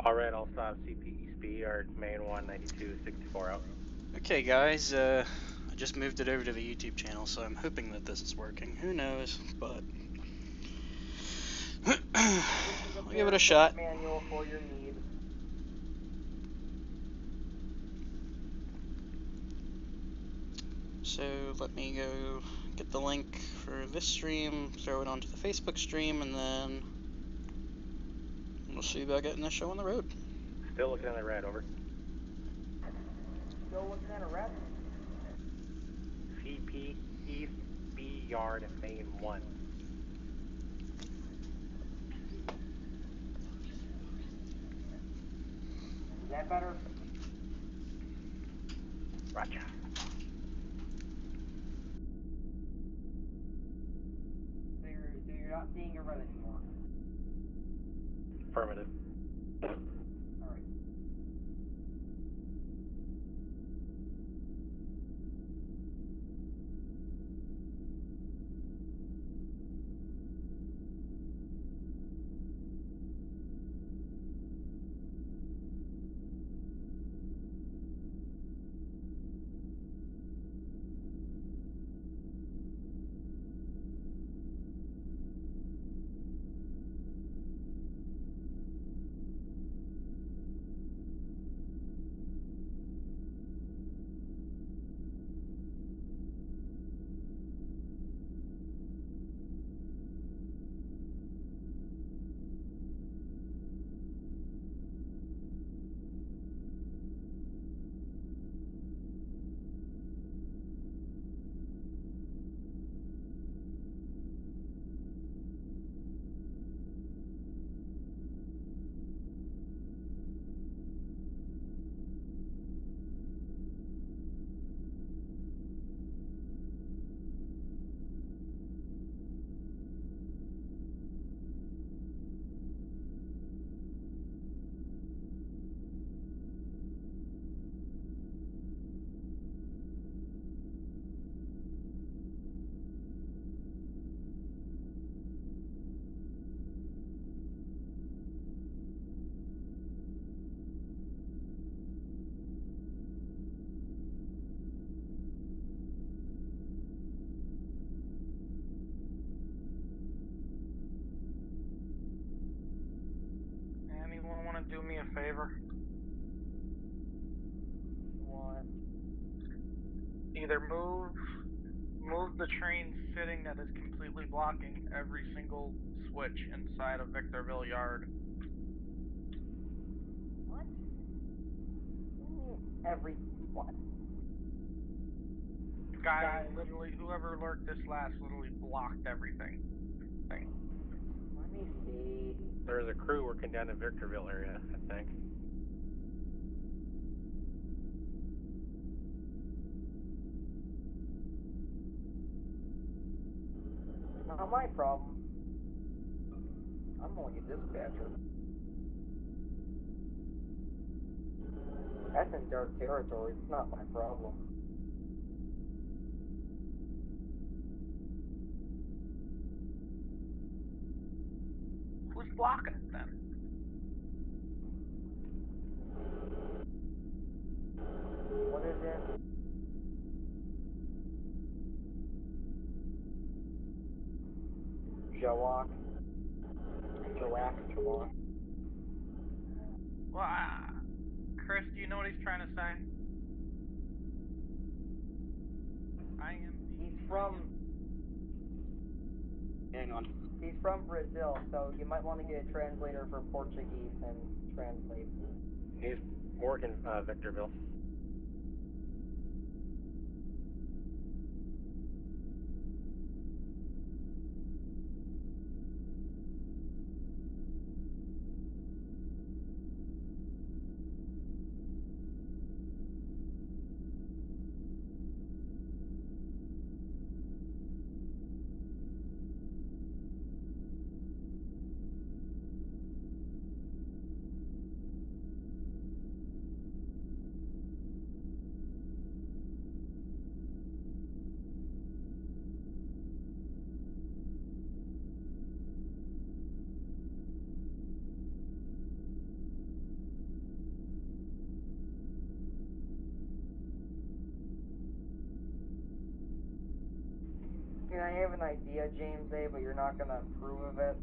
All right, I'll stop CP Eastby or main 192-64 out. Okay guys, I just moved it over to the YouTube channel, so I'm hoping that this is working. Who knows, but I'll give it a shot. Manual for your need. So let me go get the link for this stream, throw it onto the Facebook stream, and then we'll see about getting this show on the road. Still looking at the red, over. Still looking at a red? CP East B yard main 1. Is that better? Roger. So you're not seeing a red anymore? Affirmative. Alright. Anyone want to do me a favor? What? Either move the train sitting that is completely blocking every single switch inside of Victorville Yard. What? Every what? Guy literally, whoever lurked this last, literally blocked everything. Let me see. There's a crew working down in Victorville area, I think. Not my problem. I'm only a dispatcher. That's in dark territory. It's not my problem. Who's blocking it then? What is it? Jawak. Well, Chris, do you know what he's trying to say? He's from... Hang on. He's from Brazil, so you might want to get a translator for Portuguese and translate. He's working Victorville. mean, I have an idea, James A., but you're not gonna approve of it.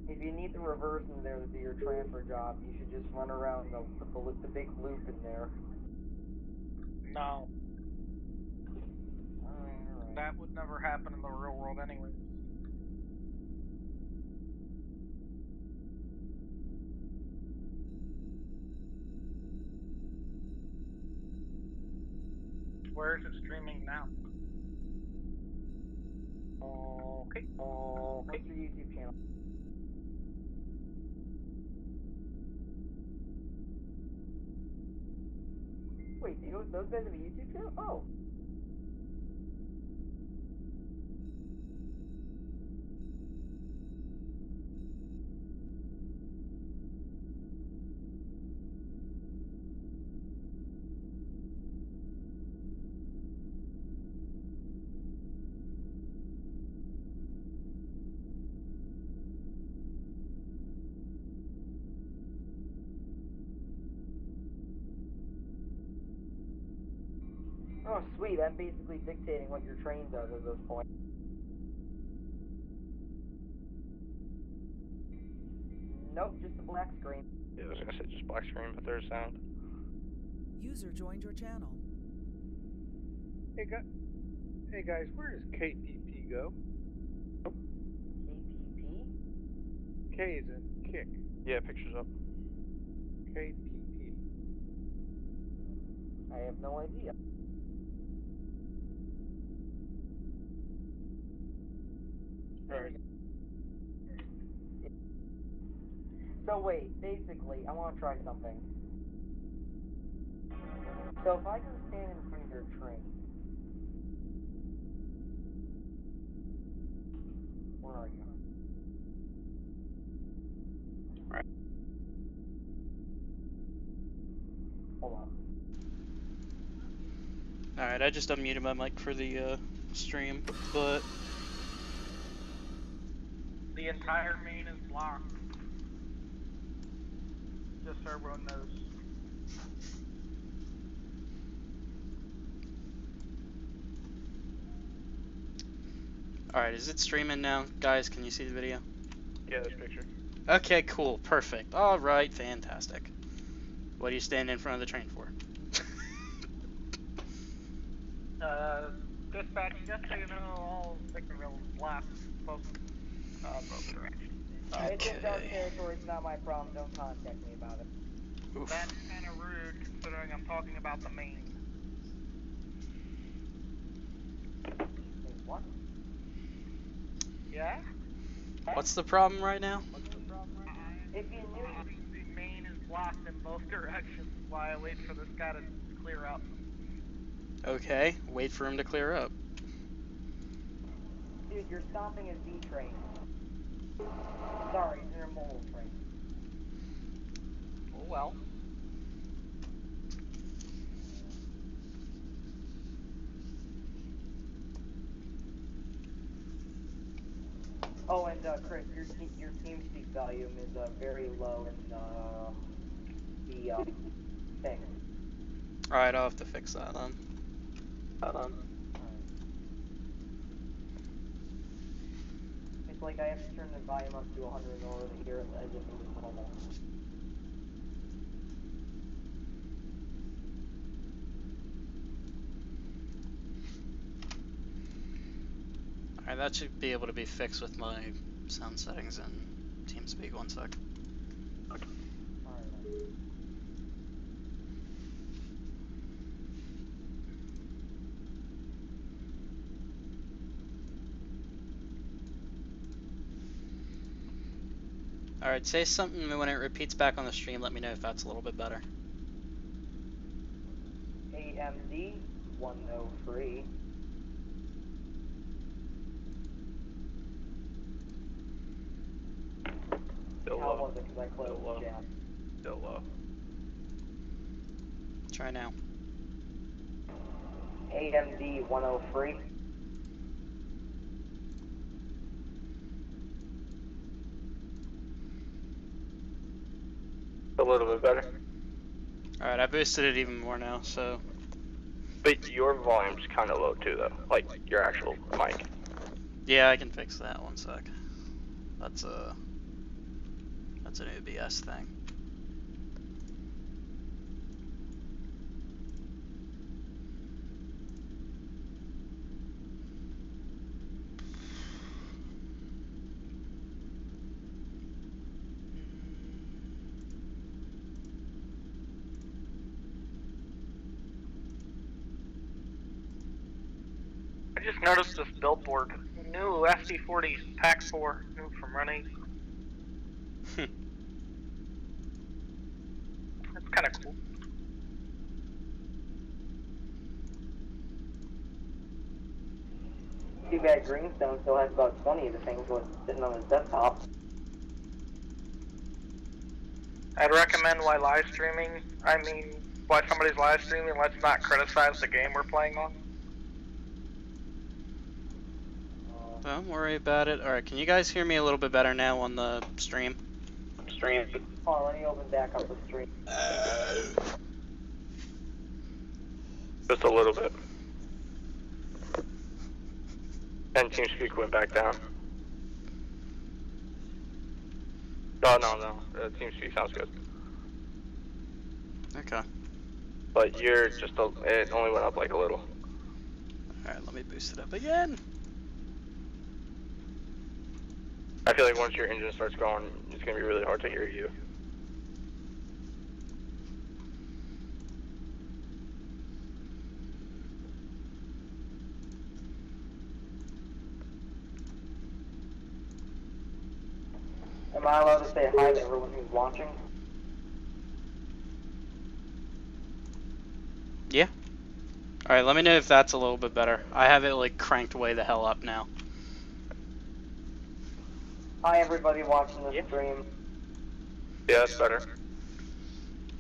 If you need the reverse in there to do your transfer job, you should just run around the big loop in there. No. Alright. That would never happen in the real world anyway. Where is it streaming now? Okay. What's your YouTube channel? Wait, those guys have a YouTube channel? Oh. Oh, sweet. I'm basically dictating what your train does at this point. Nope, just a black screen. Yeah, I was gonna say just black screen, but there's sound. User joined your channel. Hey guys, where does KPP go? KPP? K is in kick. Yeah, picture's up. KPP. I have no idea. Alright. So wait, basically, I want to try something. So if I can stand in front of your train, where are you? Right. Hold on. Alright, I just unmuted my mic for the stream, but The entire main is blocked. Just so everyone knows. alright, is it streaming now? Guys, can you see the video? Yeah, there's picture. Okay, cool, perfect. Alright, fantastic. What are you standing in front of the train for? Dispatch, just so you know, all Victorville is blocked. Both directions. It's in dark Okay. territory, it's not my problem, don't contact me about it. Oof. That's kind of rude, considering I'm talking about the main. Wait, what? Yeah? What's the problem right now? If you knew... The main is blocked in both directions while I wait for this guy to clear up. Okay, wait for him to clear up. Dude, you're stopping a Z train. Sorry, it's an intermodal train. Oh well. Oh, and Chris, your TeamSpeak volume is very low in the thing. Alright, I'll have to fix that then. It's like I have to turn the volume up to 100 in order to hear it as if it was normal. Alright, that should be able to be fixed with my sound settings in TeamSpeak. One sec. Alright, say something when it repeats back on the stream. Let me know if that's a little bit better. AMD 103. Still How low. was it? Because I closed Still low. the chat. Still low. Try now. AMD 103. A little bit better. Alright, I boosted it even more now, so But your volume's kind of low too, though. Like your actual mic. Yeah, I can fix that. 1 sec. That's an OBS thing. I just noticed this billboard. New FD40 Pack 4, new from Run8. That's kind of cool. Too bad Greenstone still has about 20 of the things sitting on his desktop. I'd recommend why somebody's live streaming, let's not criticize the game we're playing on. Don't worry about it. Alright, can you guys hear me a little bit better now on the stream? Hold on, let me open back up the stream. Just a little bit. And TeamSpeak went back down. Oh, no. TeamSpeak sounds good. Okay. But you're just, it only went up like a little. Alright, let me boost it up again. I feel like once your engine starts going, it's going to be really hard to hear you. Am I allowed to say hi to everyone who's watching? Yeah. Alright, let me know if that's a little bit better. I have it like cranked way the hell up now. Hi everybody watching the stream. Yeah, that's better.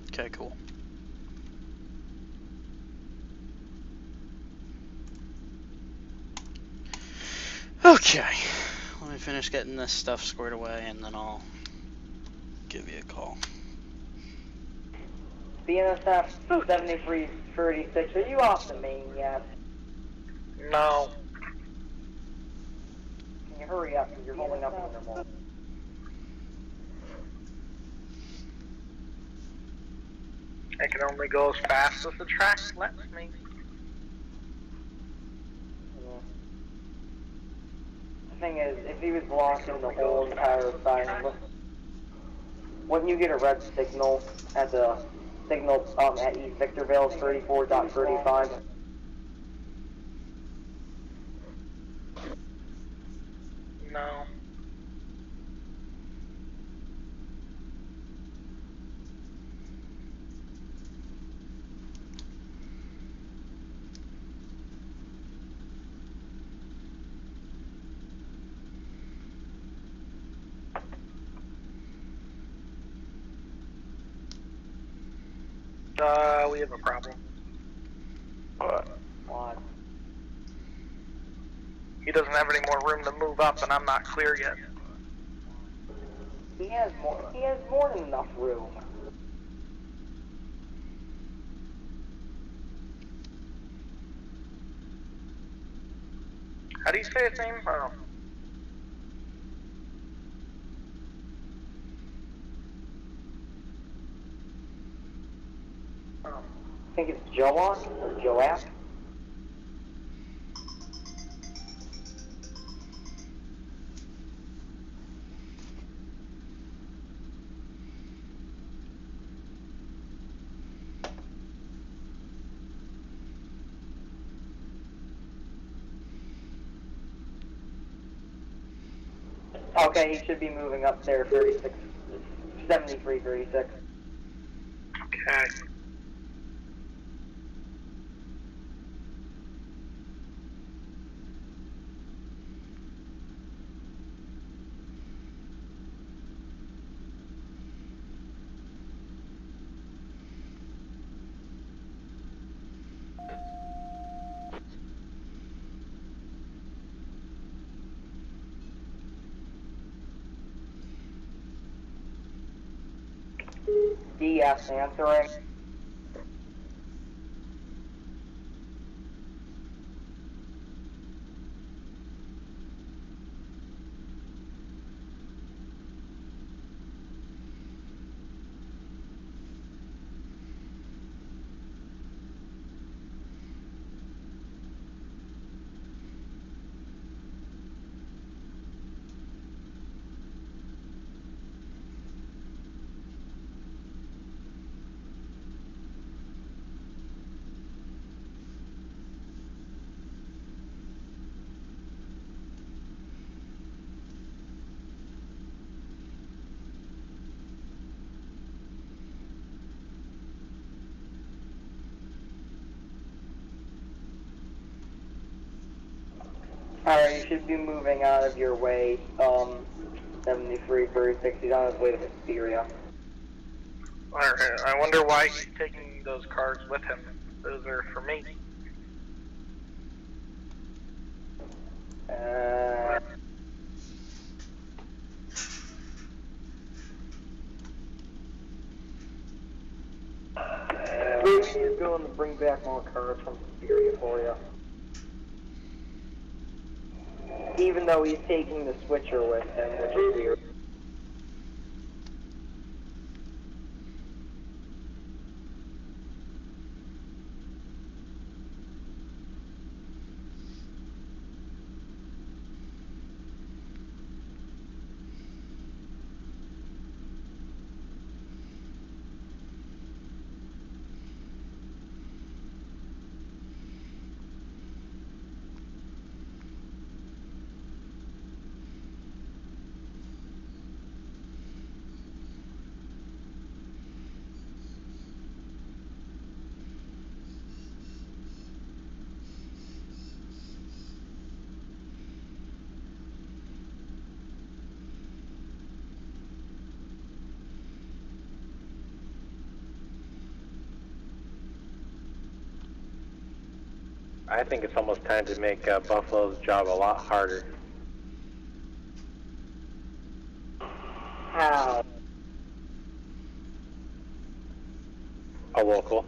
Okay, cool. Okay. Let me finish getting this stuff squared away and then I'll give you a call. BNSF 7336, are you off the main yet? No. Can you hurry up because you're holding up the remote? I can only go as fast as the track lets me. The thing is, if he was blocking the whole entire side, wouldn't you get a red signal at the signal at East Victorville 34.35? No. We have a problem. What? He doesn't have any more room to move up, and I'm not clear yet. He has more than enough room. How do you say his name? Oh. I think it's Joan or Joap. Okay, he should be moving up there, 7336. Okay. DS answering. Alright, you should be moving out of your way. 7336, he's on his way to Hysteria. Alright, I wonder why he's taking those cars with him. Those are for me. Maybe he's going to bring back more cars from Hysteria for you. Even though he's taking the switcher with him, which is weird. I think it's almost time to make Buffalo's job a lot harder. How? A local.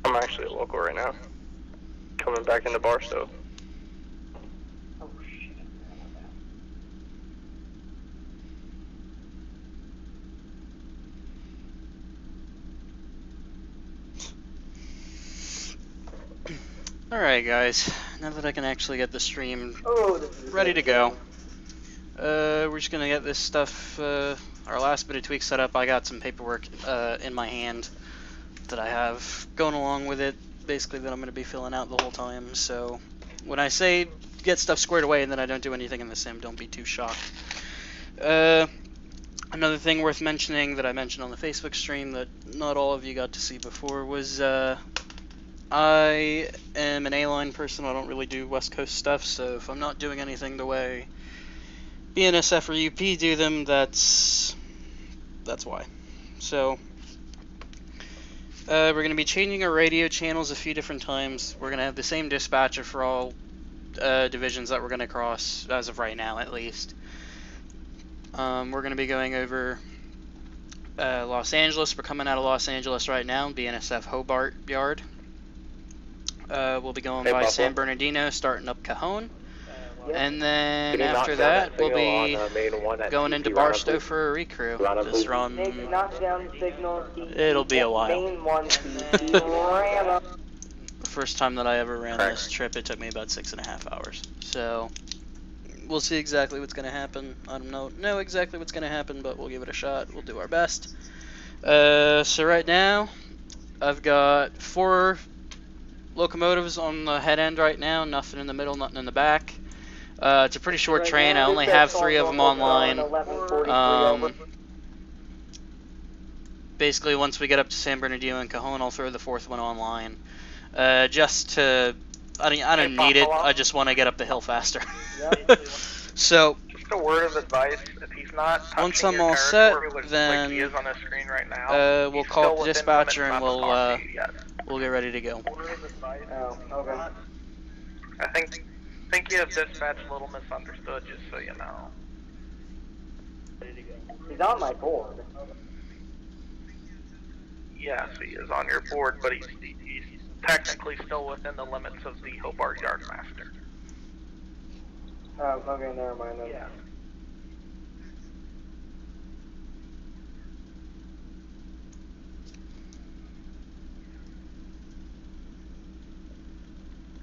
I'm actually a local right now. Coming back into Barstow. Oh shit. Alright guys, now that I can actually get the stream Oh, ready to go, we're just gonna get this stuff, our last bit of tweaks set up. I got some paperwork in my hand that I have going along with it, basically that I'm gonna be filling out the whole time. So when I say get stuff squared away and then I don't do anything in the sim, don't be too shocked. Another thing worth mentioning that I mentioned on the Facebook stream that not all of you got to see before was I am an A-line person. I don't really do West Coast stuff, so if I'm not doing anything the way BNSF or UP do them, that's why. So we're going to be changing our radio channels a few different times. We're going to have the same dispatcher for all divisions that we're going to cross, as of right now at least. We're going to be going over Los Angeles. We're coming out of Los Angeles right now, BNSF Hobart Yard. We'll be going by San Bernardino, starting up Cajon. And then after that, we'll be going into Barstow for a recrew. Just run. It'll be a while. The first time that I ever ran this trip, it took me about 6.5 hours. So we'll see exactly what's going to happen. I don't know exactly what's going to happen, but we'll give it a shot. We'll do our best. So right now, I've got 4 locomotives on the head end right now, nothing in the middle, nothing in the back. It's a pretty short train. I only have 3 of them online. Basically, once we get up to San Bernardino and Cajon, I'll throw the 4th one online. Just to, I don't need it. I just want to get up the hill faster. So, just a word of advice: if he's not once I'm all set, then like he is on the screen right now, we'll call up the dispatcher and we'll get ready to go. Oh, okay. I think you have dispatch a little misunderstood, just so you know. He's on my board. Yes, he is on your board, but he's technically still within the limits of the Hobart Yardmaster. Oh, okay, never mind then. Yeah.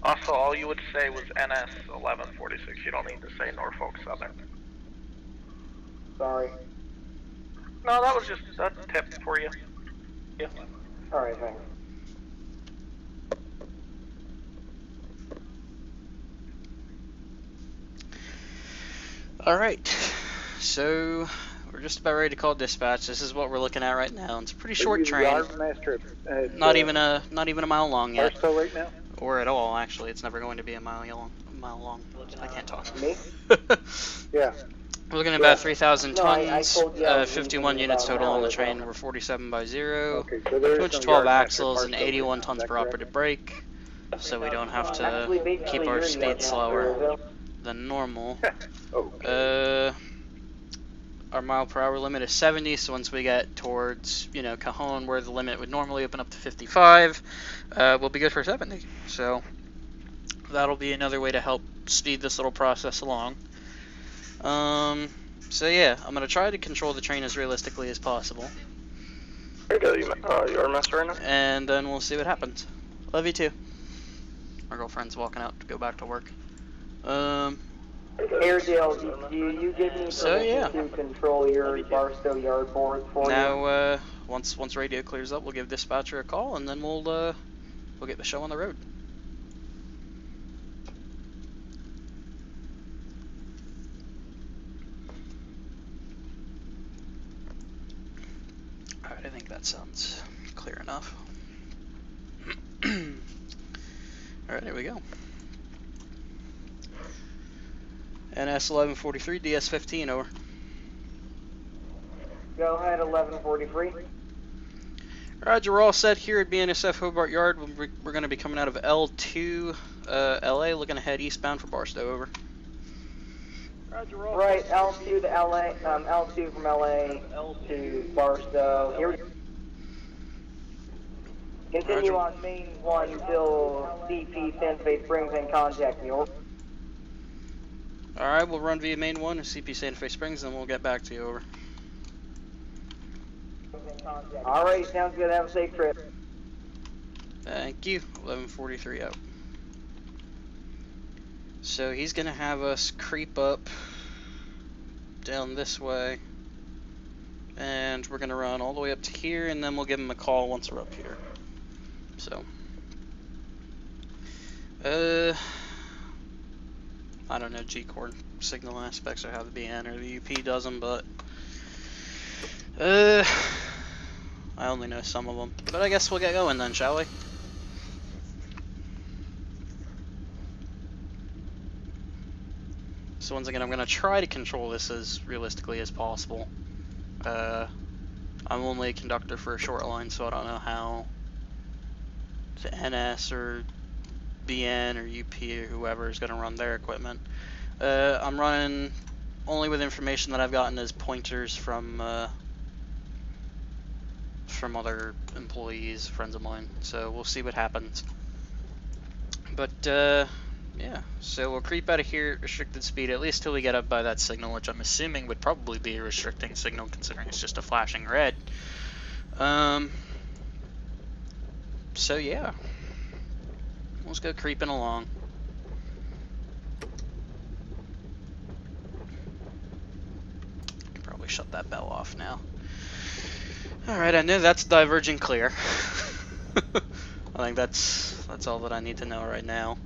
Also, all you would say was NS 1146. You don't need to say Norfolk Southern. Sorry. No, that was just a tip for you. Yeah. Alright, thanks. Alright, so we're just about ready to call dispatch. This is what we're looking at right now. It's a pretty short train. Not even a mile long yet. Barstow right now? Or at all, actually. It's never going to be a mile mile long. I can't talk. Me? Yeah. We're looking at about 3,000 No, I tons, told you I was 51 leaving units about an total on hour the train. ago. We're 47 by 0, Okay, so there is 212 some yard axles, and master 81 parts tons over per there. operative brake, so we don't have to Actually, keep basically, our you're the speed yard slower master. than normal. Okay. Our mile per hour limit is 70, so once we get towards, you know, Cajon, where the limit would normally open up to 55, we'll be good for 70. So that'll be another way to help speed this little process along. So yeah, I'm gonna try to control the train as realistically as possible, Here you go, you are master right now? and then we'll see what happens. Love you too. My girlfriend's walking out to go back to work. Airedale, do you give me So, yeah. permission to control your Barstow yard boards for you? Now, once radio clears up, we'll give dispatcher a call, and then we'll get the show on the road. Alright, I think that sounds clear enough. Alright, here we go. NS 1143, DS 15, over. Go ahead, 1143. Roger, we're all set here at BNSF Hobart Yard. We're going to be coming out of L2 LA, looking ahead eastbound for Barstow, over. Roger, roll. Right, L2 to LA, L2 from LA to Barstow. Here we go. Continue Roger. on main 1 until CP Santa Fe Springs and contact me, over. Alright, we'll run via main 1 and CP Santa Fe Springs, and we'll get back to you, over. Alright, sounds good. Have a safe trip. Thank you. 1143 out. So he's going to have us creep up down this way, and we're going to run all the way up to here, and then we'll give him a call once we're up here. So, I don't know G-Cord signal aspects or how the BN or the UP does them, but I only know some of them. But I guess we'll get going then, shall we? So once again, I'm going to try to control this as realistically as possible. I'm only a conductor for a short line, so I don't know how the NS or BN or UP or whoever is going to run their equipment. I'm running only with information that I've gotten as pointers from other employees, friends of mine. So we'll see what happens. But yeah, so we'll creep out of here at restricted speed at least till we get up by that signal, which I'm assuming would probably be a restricting signal considering it's just a flashing red. So yeah, let's go creeping along. Probably shut that bell off now. Alright, I know that's diverging clear. I think that's all that I need to know right now.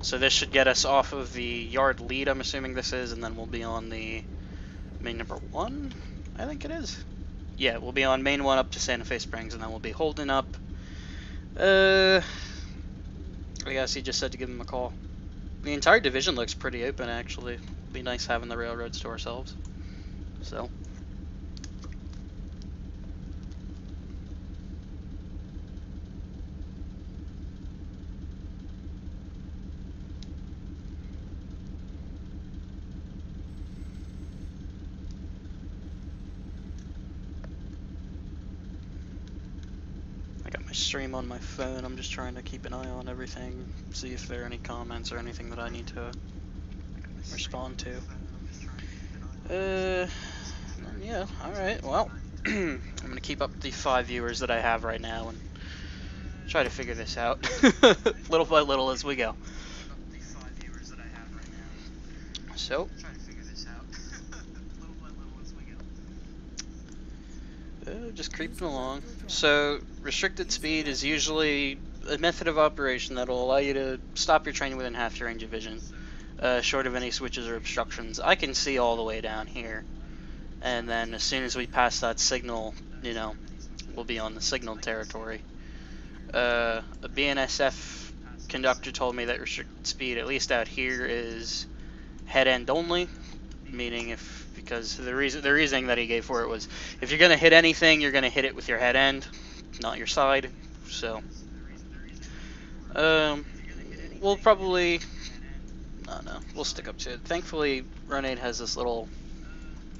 So this should get us off of the yard lead, I'm assuming this is, and then we'll be on the main number 1, I think it is. Yeah, we'll be on main 1 up to Santa Fe Springs, and then we'll be holding up. I guess he just said to give him a call. The entire division looks pretty open, actually. Be nice having the railroads to ourselves. So. Stream on my phone. I'm just trying to keep an eye on everything, see if there are any comments or anything that I need to respond to. Yeah, alright, well, I'm gonna keep up the 5 viewers that I have right now and try to figure this out little by little as we go. So, just creeping along. So, restricted speed is usually a method of operation that will allow you to stop your train within half your range of vision, short of any switches or obstructions. I can see all the way down here, and then as soon as we pass that signal, you know, we'll be on the signal territory. A BNSF conductor told me that restricted speed, at least out here, is head end only, meaning because the reasoning that he gave for it was if you're gonna hit anything, you're gonna hit it with your head end, not your side. So we'll probably we'll stick up to it. Thankfully, Run8 has this little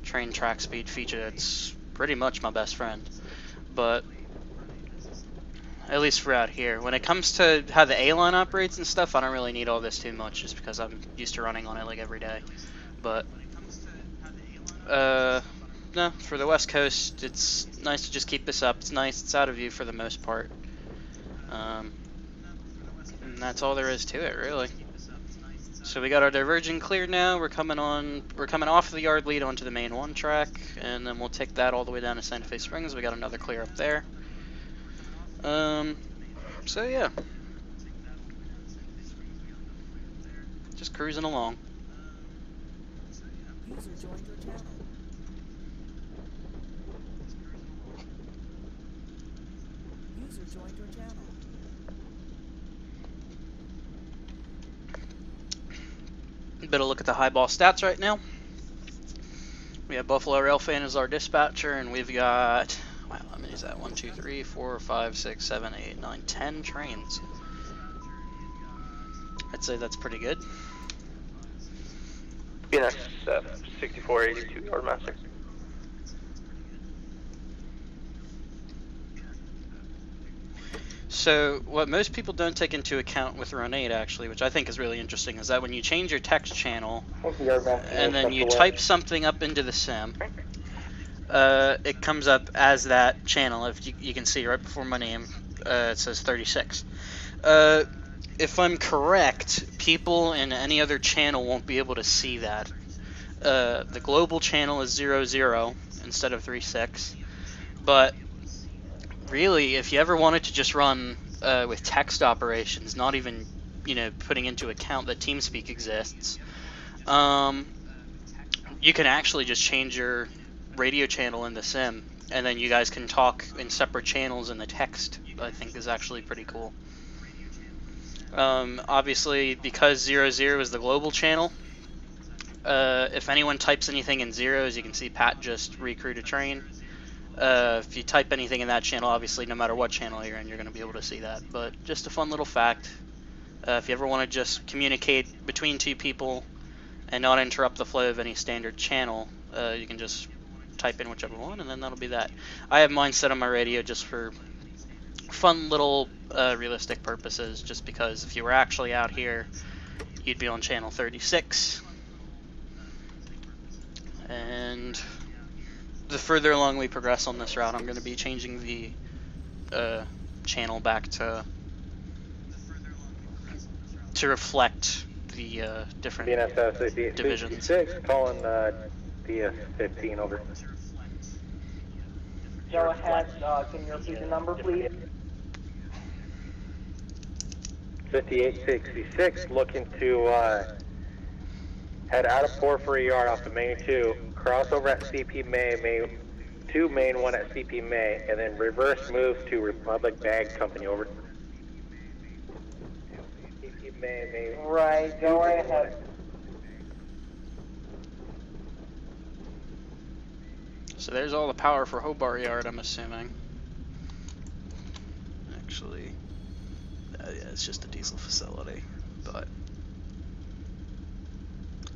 train track speed feature that's pretty much my best friend, but at least for out here. When it comes to how the A-line operates and stuff, I don't really need all this too much just because I'm used to running on it like every day. But no, for the West Coast, it's nice to just keep this up. It's nice, it's out of view for the most part. And that's all there is to it, really. So we got our diverging cleared now. We're coming off the yard lead onto the main 1 track, and then we'll take that all the way down to Santa Fe Springs. We got another clear up there. So yeah, just cruising along. User joined your channel. User joined your channel. Better look at the Highball stats right now. We have Buffalo Railfan as our dispatcher, and we've got, wow, how many is that? 1, 2, 3, 4, 5, 6, 7, 8, 9, 10 trains. I'd say that's pretty good. BNX 6482 Yardmaster. So what most people don't take into account with Run8 actually, which I think is really interesting, is that when you change your text channel and then you type something up into the sim, it comes up as that channel. If you can see right before my name, it says 36. If I'm correct, people in any other channel won't be able to see that. The global channel is 00 instead of 36, but really, if you ever wanted to just run with text operations, not even, putting into account that TeamSpeak exists, you can actually just change your radio channel in the sim, and then you guys can talk in separate channels, and the text, I think, is actually pretty cool. Obviously, because 00 is the global channel, if anyone types anything in zeros, you can see Pat just recruit a train. If you type anything in that channel, obviously, no matter what channel you're in, you're going to be able to see that. But just a fun little fact. If you ever want to just communicate between two people and not interrupt the flow of any standard channel, you can just type in whichever one, and then that'll be that. I have mine set on my radio just for fun little realistic purposes, just because if you were actually out here, you'd be on channel 36. And the further along we progress on this route, I'm going to be changing the channel back to reflect the different divisions. Calling DS15 over. Go ahead, can you repeat the number, please? 5866, looking to head out of Porphyry Yard off the main 2, cross over at CP May, main 2, main 1 at CP May, and then reverse move to Republic Bag Company, over. CP May, main. Right, go right ahead. So there's all the power for Hobart Yard, I'm assuming. Actually, yeah, it's just a diesel facility, but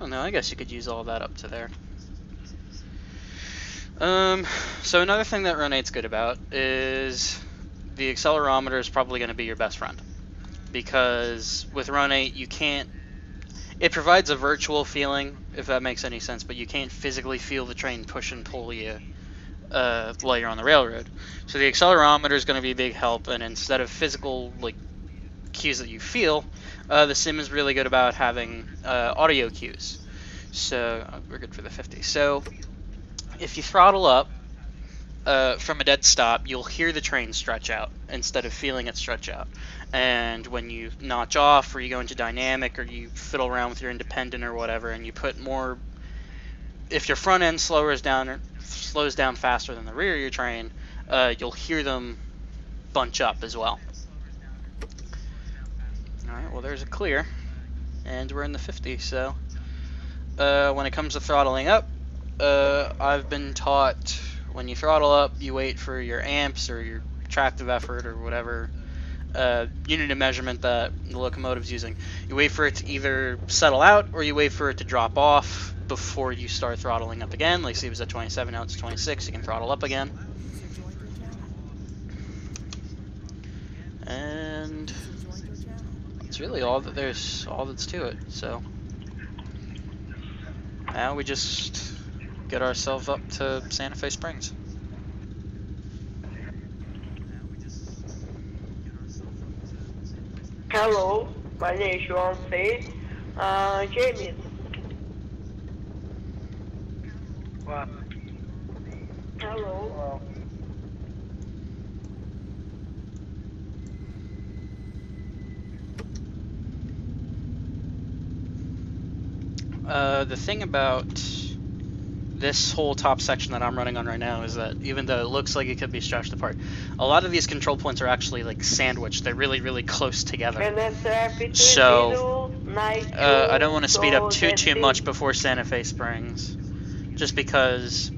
oh no, I guess you could use all that up to there. So another thing that Run8's good about is the accelerometer is probably going to be your best friend, because with Run8 you can't. It provides a virtual feeling, if that makes any sense, but you can't physically feel the train push and pull you while you're on the railroad. So the accelerometer is going to be a big help, and instead of physical cues that you feel, the sim is really good about having audio cues. So we're good for the 50. So if you throttle up from a dead stop, you'll hear the train stretch out instead of feeling it stretch out. And when you notch off, or you go into dynamic, or you fiddle around with your independent or whatever, and you put more, if your front end slows down faster than the rear of your train, you'll hear them bunch up as well. Alright, well there's a clear. And we're in the 50, so... when it comes to throttling up, I've been taught when you throttle up, you wait for your amps or your tractive effort or whatever unit of measurement that the locomotive's using. You wait for it to either settle out or you wait for it to drop off before you start throttling up again. Like, see, it was at 27, now it's 26, you can throttle up again. And that's really all that's to it. So now we just get ourselves up to Santa Fe Springs. Hello, my name is Q-LACNYC6-08A. James. What? Hello. The thing about this whole top section that I'm running on right now is that even though it looks like it could be stretched apart, a lot of these control points are actually like sandwiched. They're really, really close together. So I don't want to speed up too much before Santa Fe Springs, just because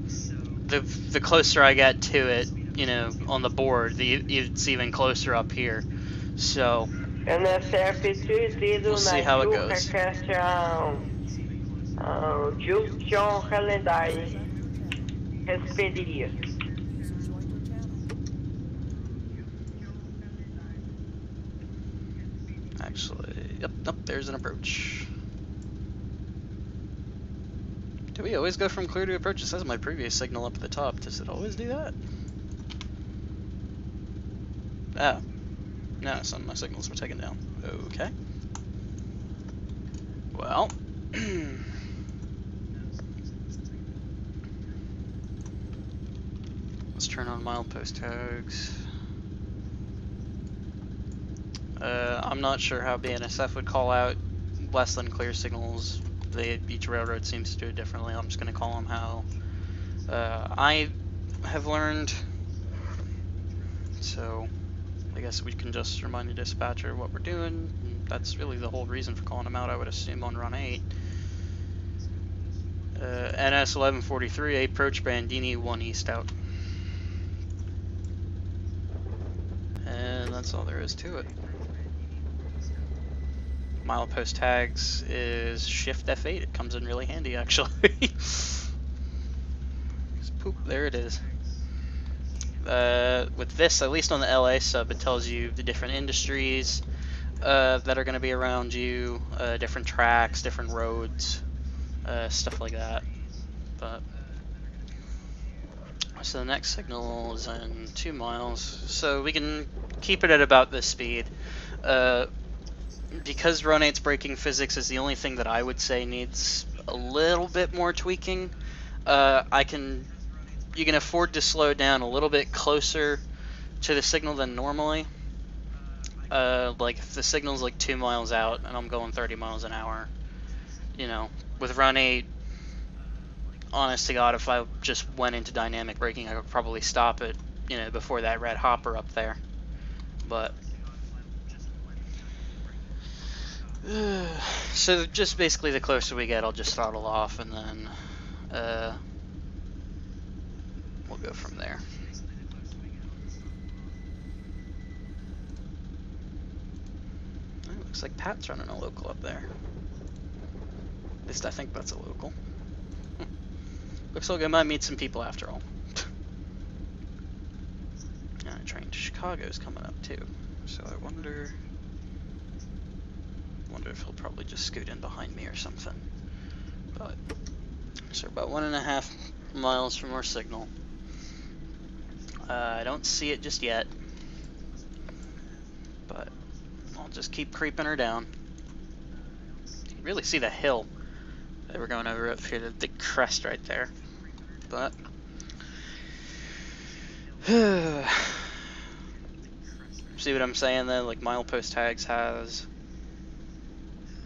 the closer I get to it, you know, on the board, it's even closer up here. So we'll see how it goes. Actually, yep, there's an approach. Do we always go from clear to approach? It says my previous signal up at the top. Does it always do that? Oh. No, some of my signals were taken down. Okay. Well. Let's turn on milepost tags. I'm not sure how BNSF would call out less than clear signals. Each railroad seems to do it differently. I'm just going to call them how I have learned. So I guess we can just remind the dispatcher what we're doing. That's really the whole reason for calling them out, I would assume, on run 8. NS 1143, approach Bandini 1 east out. And that's all there is to it. Milepost tags is Shift F8. It comes in really handy, actually. Poop, there it is. With this, at least on the LA sub, it tells you the different industries that are going to be around you, different tracks, different roads, stuff like that. But so the next signal is in 2 miles, so we can keep it at about this speed. Because Run 8's braking physics is the only thing that I would say needs a little bit more tweaking, you can afford to slow down a little bit closer to the signal than normally. Like if the signal's like 2 miles out and I'm going 30 miles an hour, you know, with Run 8, honest to God, if I just went into dynamic braking, I could probably stop it, you know, before that red hopper up there. But so just basically the closer we get, I'll just throttle off and then we'll go from there. It looks like Pat's running a local up there. At least I think that's a local. Looks like I might meet some people after all. And a train to Chicago's coming up too. So I wonder if he'll probably just scoot in behind me or something. But so we're about 1.5 miles from our signal. I don't see it just yet, but I'll just keep creeping her down. You can really see the hill that we're going over up here, the crest right there. But see what I'm saying then? Like milepost tags has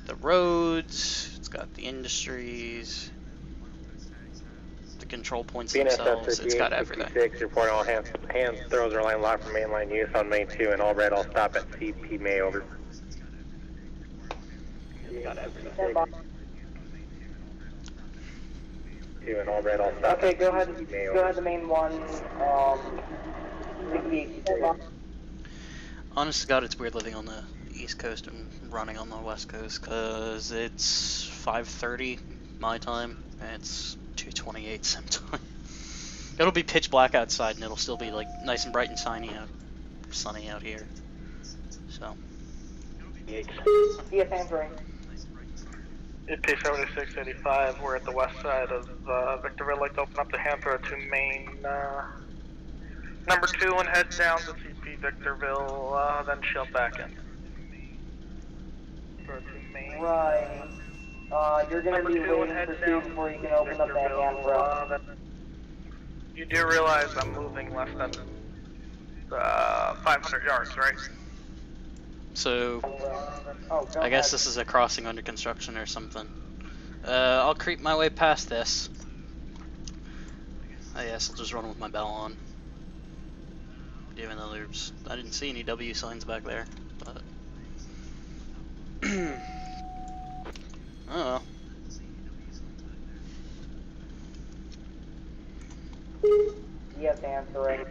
the roads, it's got the industries, the control points themselves, it's got everything. Report all hands throws are line locked for mainline use on main 2 and all red, all stop at CP May, over. got Stand by. Two and all red, all stop. Okay, go ahead to main 1, 68. Stand by. Honest to God, it's weird living on the East Coast and running on the West Coast, because it's 5:30 my time, and it's 2:28 some time. It'll be pitch black outside, and it'll still be like nice and bright and sunny out here. So. Yes, answering. EP 7685, we're at the west side of Victorville. I'd like to open up the Hampton to main number 2 and head down to CP Victorville, then shell back in. Right. You're going to be waiting for Steve before you can open up that Hampton. You do realize I'm moving less than 500 yards, right? So, I guess this is a crossing under construction or something. I'll creep my way past this. I guess I'll just run with my bell on. Even though I didn't see any W signs back there, but. Oh. Yes, answering.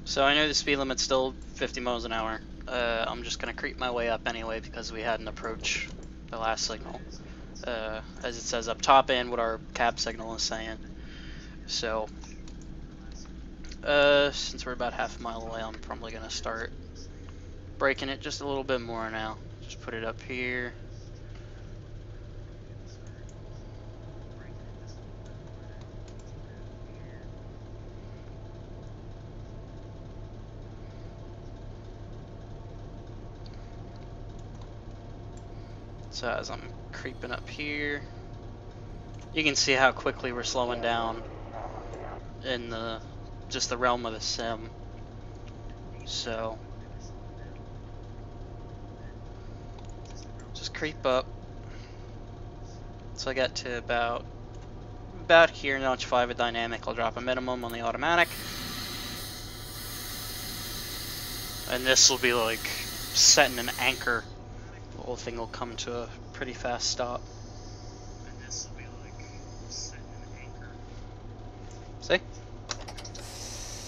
So I know the speed limit's still 50 miles an hour. I'm just gonna creep my way up anyway because we had an approach the last signal. As it says up top and what our cab signal is saying. So, since we're about half a mile away, I'm probably gonna start braking it just a little bit more now. Just put it up here. So as I'm creeping up here, you can see how quickly we're slowing down in just the realm of the sim. So just creep up. So I get to about here, notch 5 at dynamic. I'll drop a minimum on the automatic, and this will be like setting an anchor. The whole thing will come to a pretty fast stop. See?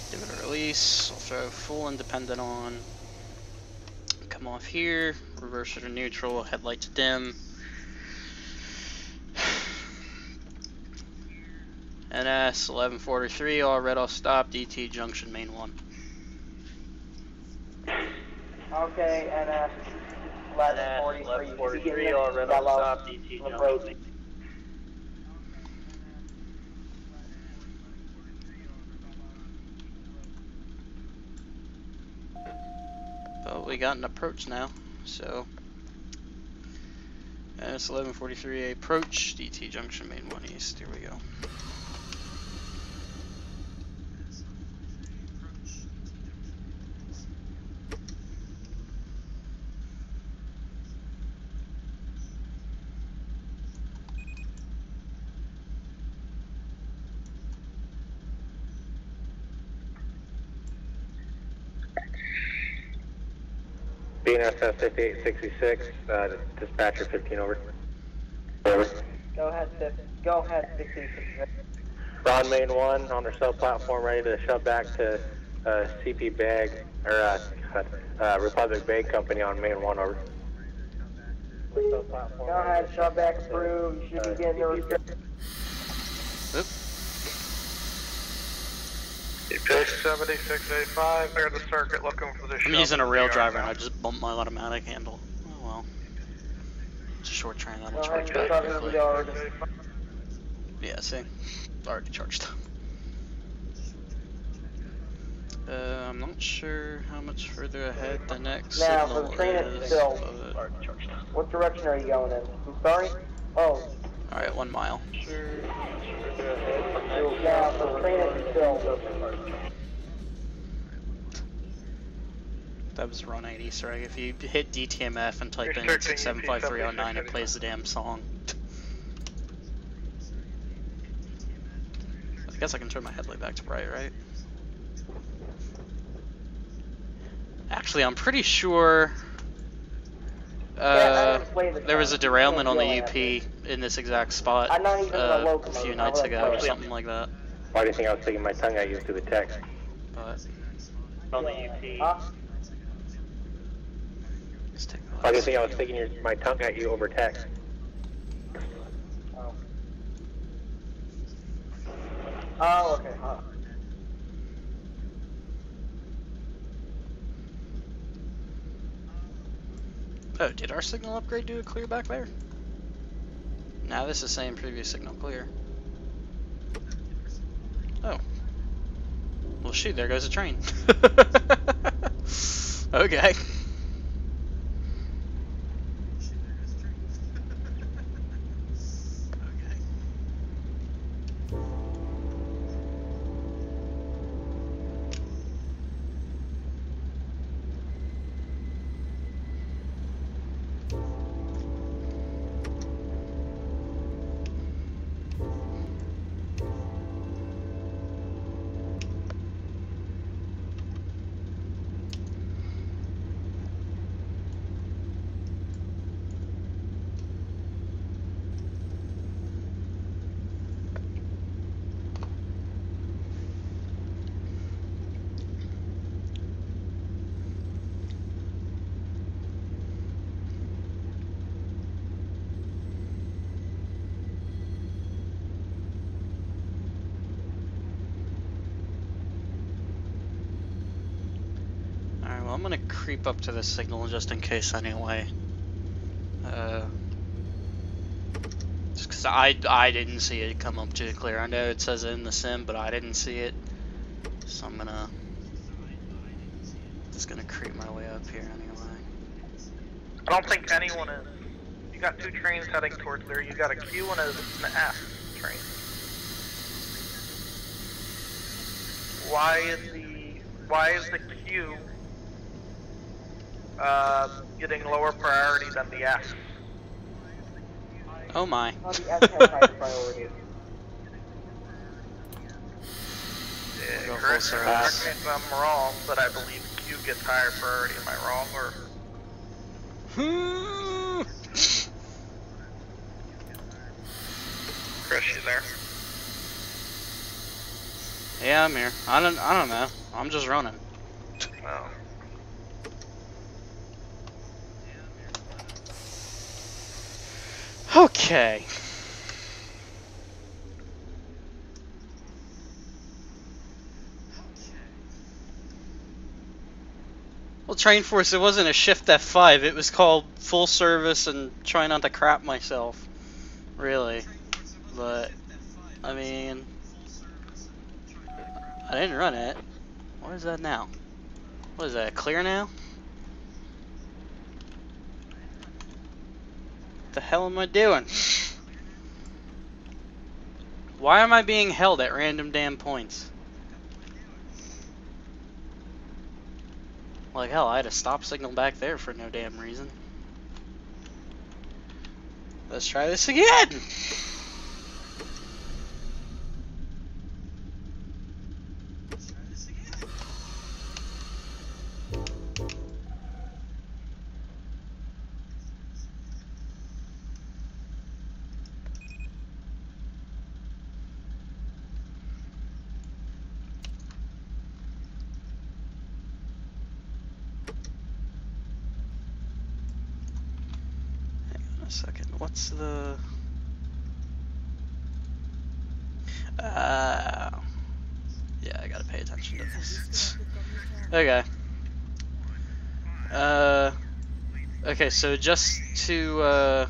Give it a release. I'll throw full independent on. Come off here. Reverse it to neutral. Headlight to dim. NS 1143. All red. I'll stop. DT junction main 1. Okay, NS 1143, all red, all stop, DT junction. But we got an approach now, so NS 1143 approach, DT junction main 1 east. Here we go. BNSF 5866, dispatcher 15 over. Over. Go ahead, 66. We're on main 1 on our sub platform, ready to shove back to CP Bag, or Republic Bag Company on main 1 over. Go ahead, shove back approved. You should be getting your Oop. EP 7685, clear the circuit looking for the I'm using a rail driver and I just bumped my automatic handle. Oh well. It's a short train, that'll charge back quickly. Yeah, see? Already charged. I'm not sure how much further ahead the next Now, signal for the train is. itself, what direction are you going in? I'm sorry? Oh. Alright, 1 mile. Now, for the train itself. That was Run8 Easter egg. If you hit DTMF and type in 675309, it plays the damn song. I guess I can turn my headlight back to bright, right? Actually, I'm pretty sure There was a derailment on the UP in this exact spot I'm not even a a locomotive. few I nights run ago or flat. something like that. Why do you think I was sticking my tongue at you through the text? But On the UP. let's take a Why do you look. think I was sticking my tongue at you over text? Oh, okay. Oh, did our signal upgrade do a clear back there? Now this is saying previous signal clear. Oh. Well shoot, there goes a train. Okay. Alright, well I'm gonna creep up to the signal just in case anyway. Just because I didn't see it come up too clear. I know it says it in the sim, but I didn't see it. So I'm just gonna creep my way up here anyway. I don't think anyone is. You got two trains heading towards there. You got a Q and an F train. Why is the Q getting lower priority than the F? Oh my. Oh, the F has higher priority. Yeah, correct me if I'm wrong, but I believe Q gets higher priority. Am I wrong or? Chris, you there? Yeah, I'm here. I don't know. I'm just running. Oh. Okay. Well, Train Force, it wasn't a shift F5. It was called full service and try not to crap myself. Really. But, I mean, I didn't run it. What is that now? What is that, clear now? What the hell am I doing? Why am I being held at random damn points? Like hell, I had a stop signal back there for no damn reason. Let's try this again! Second, what's the yeah, I gotta pay attention to this. Okay. Okay, so just to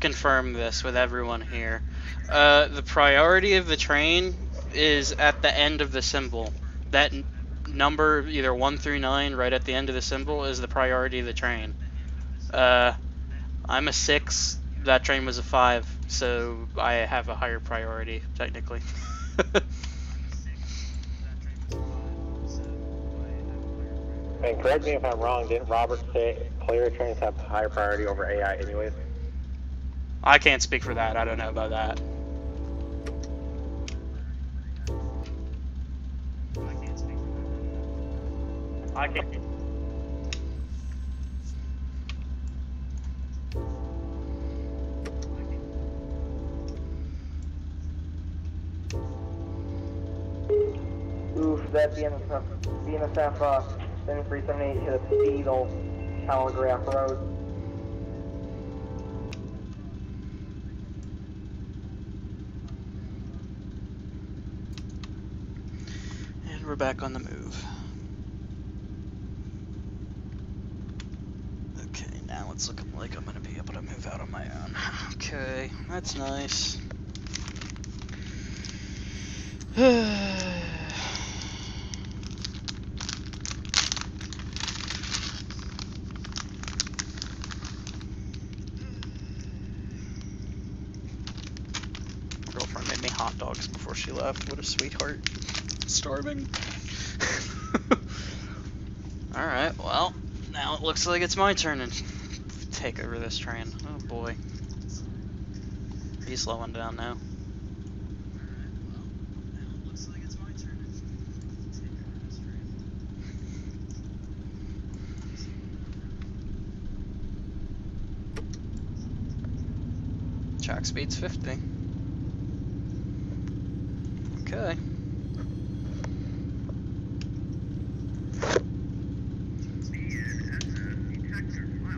confirm this with everyone here, the priority of the train is at the end of the symbol. That number, either 1 through 9, right at the end of the symbol, is the priority of the train. I'm a 6, that train was a 5, so I have a higher priority, technically. And correct me if I'm wrong, didn't Robert say player trains have higher priority over AI anyways? I can't speak for that, I don't know about that. I can't. Oof, that BNSF 7378 hit a Beetle, Telegraph Road. And we're back on the move. Okay, now it's looking like I'm gonna be able to move out on my own. Okay, that's nice. My girlfriend made me hot dogs before she left. What a sweetheart. Starving. Alright, well, now it looks like it's my turn to take over this train. Oh boy. He's slowing down now. Track speed's 50. Okay.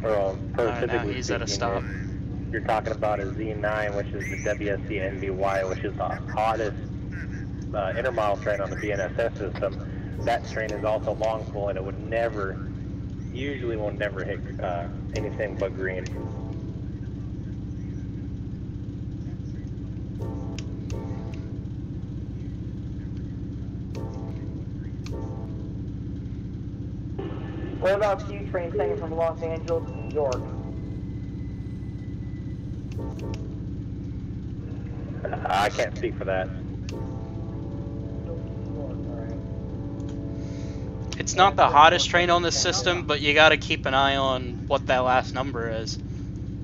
Well, Now he's at a stop. You're talking about a Z9, which is the WSC NBY, which is the hottest intermodal train on the BNSF system. That train is also long full, and it would never, usually will never hit anything but green. What about Q train taking from Los Angeles to New York? I can't speak for that. It's not the hottest train on this system, but you gotta keep an eye on what that last number is.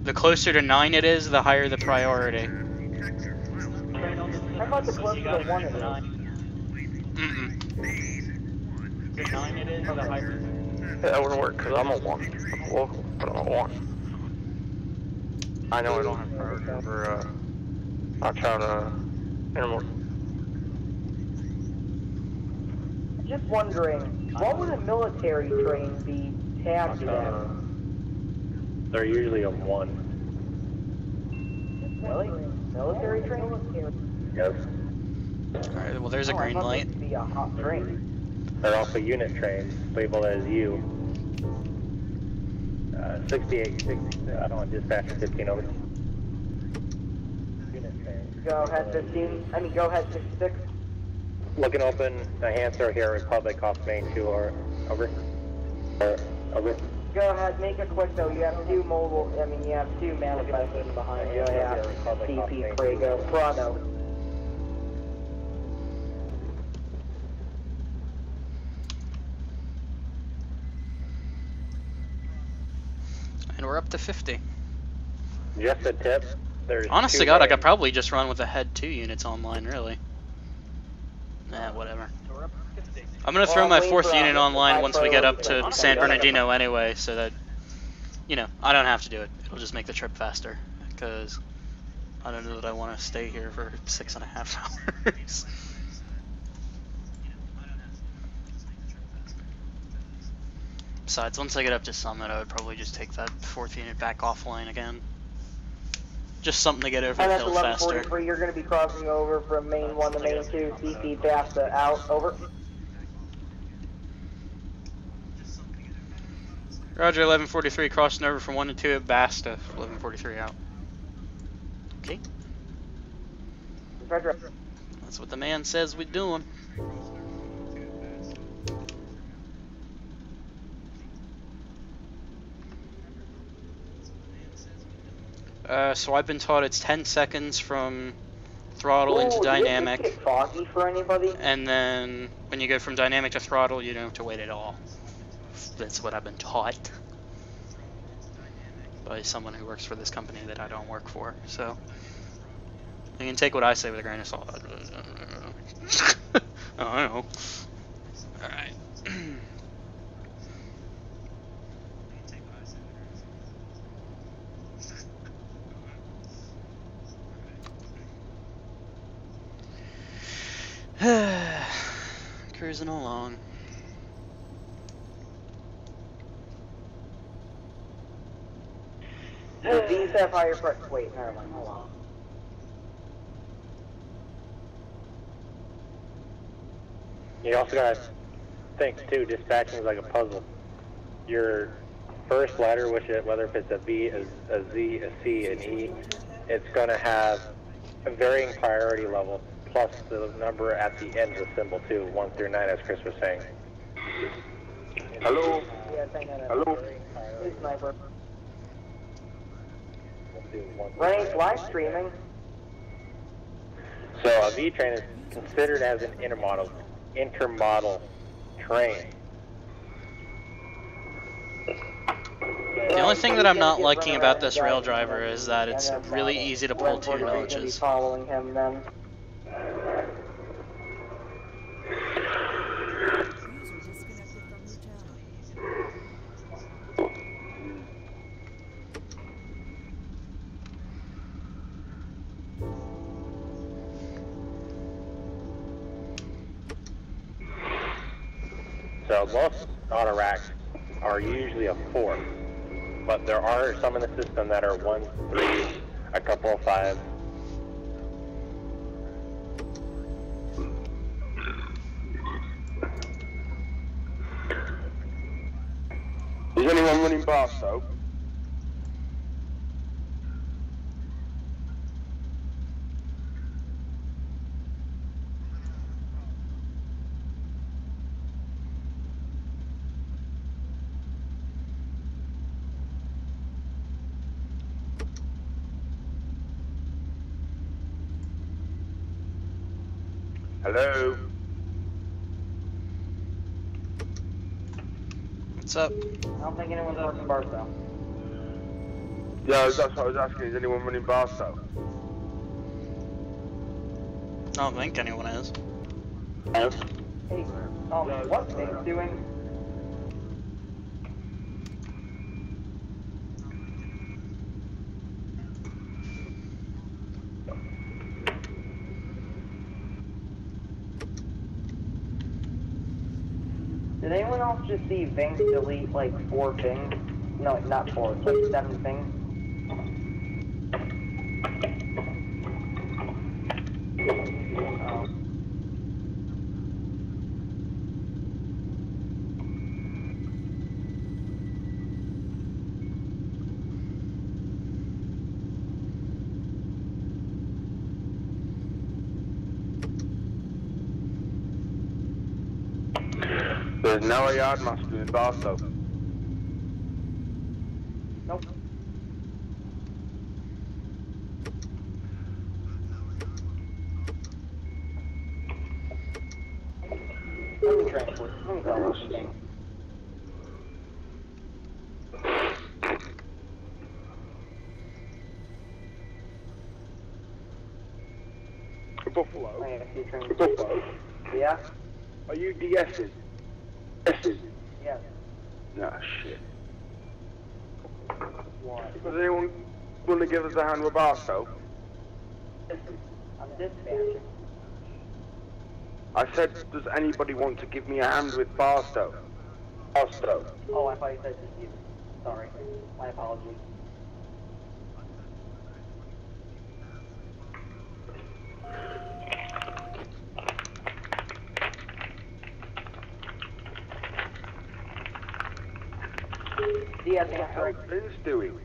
The closer to 9 it is, the higher the priority. How about the closer to 1 it is? Mm-mm. The 9 it is, or the higher? Yeah, that wouldn't work because I'm a 1. I'm a local, but I'm a 1. I know I don't have priority over outside intermodal. Just wondering, what would a military train be tagged at? They're usually a 1. Really? Military train? Yes. Alright, well there's a green light. It'd be a hot train. They're also unit trains, labeled as U. 68, 60, I don't know, dispatcher 15 over. Unit trains. Go ahead 15, go ahead 66. Looking open, a Hansard here, Republic off main 2, or over. Over. Go ahead, make it quick though, you have two mobile, you have two manifestos behind you, yeah, CP, Prego, Prado. And we're up to 50. Just a tip. There's Honest to two God, I lanes. could probably just run with the head 2 units online, really. Nah, whatever. I'm gonna throw my 4th unit online once we get up to San Bernardino anyway, so that, you know, I don't have to do it. It'll just make the trip faster, because I don't know that I want to stay here for 6.5 hours. Besides, once I get up to Summit, I would probably just take that 4th unit back offline again. Just something to get over the hill faster. 1143, you're going to be crossing over from main 1 to main 2, CP Barstow out, over. Roger, 1143, crossing over from 1 to 2 at Barstow. 1143 out. Okay. Roger. That's what the man says we're doing. So I've been taught it's 10 seconds from throttle into dynamic. Did it get foggy for anybody? And then when you go from dynamic to throttle, you don't have to wait at all. That's what I've been taught by someone who works for this company that I don't work for. So you can take what I say with a grain of salt. I don't know. Alright. Cruising along. These have higher pressure. Wait, never mind. Hold on. You also gotta think too, dispatching is like a puzzle. Your first letter, whether if it's a V, a Z, a C, an E, it's gonna have a varying priority level, plus the number at the end of the symbol too, 1 through 9, as Chris was saying. Hello? Hello? Hey, Sniper. Running live streaming. So a V train is considered as an intermodal train. The only thing that I'm not liking about this rail driver is that it's really easy to pull 2 notches. Following him then. User disconnected from your channel. So most auto racks are usually a 4, but there are some in the system that are 1, 3, a couple of 5. Is anyone running Barstow? Hello? What's up? I don't think anyone's working Barstow. Yeah, that's what I was asking. Is anyone running Barstow? I don't think anyone is. No. Hey, what's Bing doing? Did anyone else just see Ving delete like 4 things? No, not 4, it's like 7 things. There's no yard master in Barstow. Nope. Let me transport. Let me tell you thing. Buffalo? I got a few trains. Buffalo? Yeah? Are you DSing? DSing? Yes. Nah, shit. What? Does anyone want to give us a hand with Barstow? I'm dispatching. I said, does anybody want to give me a hand with Barstow? Barstow. Oh, I thought you said just you. Sorry. My apologies. Yes, answer. How's Vince doing?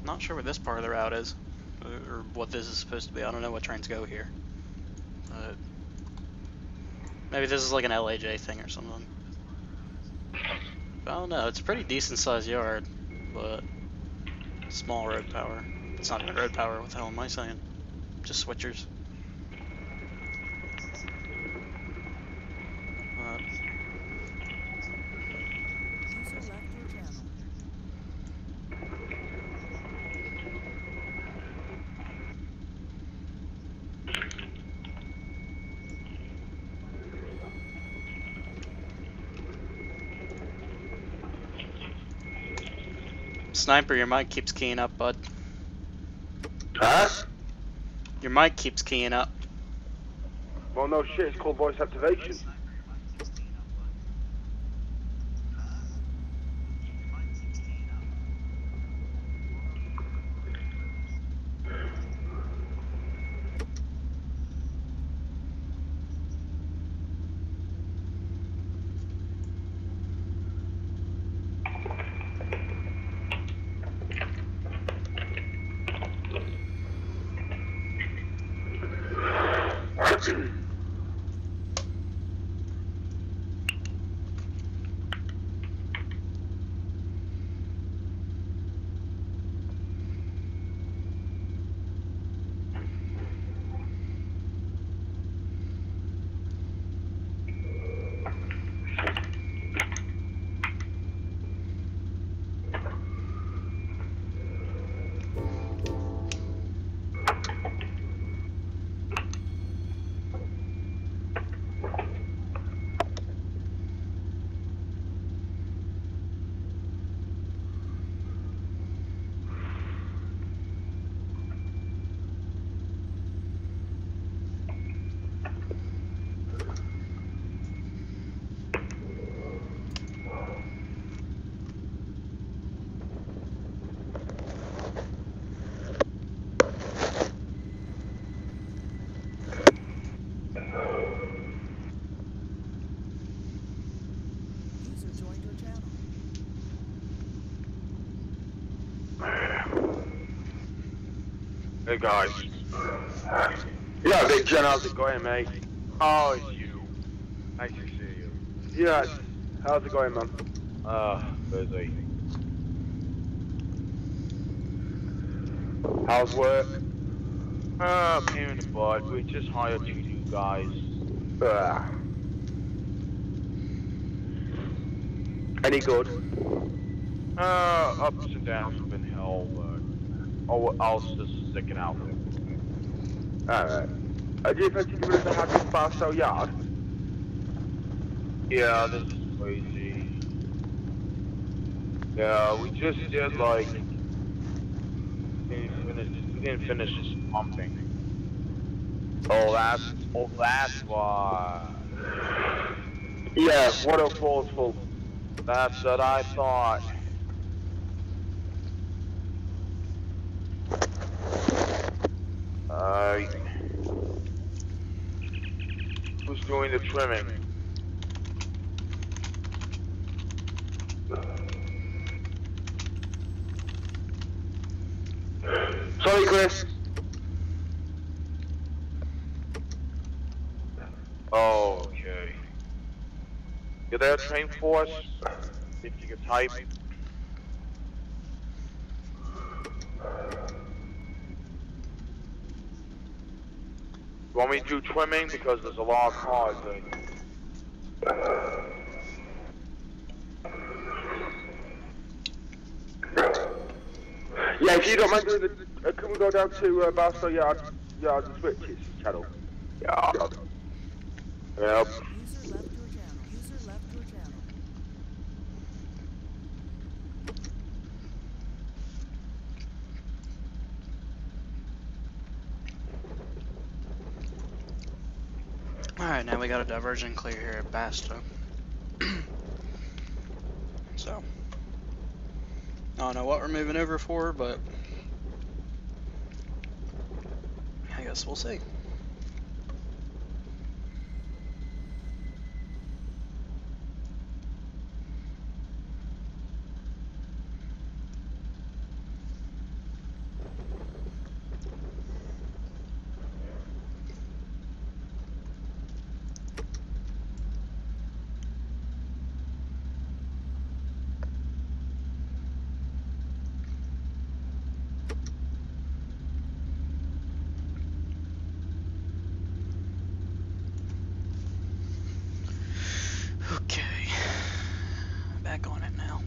Not sure what this part of the route is, or what this is supposed to be. I don't know what trains go here. Maybe this is like an LAJ thing or something. I don't know. It's a pretty decent sized yard, but small road power. It's not even road power. What the hell am I saying? Just switchers. User left your channel. Sniper, your mic keeps keying up, bud. Huh? Your mic keeps keying up. Well, no shit, it's called voice activation. User joined your channel. Hey guys. Yeah, Big Jen, how's it going, mate? Oh, it's you. Nice to see you. Yeah, how's it going, man? Busy. How's work? Pain in the butt. We just hired 2 new guys. Any good? Ups and downs have been hell, but all else is sticking out there. Alright. Do you fancy giving us a hand with Barstow Yard? Yeah, this is crazy. Yeah, we just did like... We didn't finish pumping. Oh, that's why. Yeah, 104 is full. That's what I thought. Who's doing the trimming? Sorry, Chris. Oh, okay. You there, train force? See if you can type. You want me to do trimming? Because there's a lot of cars. Yeah, if you don't mind doing the... can we go down to Barstow Yard and Switches channel? Yeah. God. Yep. User left your channel. User left your channel. Alright, now we got a diversion clear here at Barstow. So, I don't know what we're moving over for, but I guess we'll see. Okay, back on it now.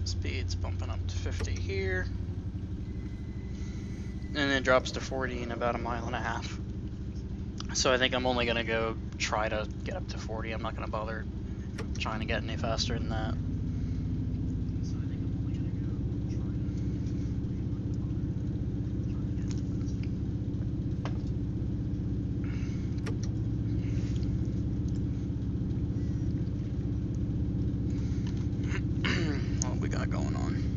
Speed's bumping up to 50 here, and then drops to 40 in about 1.5 miles. So I think I'm only gonna go try to get up to 40. I'm not gonna bother trying to get any faster than that. What we got going on?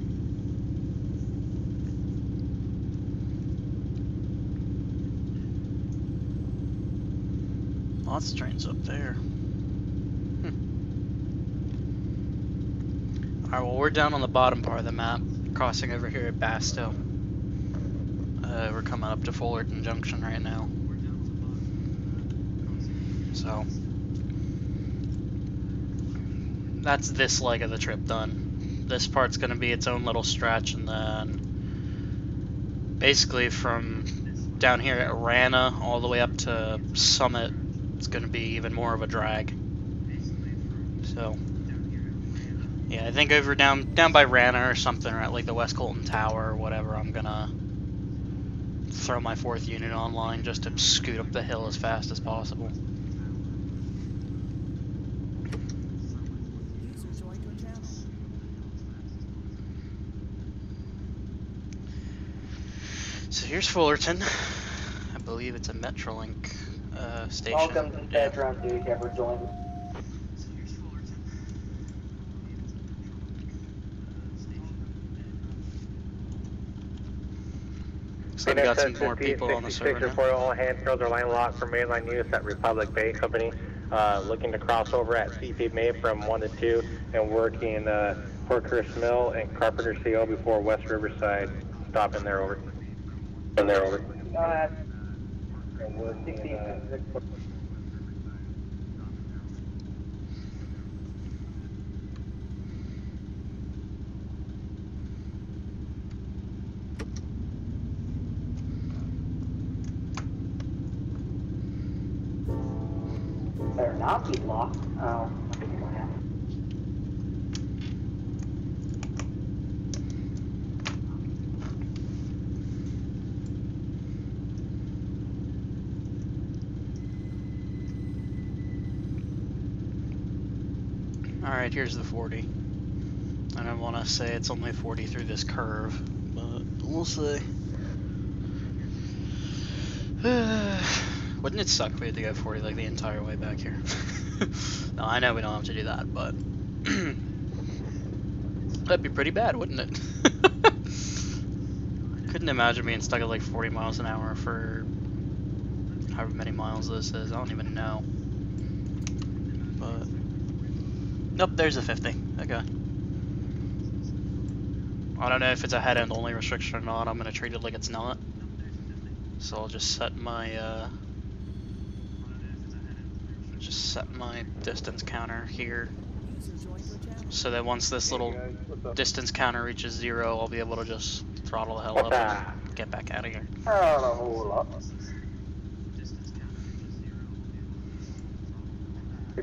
Lots of trains up there. Alright, well, we're down on the bottom part of the map, crossing over here at Barstow. We're coming up to Fullerton Junction right now. So, that's this leg of the trip done. This part's going to be its own little stretch, and then basically from down here at Rana all the way up to Summit, it's going to be even more of a drag. So, yeah, I think over down by Rana or something, or at like the West Colton Tower or whatever, I'm going to throw my 4th unit online just to scoot up the hill as fast as possible. User joined your channel. So here's Fullerton. I believe it's a Metrolink station. Welcome to Background Dude, ever joined. So we got some more people on the server now. Report all hand trails are line locked for mainline use at Republic Bay Company. Looking to cross over at CP May from 1 to 2 and working Porkhurst Mill and Carpenter CO before West Riverside. Stopping there over. And there over. 16. Better not be locked. Oh, I think what happened. Alright, here's the 40. I don't want to say it's only 40 through this curve, but we'll see. Wouldn't it suck if we had to go 40 like the entire way back here? No, I know we don't have to do that, but that'd be pretty bad, wouldn't it? Couldn't imagine being stuck at like 40 miles an hour for however many miles this is. I don't even know. But nope, there's a 50. Okay. I don't know if it's a head-end only restriction or not. I'm gonna treat it like it's not. So I'll just set my distance counter here, so that once this little distance counter reaches 0, I'll be able to just throttle the hell up and get back out of here. Not a whole lot.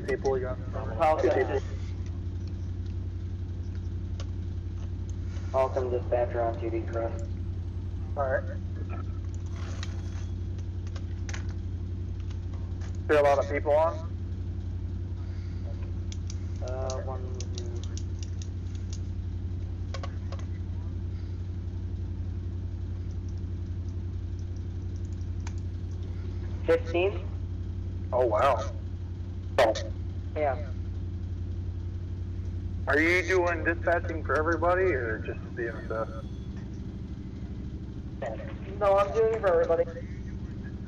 People you got. Welcome dispatcher on duty, Chris. Alright. See a lot of people on? 1, 15? Oh wow. Oh. Yeah. Are you doing dispatching for everybody or just the MSF? No, I'm doing it for everybody.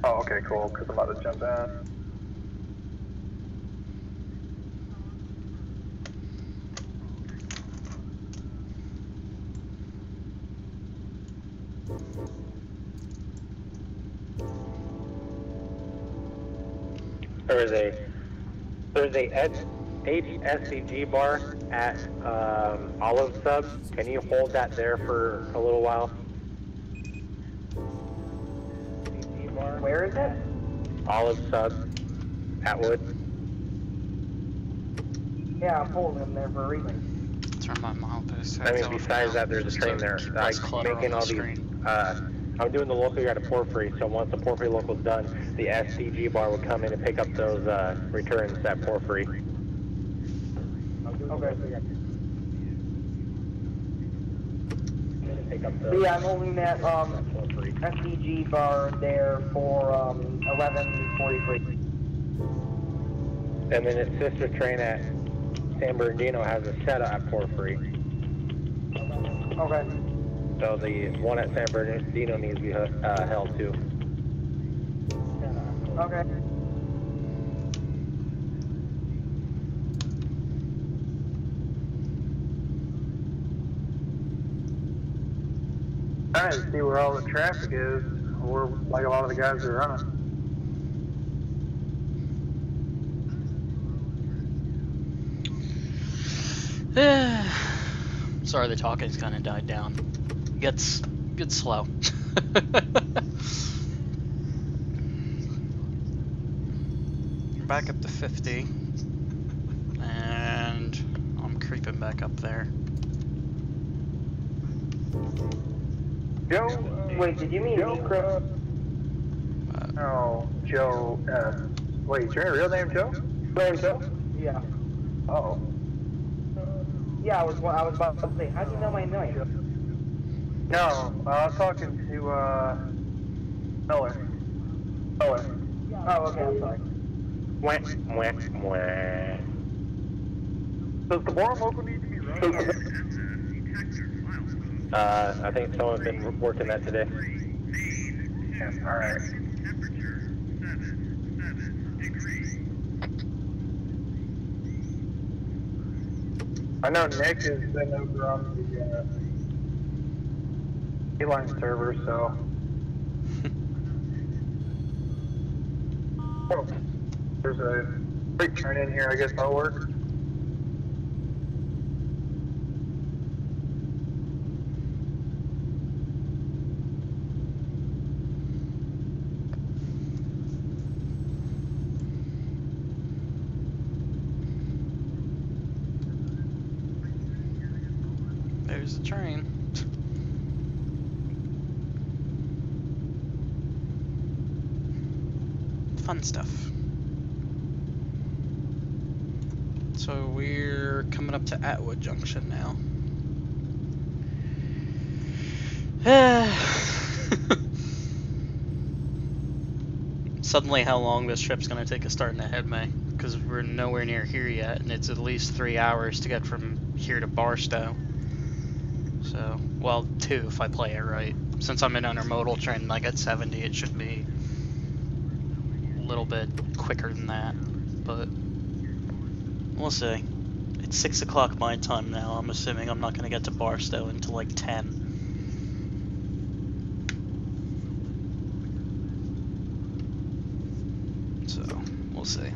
Oh, okay, cool, because I'm about to jump in. There's a HSCG bar at Olive Sub. Can you hold that there for a little while? Where is it? Olive Sub, Atwood. Yeah, I'm holding them there for a reason. Turn my milepost. I mean, besides that, there's a train there. I'm making all these I'm doing the local yard at Porphyry, so once the Porphyry local's done, the SDG bar will come in and pick up those returns at Porphyry. Okay. So yeah, I'm holding that SDG bar there for 11:43. And then its sister train at San Bernardino has a setup at Porphyry. Okay. So the one at San Bernardino needs to be held too. Okay. Trying to see where all the traffic is, or like a lot of the guys are running. Sorry, the talking's kind of died down. Gets slow. Back up to 50, and I'm creeping back up there. Joe? Wait, did you mean me, Chris? Oh, Joe. Wait, is your real name Joe? Joe? Yeah. Oh. Yeah, I was about to say, how do you know my name? No, I was talking to Miller. Oh, okay, I'm sorry. Mwah, mwah, mwah. Does the Borum local need to be run? I think someone's been working that today. Yeah, alright. I know Nick has been over on the line server, so. Oh, there's a quick turn in here, I guess that'll work. There's the train. Fun stuff. So we're coming up to Atwood Junction now. Suddenly how long this trip's gonna take us starting to head, May, because we're nowhere near here yet, and it's at least 3 hours to get from here to Barstow. So, well, 2 if I play it right. Since I'm in intermodal train like at 70, it should be a little bit quicker than that, but we'll see. It's 6 o'clock my time now. I'm assuming I'm not going to get to Barstow until like 10. So, we'll see.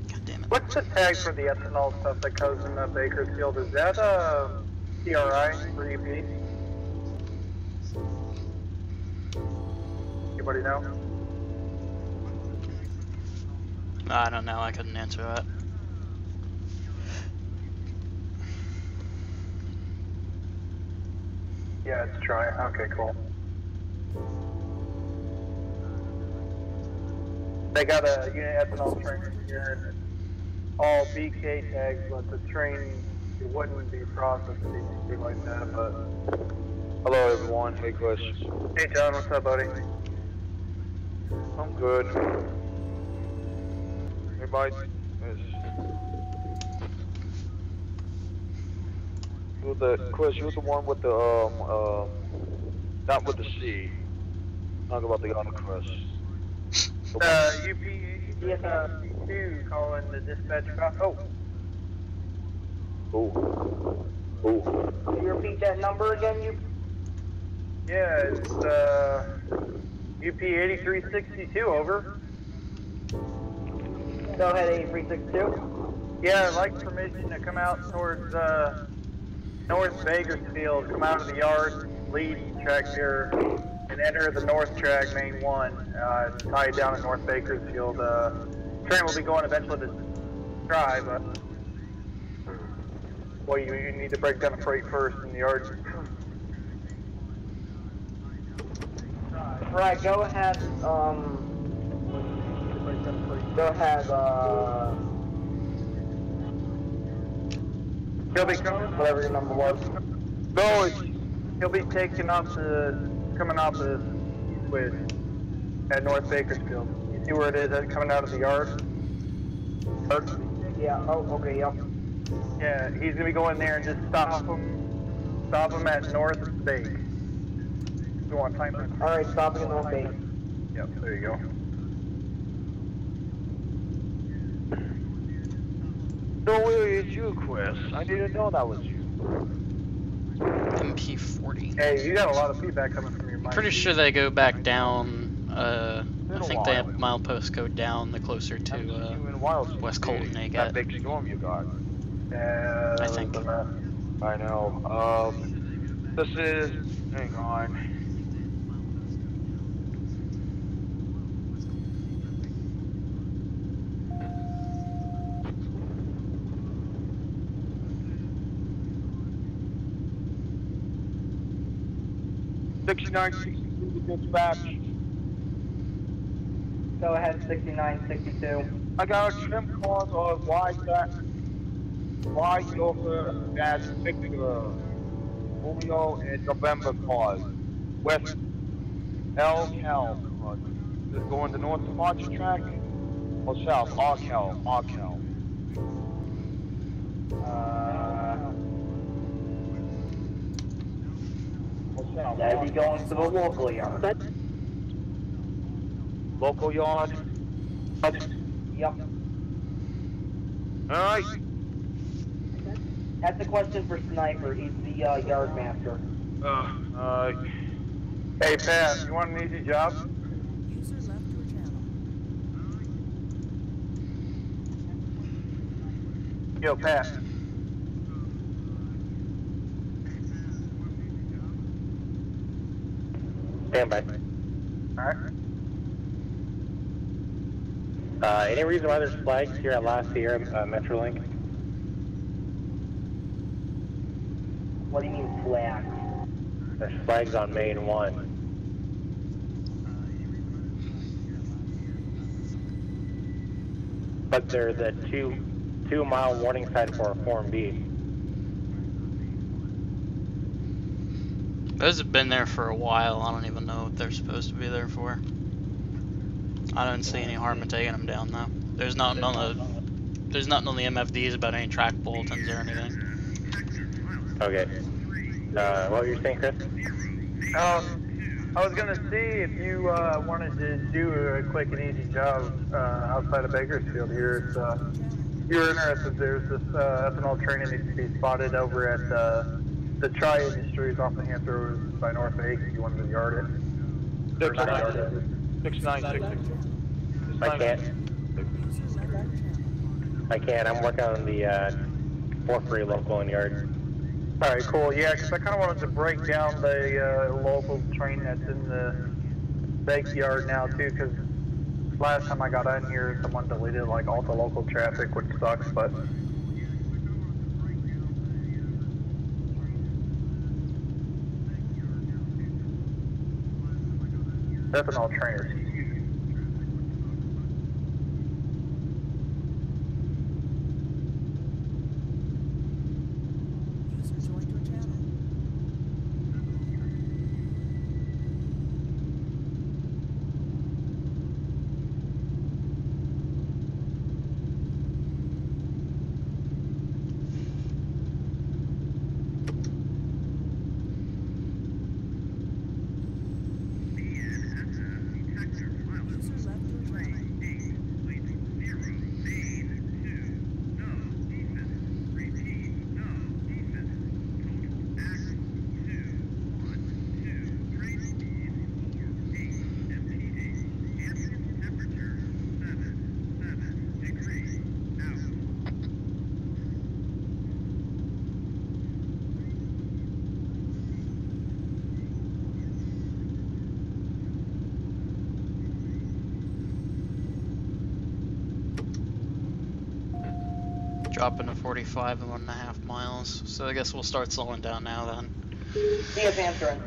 God damn it. What's the tag for the ethanol stuff that goes in Bakersfield? Is that CRI for EP? Anybody know? I don't know. I couldn't answer that. Yeah, it's try. Okay, cool. They got a unit ethanol train here. All BK tags, but the train, it wouldn't be processed or anything like that, but. Hello everyone, hey Chris. Hey John, what's up, buddy? I'm good. Everybody is... You're the, Chris, you're the one with the, not with the C. Talk about the other Chris. UP2 calling the dispatch box. Oh. Ooh. Ooh. Can you repeat that number again, you? Yeah, it's UP8362, over. Go ahead, 8362. Yeah, I'd like permission to come out towards North Bakersfield, come out of the yard, lead track here, and enter the north track, main 1, tied down at North Bakersfield. Train will be going eventually to Try, but well, you need to break down the freight first in the yard. Right, go ahead, He'll be coming. whatever your number was. No, he'll be taking off coming off the east-west at North Bakersfield. You see where it is? That's coming out of the yard. Yeah, oh, okay, yep. Yeah, he's gonna be going there and just stop him at North Bake. You want time? Alright, stopping at North Bay. Yep, there you go. No way, it's you, Chris. I didn't know that was you. MP40. Hey, you got a lot of feedback coming from your mic. Pretty sure they go back down. I think they have milepost code down the closer to West Colton they That get. big storm you got. Yeah, I think. I know. This is. Hang on. Dispatch. Go ahead, 6962. I got a trim cause of wide over at Victor Romeo and November cause. West L Cal. Is it going to north of March track or south? R Cal. That'd be going to the local yard. Local yard. Yep. Alright. That's a question for Sniper. He's the yard master. Hey, Pat, you want an easy job? User left your channel. Yo, Pat. Stand by. Alright. Any reason why there's flags here at Last Sierra Metrolink? What do you mean flag? There's flags on Main 1. But there's a 2 mile warning sign for a Form B. Those have been there for a while. I don't even know what they're supposed to be there for. I don't see any harm in taking them down though. There's nothing on the MFDs about any track bulletins or anything. Okay. What were you saying, Chris? I was gonna see if you wanted to do a quick and easy job outside of Bakersfield here. It's, you're interested. There's this ethanol train that needs to be spotted over at the Tri Industries off the Hampton Road by North Lake. If you wanted to yard it. 6960. I can't. I'm working on the 4-3 local and yard. Alright, cool. Yeah, because I kind of wanted to break down the local train that's in the backyard now, too, because last time I got in here, someone deleted, like, all the local traffic, which sucks, but... ethanol train is huge. User joined your channel. User left your channel. Dropping to 45 and 1.5 miles. So I guess we'll start slowing down now then. See if answering.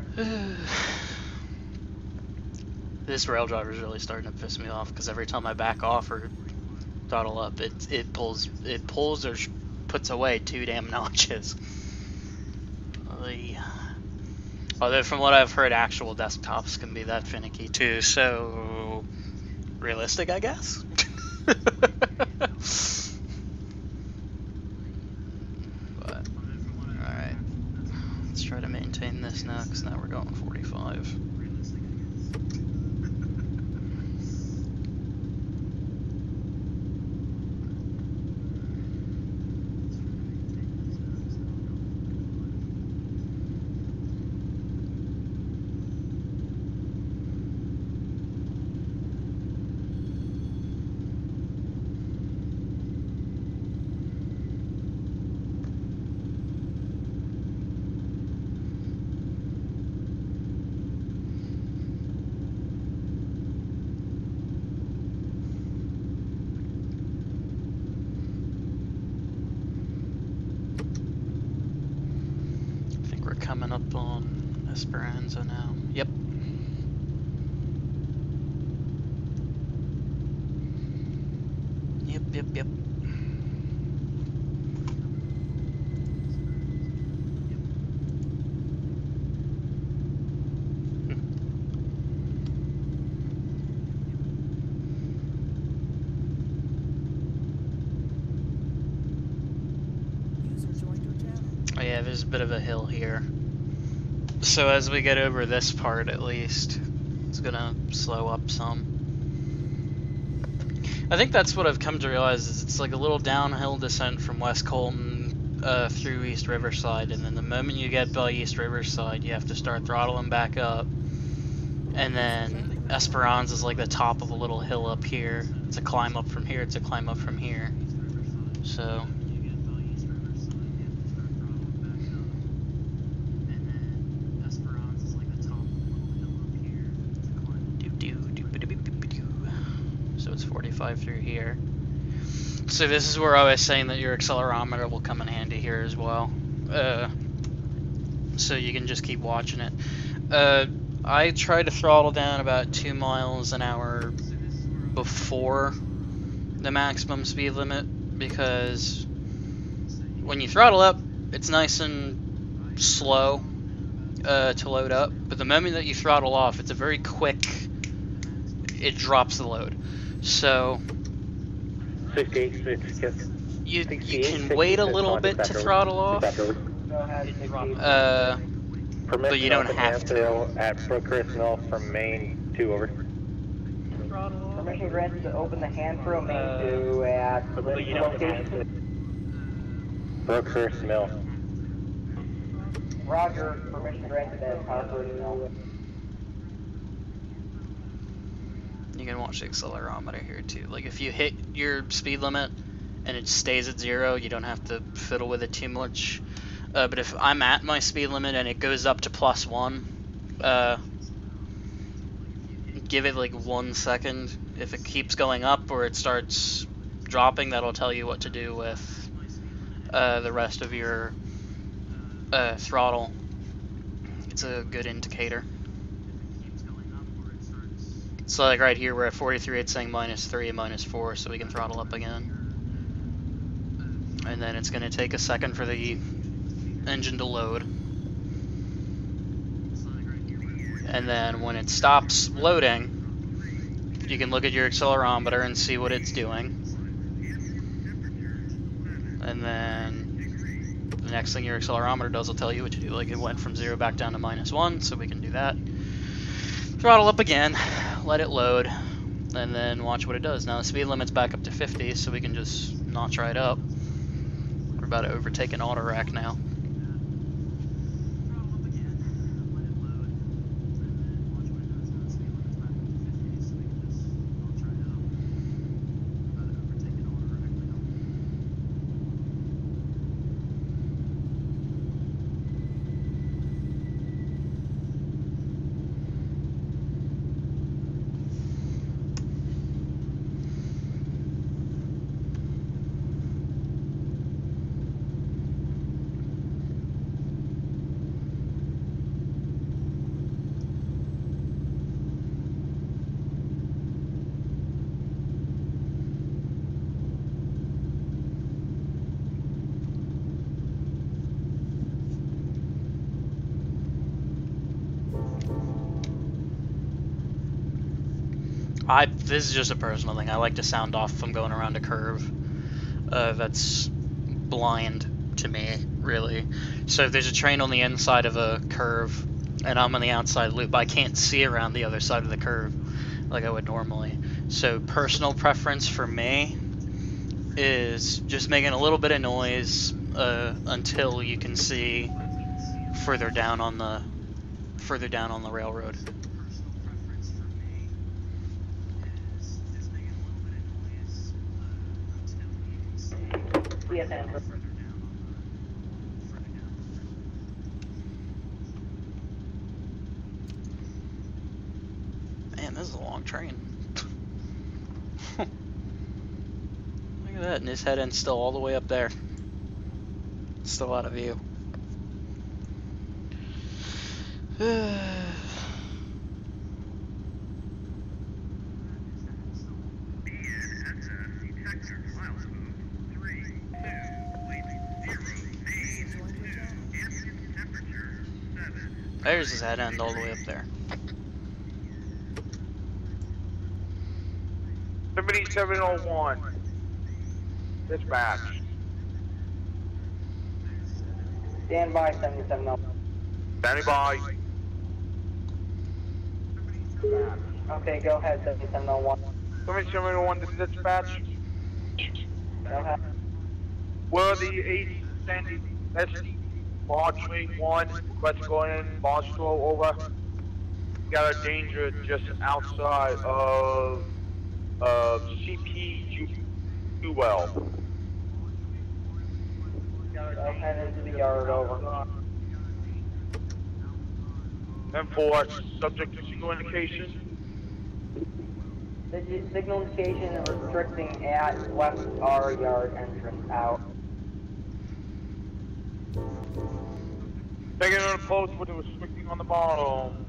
This rail driver is really starting to piss me off because every time I back off or throttle up, it pulls or puts away 2 damn notches. Although from what I've heard, actual desktops can be that finicky too. So realistic, I guess. But alright, let's try to maintain this now because now we're going 45. Coming up on Esperanza now. Yep. Yep. User joined your channel. Oh yeah, there's a bit of a hill here. So as we get over this part, at least, it's gonna slow up some. I think that's what I've come to realize, is it's like a little downhill descent from West Colton through East Riverside, and then the moment you get by East Riverside, you have to start throttling back up. And then Esperanza is like the top of a little hill up here. It's a climb up from here, it's a climb up from here. So... So it's 45 through here. So this is where I was saying that your accelerometer will come in handy here as well. So you can just keep watching it. I try to throttle down about 2 miles an hour before the maximum speed limit, because when you throttle up, it's nice and slow to load up, but the moment that you throttle off, it's a very quick, it drops the load. So you can wait a little bit to throttle off, but you don't have to. At Brookhurst Mill from Main 2 over. Permission granted to open the Hanford Main 2 at the location. Brookhurst Mill. Roger, permission granted at Hanford Mill. You can watch the accelerometer here too. Like if you hit your speed limit and it stays at 0, you don't have to fiddle with it too much. But if I'm at my speed limit and it goes up to +1, give it like 1 second. If it keeps going up or it starts dropping, that'll tell you what to do with the rest of your throttle. It's a good indicator. So like right here, we're at 43, it's saying -3 and -4, so we can throttle up again. And then it's going to take a second for the engine to load. And then when it stops loading, you can look at your accelerometer and see what it's doing. And then the next thing your accelerometer does will tell you what to do. Like it went from 0 back down to -1, so we can do that. Throttle up again, let it load, and then watch what it does. Now the speed limit's back up to 50, so we can just notch right up. We're about to overtake an auto rack now. This is just a personal thing. I like to sound off if I'm going around a curve. That's blind to me, really. So if there's a train on the inside of a curve and I'm on the outside loop, I can't see around the other side of the curve like I would normally. So personal preference for me is just making a little bit of noise until you can see further down on the railroad. Yes, answer. Man, this is a long train. Look at that, and his head end's still all the way up there. Still out of view. There's his head end all the way up there. 7701. Dispatch. Stand by, 7701. Standing by. Okay, go ahead, 7701. 7701 to dispatch. Go ahead. Where the 8 Sandy SD March 1, let's go in, Barstow, over. Got a danger just outside of CP well. Go ahead into the yard, over. And for subject to signal indication. Signal indication restricting at West R yard entrance out. Taking it on post with the restricting on the bottom.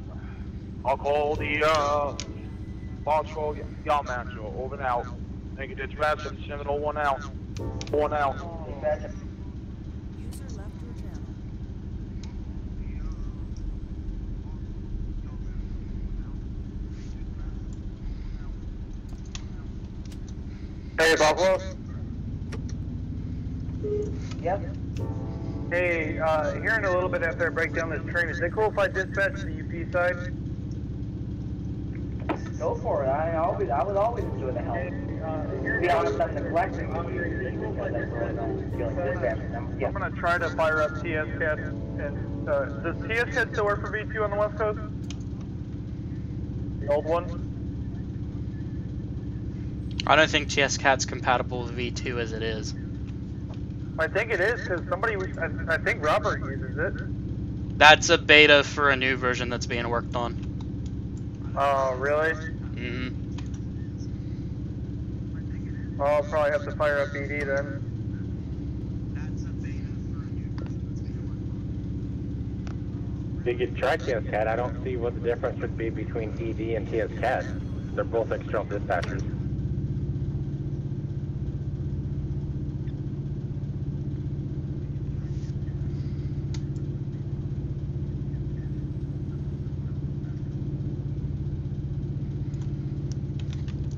I'll call the Barstow yard manager over and out. Thank you, dispatch. 7701 out. 1 out. Dispatch. User left your channel. Hey, Buffalo. Yep. Hey, hearing a little bit after I break down this train, is it cool if I dispatch the UP side? Go for it. I would always enjoy the help. To be honest, I'm neglecting the because I really don't feel like dispatching them. Yeah. I'm gonna try to fire up TS Cat. And does TS Cat still work for V2 on the West Coast? The old one? I don't think TS Cat's compatible with V2 as it is. I think it is, because somebody, I think Robert uses it. That's a beta for a new version that's being worked on. Oh, really? Mm-hmm. Well, I'll probably have to fire up ED then. If you could try TS Cat, I don't see what the difference would be between ED and TS Cat. They're both external dispatchers.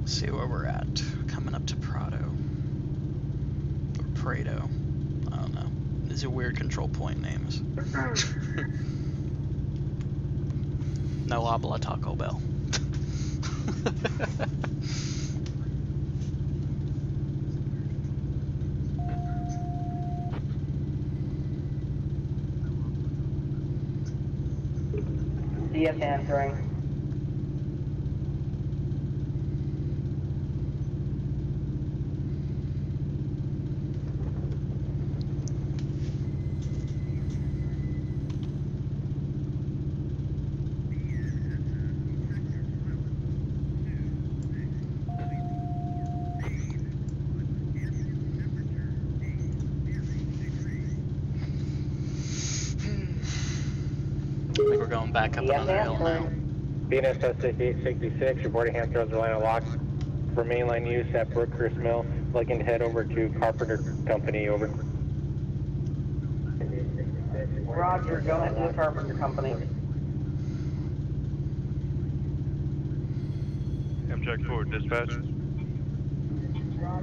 See where we're at. Coming up to Prado. Or Prado. I don't know. These are weird control point names. No habla Taco Bell. CS answering. I think we're going back up another hill now. BNS 6866, reporting hand throws are line of lock for mainline use at Brookhurst Mill. Looking to head over to Carpenter Company, over. Roger, go ahead to the Carpenter Company. Amtrak forward, dispatch.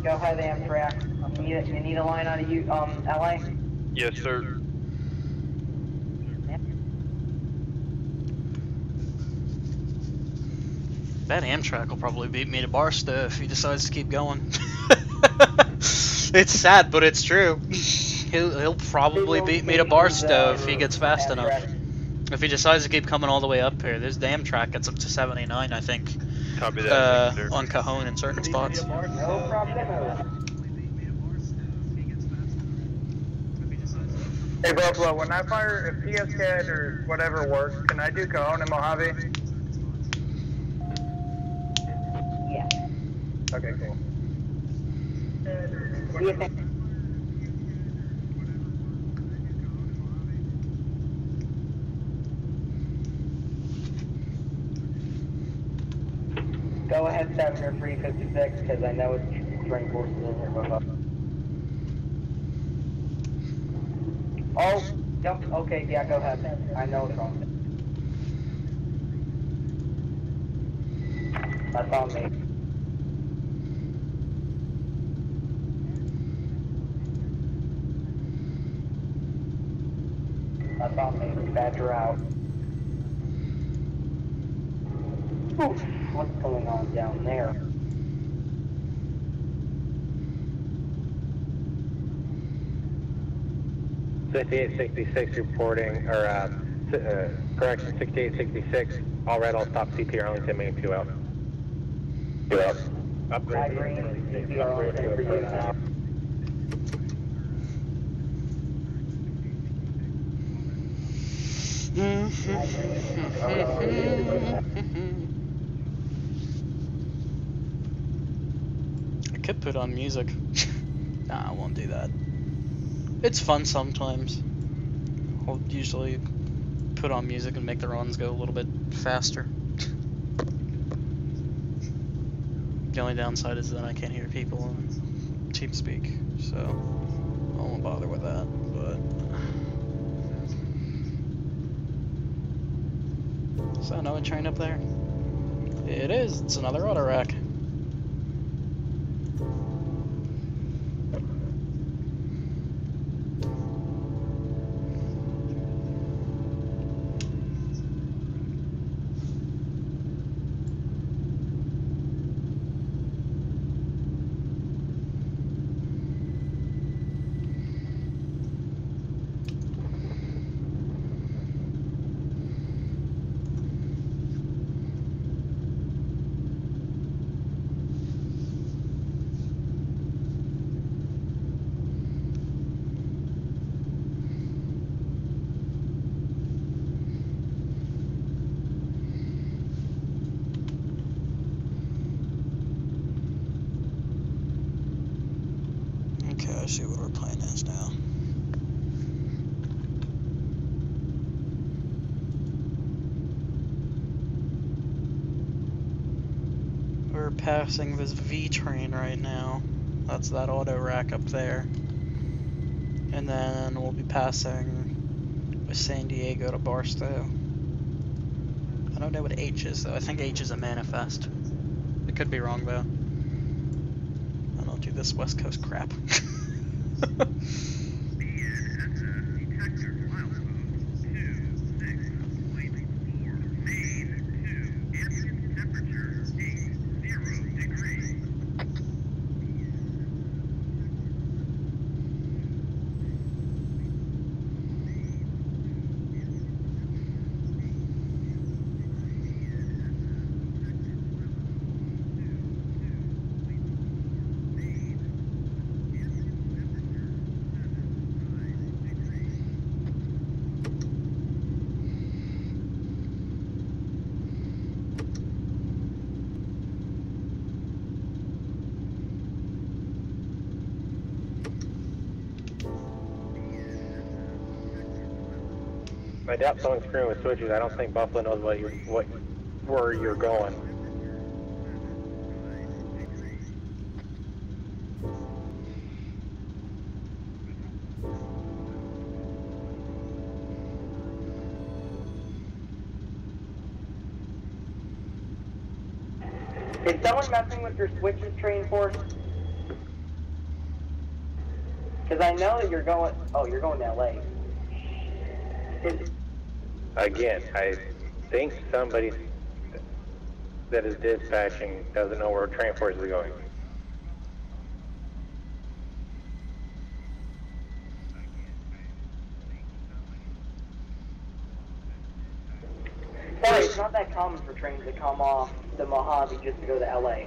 Go ahead, Amtrak. You need a line out of LA? Yes, sir. That Amtrak will probably beat me to Barstow if he decides to keep going. It's sad, but it's true. He'll probably beat me to Barstow if he gets fast enough. If he decides to keep coming all the way up here, this Amtrak gets up to 79, I think. Copy that. Thank you, sir. On Cajon in certain spots. No problem. Hey Buffalo, when I fire, if PSCAD or whatever works, can I do Cajon and Mojave? Yeah. Okay, cool. What do you think? Go ahead, 7 or 356, because I know it's train forces in here, Buffalo. Oh, yep, okay, yeah, go ahead. I know it's wrong. That's on me. That's on me. Badger out. Oof, what's going on down there? .6866 reporting, or correction, 6866. All red, all stop CP Arlington, main 2 out. 2 out. Upgrade. CP Arlington for you now. I could put on music. Nah, I won't do that. It's fun sometimes. I'll usually put on music and make the runs go a little bit faster. The only downside is that I can't hear people on TeamSpeak, so I won't bother with that. But so another train up there. It is. It's another auto rack. Okay, I see what our plan is now. We're passing this V train right now. That's that auto rack up there. And then we'll be passing San Diego to Barstow. I don't know what H is though. I think H is a manifest. It could be wrong though. I don't do this West Coast crap. I doubt someone's screwing with switches. I don't think Buffalo knows where you're going. Is someone messing with your switches, train force? Because I know that you're going. Oh, you're going to LA. Again, I think somebody that is dispatching doesn't know where train force is going. Sorry, it's not that common for trains to come off the Mojave just to go to LA.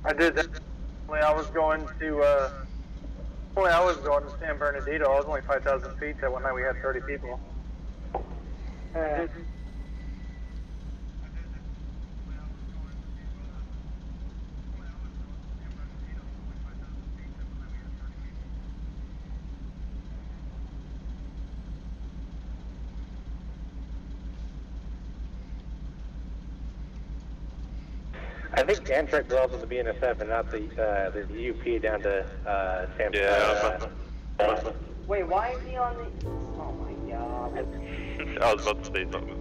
I did that. I was going to San Bernardino. I was only 5,000 feet. That one night we had 30 people. I think Amtrak belongs to the BNSF and not the UP down to San Bernardino. Yeah. Wait, why is he on the... Oh my god. I was about to say something.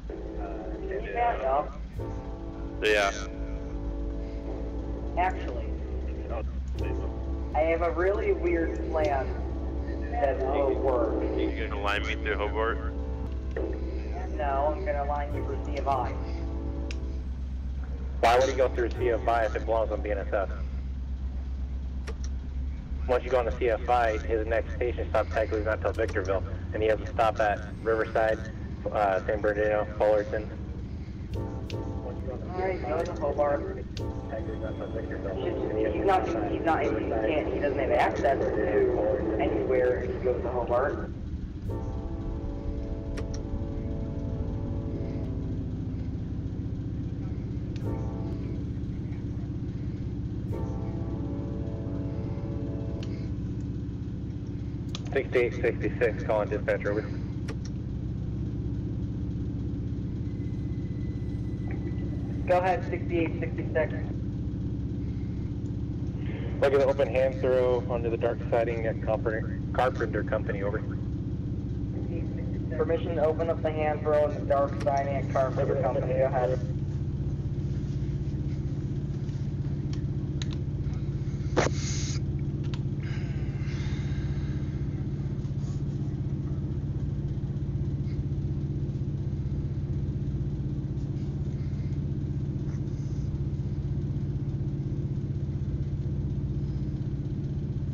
Can you back up? Yeah. Actually, I have a really weird plan that will work. You gonna line me through Hobart? No, I'm gonna line you for CFI. Why would he go through CFI if it belongs on BNSF? Once you go on the CFI, his next station stop technically is not till Victorville, and he has to stop at Riverside, San Bernardino, Fullerton. Alright, go to Hobart. He doesn't have access to anywhere if he goes to Hobart. $6866, calling dispatch over. Go ahead, 6866. Look at the open hand through onto the dark siding at Carpenter Company, over. Permission to open up the hand throw in the dark siding at Carpenter Company. Go ahead.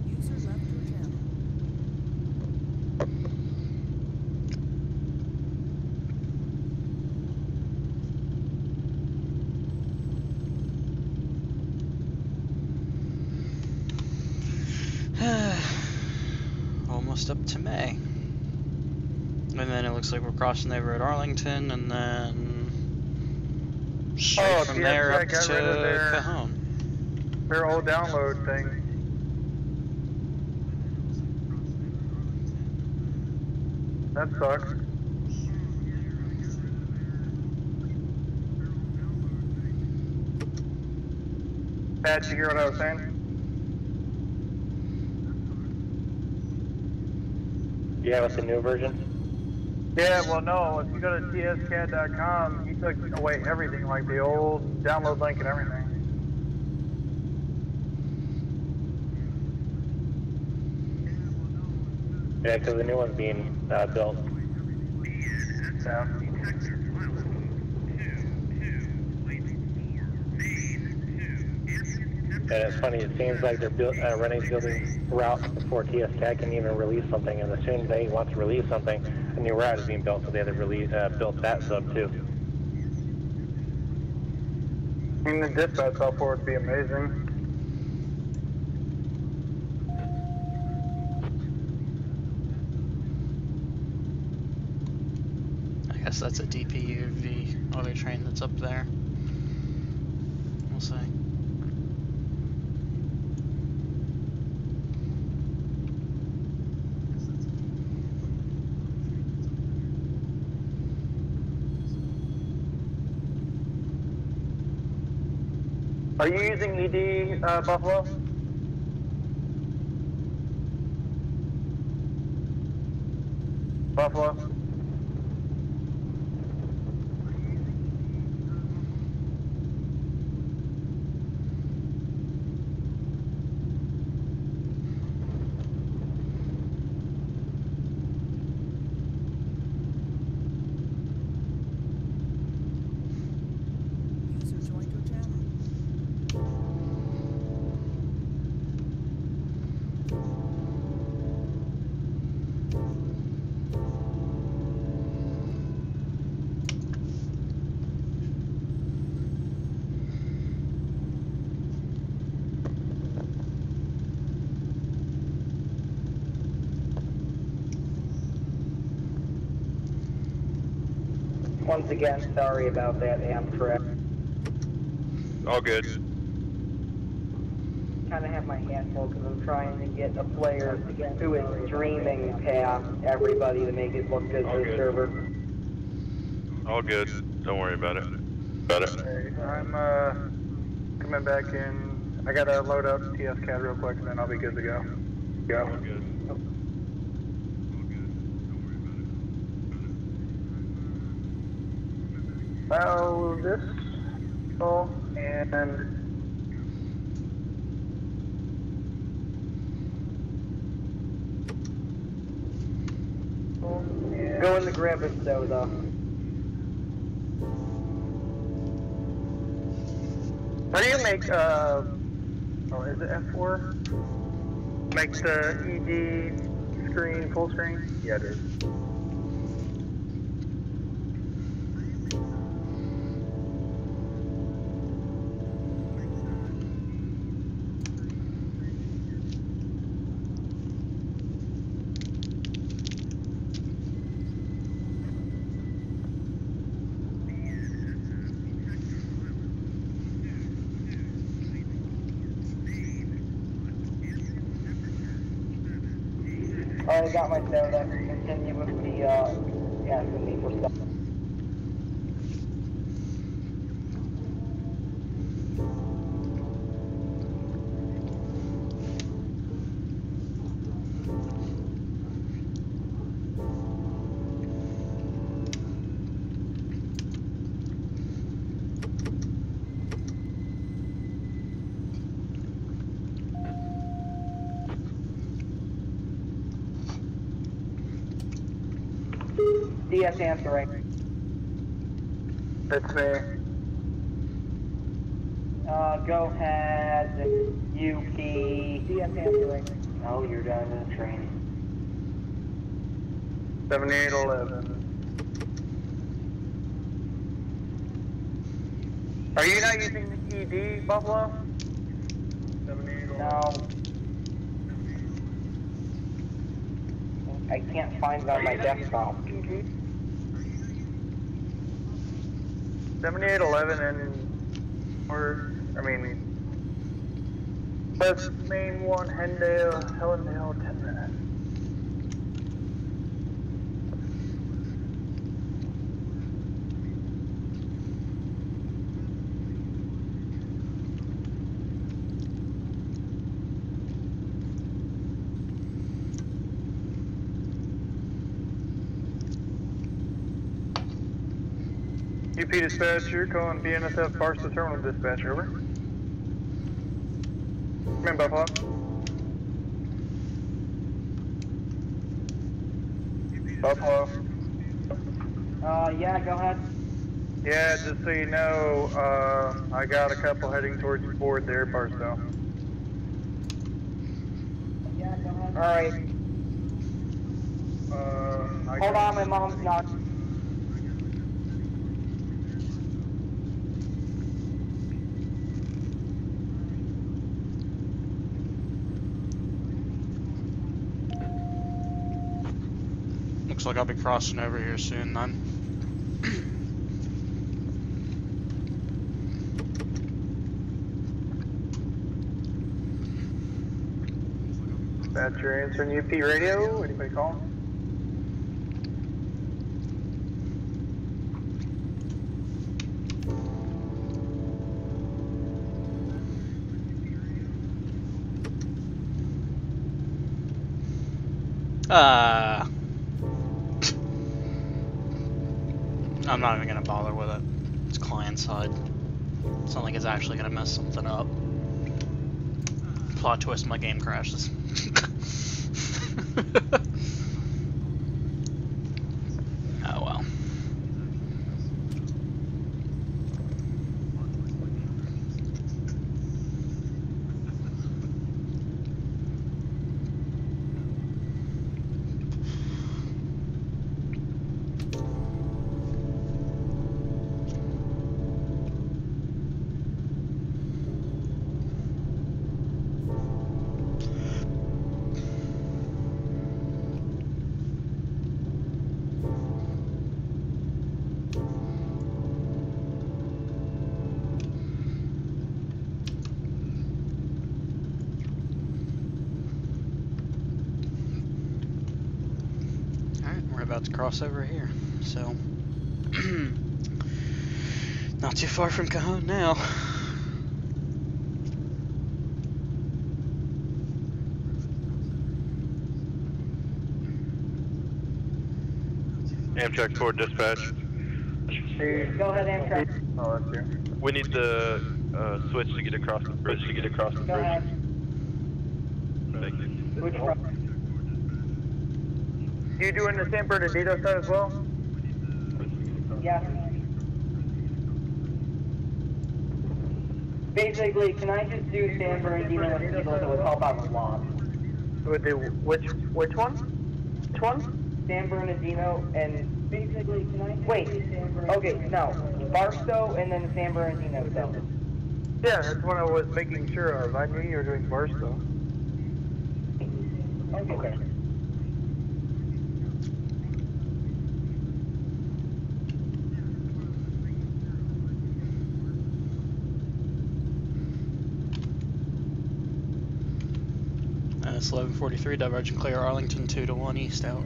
User left your channel. Almost up to May. And then it looks like we're crossing over at Arlington, and then straight from there up to Cajon. Their old download thing. That sucks. Pat, you hear what I was saying? Yeah, with the new version? Yeah, well, no. If you go to tscad.com, he took away everything, like the old download link and everything. Yeah, because the new one's being built. Yeah. And it's funny, it seems like they're running building route before TSCAT can even release something, and as soon as they want to release something, a new route is being built, so they had to built that sub too. I mean, the dispatch software would be amazing. I guess that's a DPU of the other train that's up there. We'll see. Are you using ED, Buffalo? Buffalo? Once again, sorry about that, Amtrak. All good. Kind of have my hands full because I'm trying to get a player who is streaming past everybody to make it look good to the server. All good. Don't worry about it. Alright, I'm coming back in. I gotta load up TS CAD real quick and then I'll be good to go. All good. Follow this. Oh, and Go in the grab a soda. how do you make, oh, is it F4? Make the ED screen full screen? Yeah, it is. I got my soda. Continue with the, asking me for stuff. DS answering. That's me. Go ahead. UP. DS answering. Oh, you're done in the training. 7811. Are you not using the ED, Buffalo? 7811. No. I can't find it on my desktop. 7811 and, that's main 1, Hendale, Hellendale, 10 minutes. UP dispatcher, calling BNSF Barstow Terminal dispatch, over. Come in, Buffalo. Buffalo. Yeah, go ahead. Yeah, just so you know, I got a couple heading towards your board there, Barstow. Yeah, go ahead. Alright. Hold on, my mom's not. Looks like I'll be crossing over here soon then. Dispatcher answering UP radio. Anybody calling? I'm not even gonna bother with it. It's client side. It's not like it's actually gonna mess something up. Plot twist, my game crashes. Oh well. about to cross over here, so not too far from Cajon now. Amtrak 4 dispatch. Go ahead, Amtrak. Oh, that's you. We need the switch to get across the bridge. Go ahead. Thank you. Which road? You doing the San Bernardino side as well? Yeah. Basically, can I just do San Bernardino and people that would help out a lot? Would do which one? Which one? San Bernardino and basically, can I wait? Okay, no, Barstow and then San Bernardino. So. Yeah, that's what I was making sure of. I knew you were doing Barstow. Okay. It's 11:43, divergent clear Arlington 2-1 east out.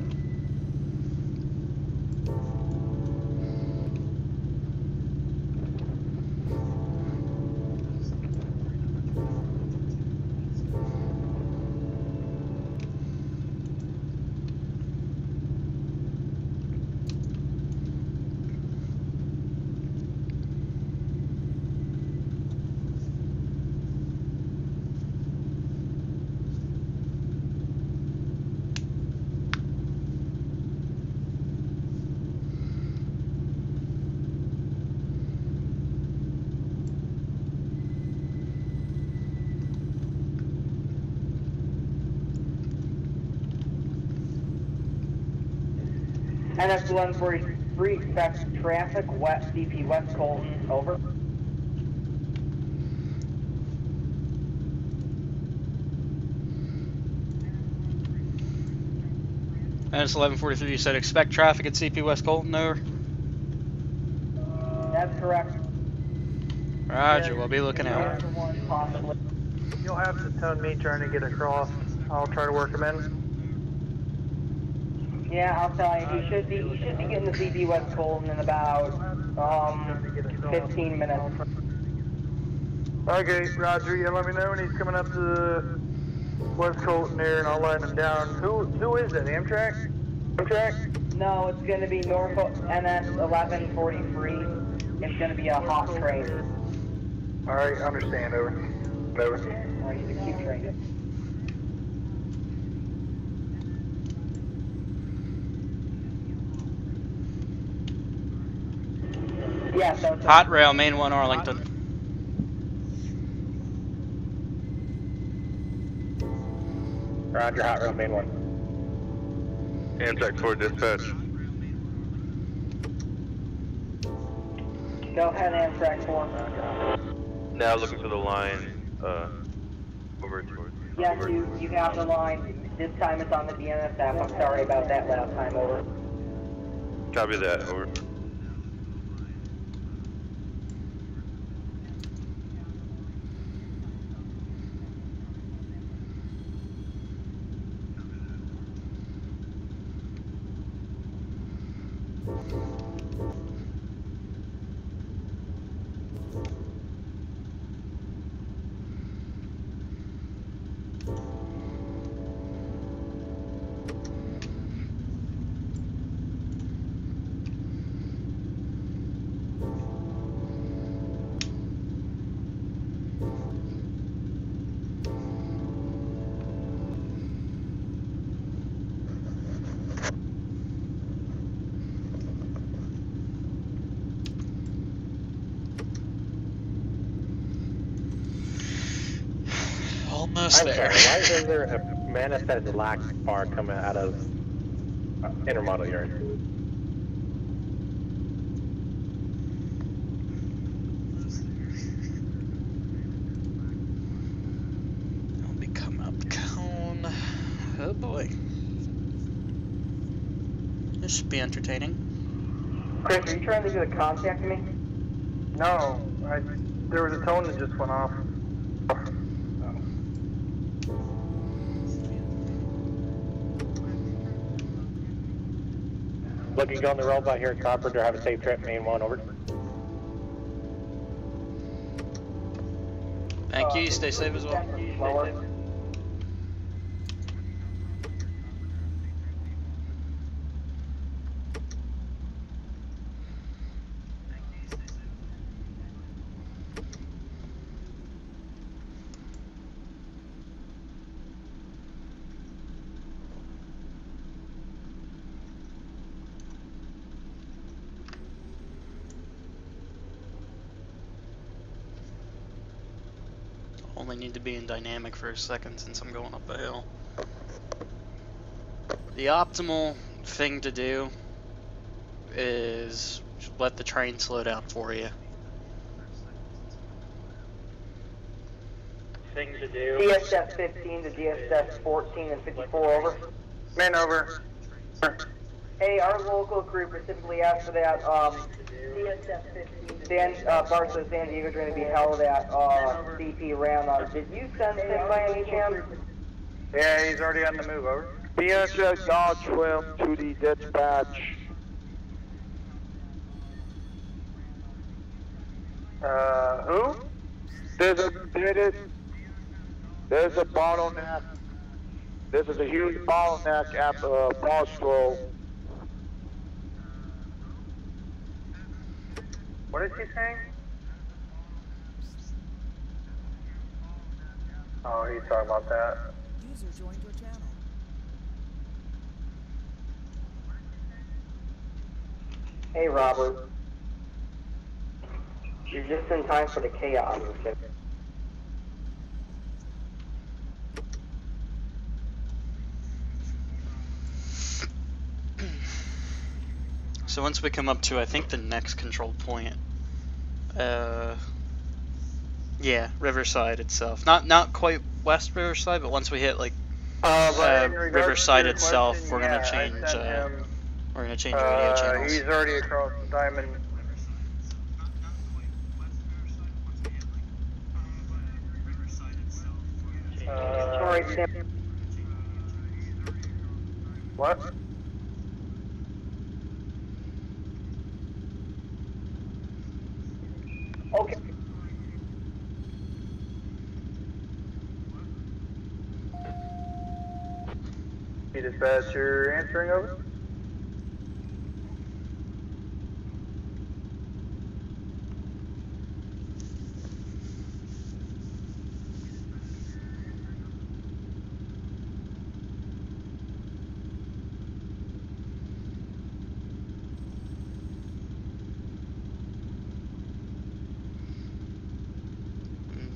And that's 1143, expect traffic, west, CP West Colton, over. And it's 11:43, you said expect traffic at CP West Colton, over? That's correct. Roger, we'll be looking out. Possibly. You'll have to tone me trying to get across. I'll try to work him in. Yeah, I'll tell you, he should be getting the CP West Colton in about 15 minutes. Okay, Roger. You let me know when he's coming up to the West Colton there, and I'll line him down. Who is that? Amtrak? Amtrak? No, it's going to be Norfolk NS 1143. It's going to be a hot train. All right, understand. Over. Over. Or he's a Q train. Yeah, so it's Hot rail, main 1 Arlington. Roger, hot rail, main 1. Amtrak 4 dispatch. Go ahead, Amtrak 4. Now looking for the line over towards. Yes, you have the line. This time it's on the DNSF. I'm sorry about that last time, over. Copy that, over. Almost I'm there. sorry, why is there a manifest lack bar coming out of intermodal yard? I'll be coming up Cone. Oh boy. This should be entertaining. Chris, are you trying to contact me? No, there was a tone that just went off. Looking to go on the robot here at Carpenter. Have a safe trip, main 1, over. Thank you. Stay safe as well. Only need to be in dynamic for a second since I'm going up a hill. The optimal thing to do is let the train slow down for you. Thing to do. DSS 15 to DSS 14 and 54, over. Man, over. Hey, our local crew specifically asked for that, DSS 15 Barstow, San Diego, going to be held at, CP Ram. Did you send him by any chance? Yeah, he's already on the move, over. DSS Dodge Swim to the dispatch. Who? There's a bottleneck. This is a huge bottleneck at Barstow. What is he saying? Oh, he's talking about that. User joined your channel. Hey, Robert. You're just in time for the chaos. So once we come up to, I think, the next controlled point, yeah, Riverside itself. Not quite West Riverside, but once we hit like Riverside itself, we're gonna change. We're gonna change radio channels. He's already across the diamond. What? Okay. Hey, dispatcher, answering, over.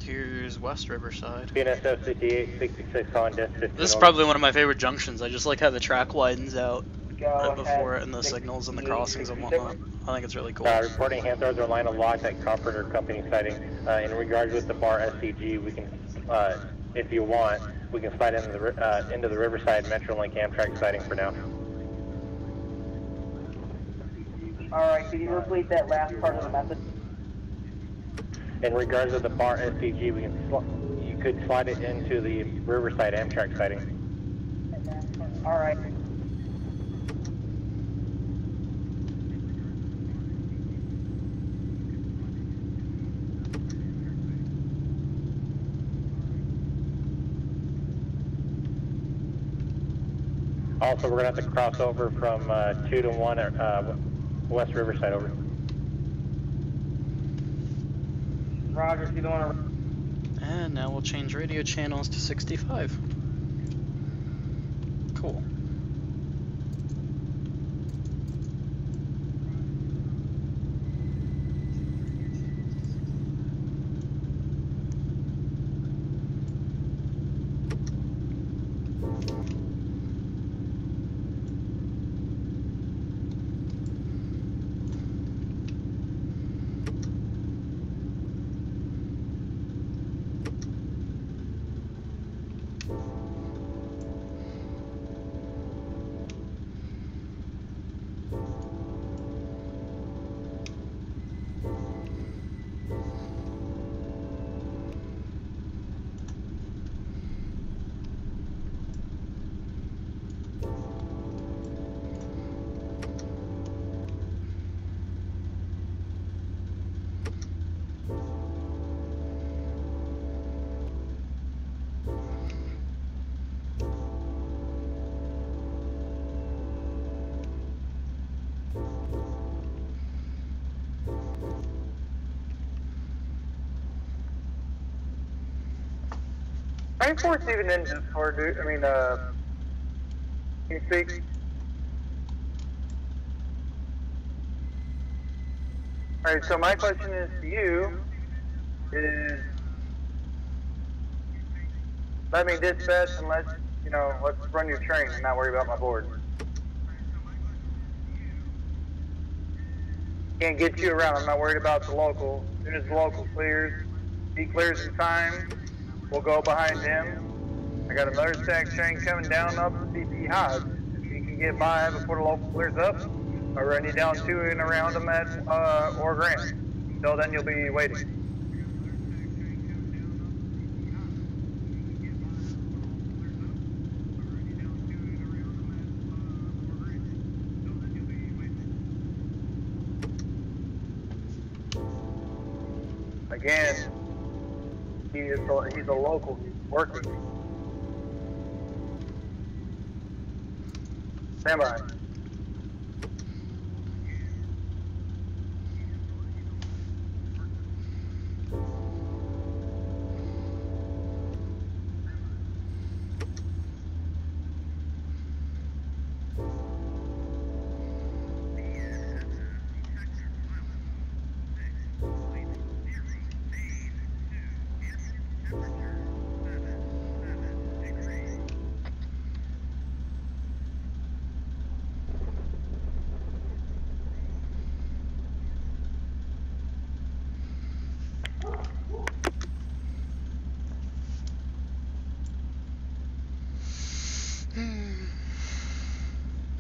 Here's West Riverside. BNSF 68-666 on desk 15. This is probably one of my favorite junctions. I just like how the track widens out right before it, and the signals and the crossings and whatnot. I think it's really cool. Reporting Hamptons or line of lock at Carpenter Company sighting. In regards with the bar SCG, we can, if you want, we can slide into the Riverside Metrolink Amtrak sighting for now. Alright, could you repeat that last part of the message? In regards to the bar SCG, we can you could slide it into the Riverside Amtrak sighting. All right. Also, we're going to have to cross over from 2 to 1 at West Riverside, over. Roger, if you don't want to... And now we'll change radio channels to 65. Cool. Are you force even in Discord, dude? I mean, can you speak? Alright, so my question is to you is, let me dispatch and let's run your train and not worry about my board. Can't get you around, I'm not worried about the local. As soon as the local clears, he clears in time, we'll go behind him. I got another stack train coming down up the CP Hodge. If he can get by before the local clears up, I'll run you down to and around him at Ore Grant. Until then, you'll be waiting. Again, he's a local, he's working. Stand by.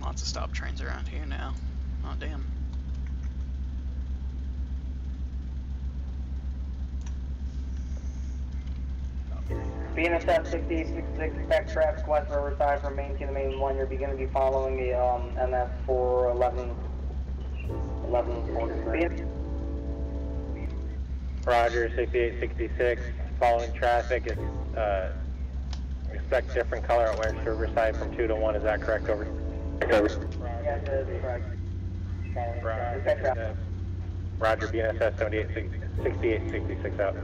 Lots of stop trains around here now. Oh damn. BNSF 6866, expect traffic west Riverside from main to the main one. You're going to be following the MS 41143. Roger, 6866. Following traffic is expect different color at West Riverside from 2 to 1. Is that correct? Over. Yes, that is correct. Roger, BNSF 6866 out.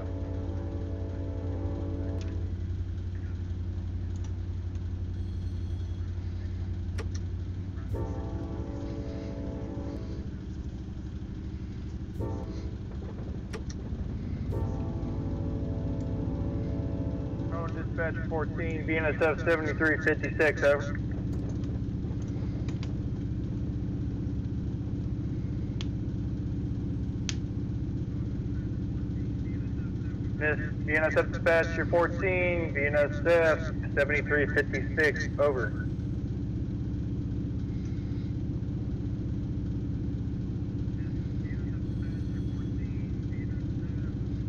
Dispatch 14, BNSF 7356, over. BNSF dispatch, you're 14, BNSF 7356, over.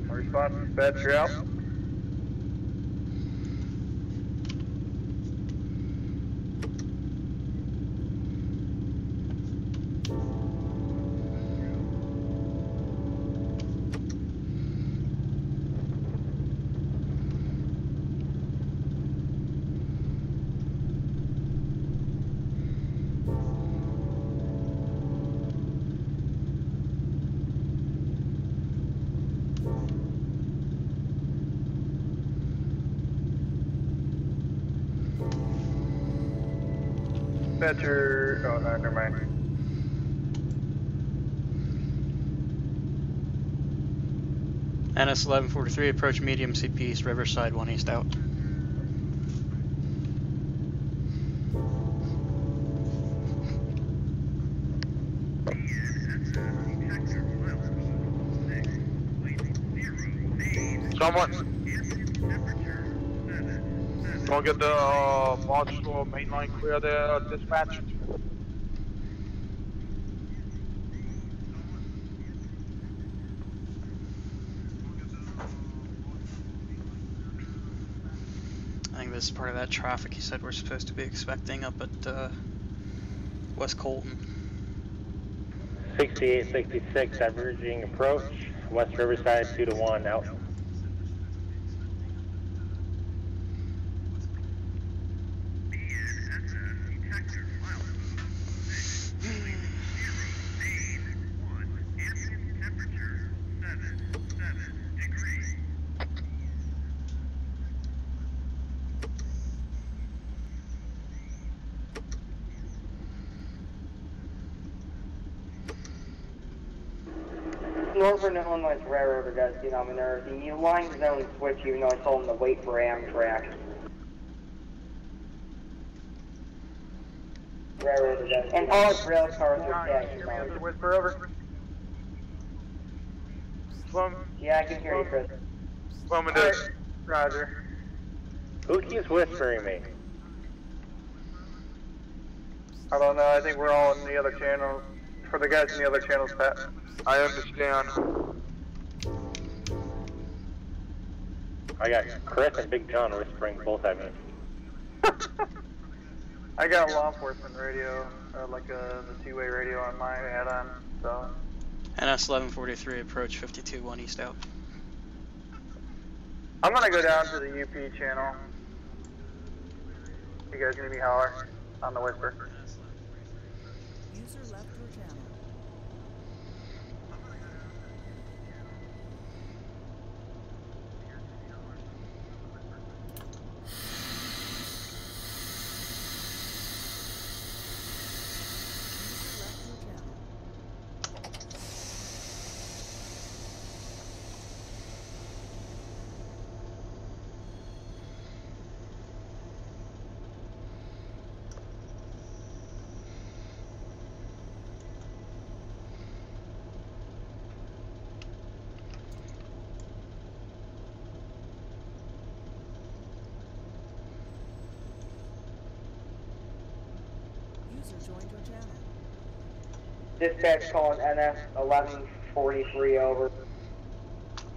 Response dispatch, you're out. Dispatcher, oh no, never mind. NS 1143, approach medium CP East Riverside 1 East out. Someone get the Barstow main line clear there, dispatch. I think this is part of that traffic he said we're supposed to be expecting up at West Colton. 6866, diverging approach, West Riverside 2 to 1, out. Northern Illinois Railroader does, you know, I mean, the line zone switch, even though I told him to wait for Amtrak. Railroader does. And all its rail cars are tagged, you know. Whisper over. Yeah, I can hear you, Chris. Roger. Who keeps whispering me? I don't know, I think we're all in the other channel. For the guys in the other channels, Pat. I understand. I got Chris and Big John whispering both at me. I got a law enforcement radio, like the two-way radio on my add-on, so. NS 1143 approach 52-1 east out. I'm gonna go down to the UP channel. You guys need me holler on the whisper. User left your channel. Joined your channel. Dispatch calling NS 1143 over.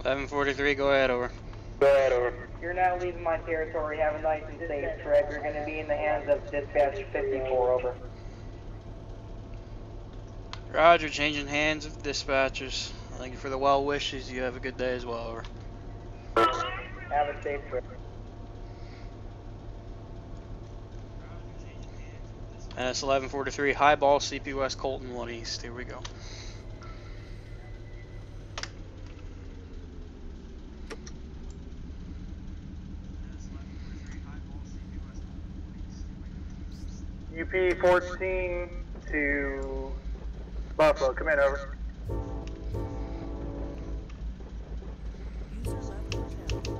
1143, go ahead, over. Go ahead, over. You're now leaving my territory. Have a nice and safe trip. You're going to be in the hands of Dispatch 54 over. Roger, changing hands of dispatchers. Thank you for the well wishes. You have a good day as well, over. Have a safe trip. NS 1143, Highball, CP West, Colton, 1 East. Here we go. UP 14 to Buffalo, come in, over. User left your channel.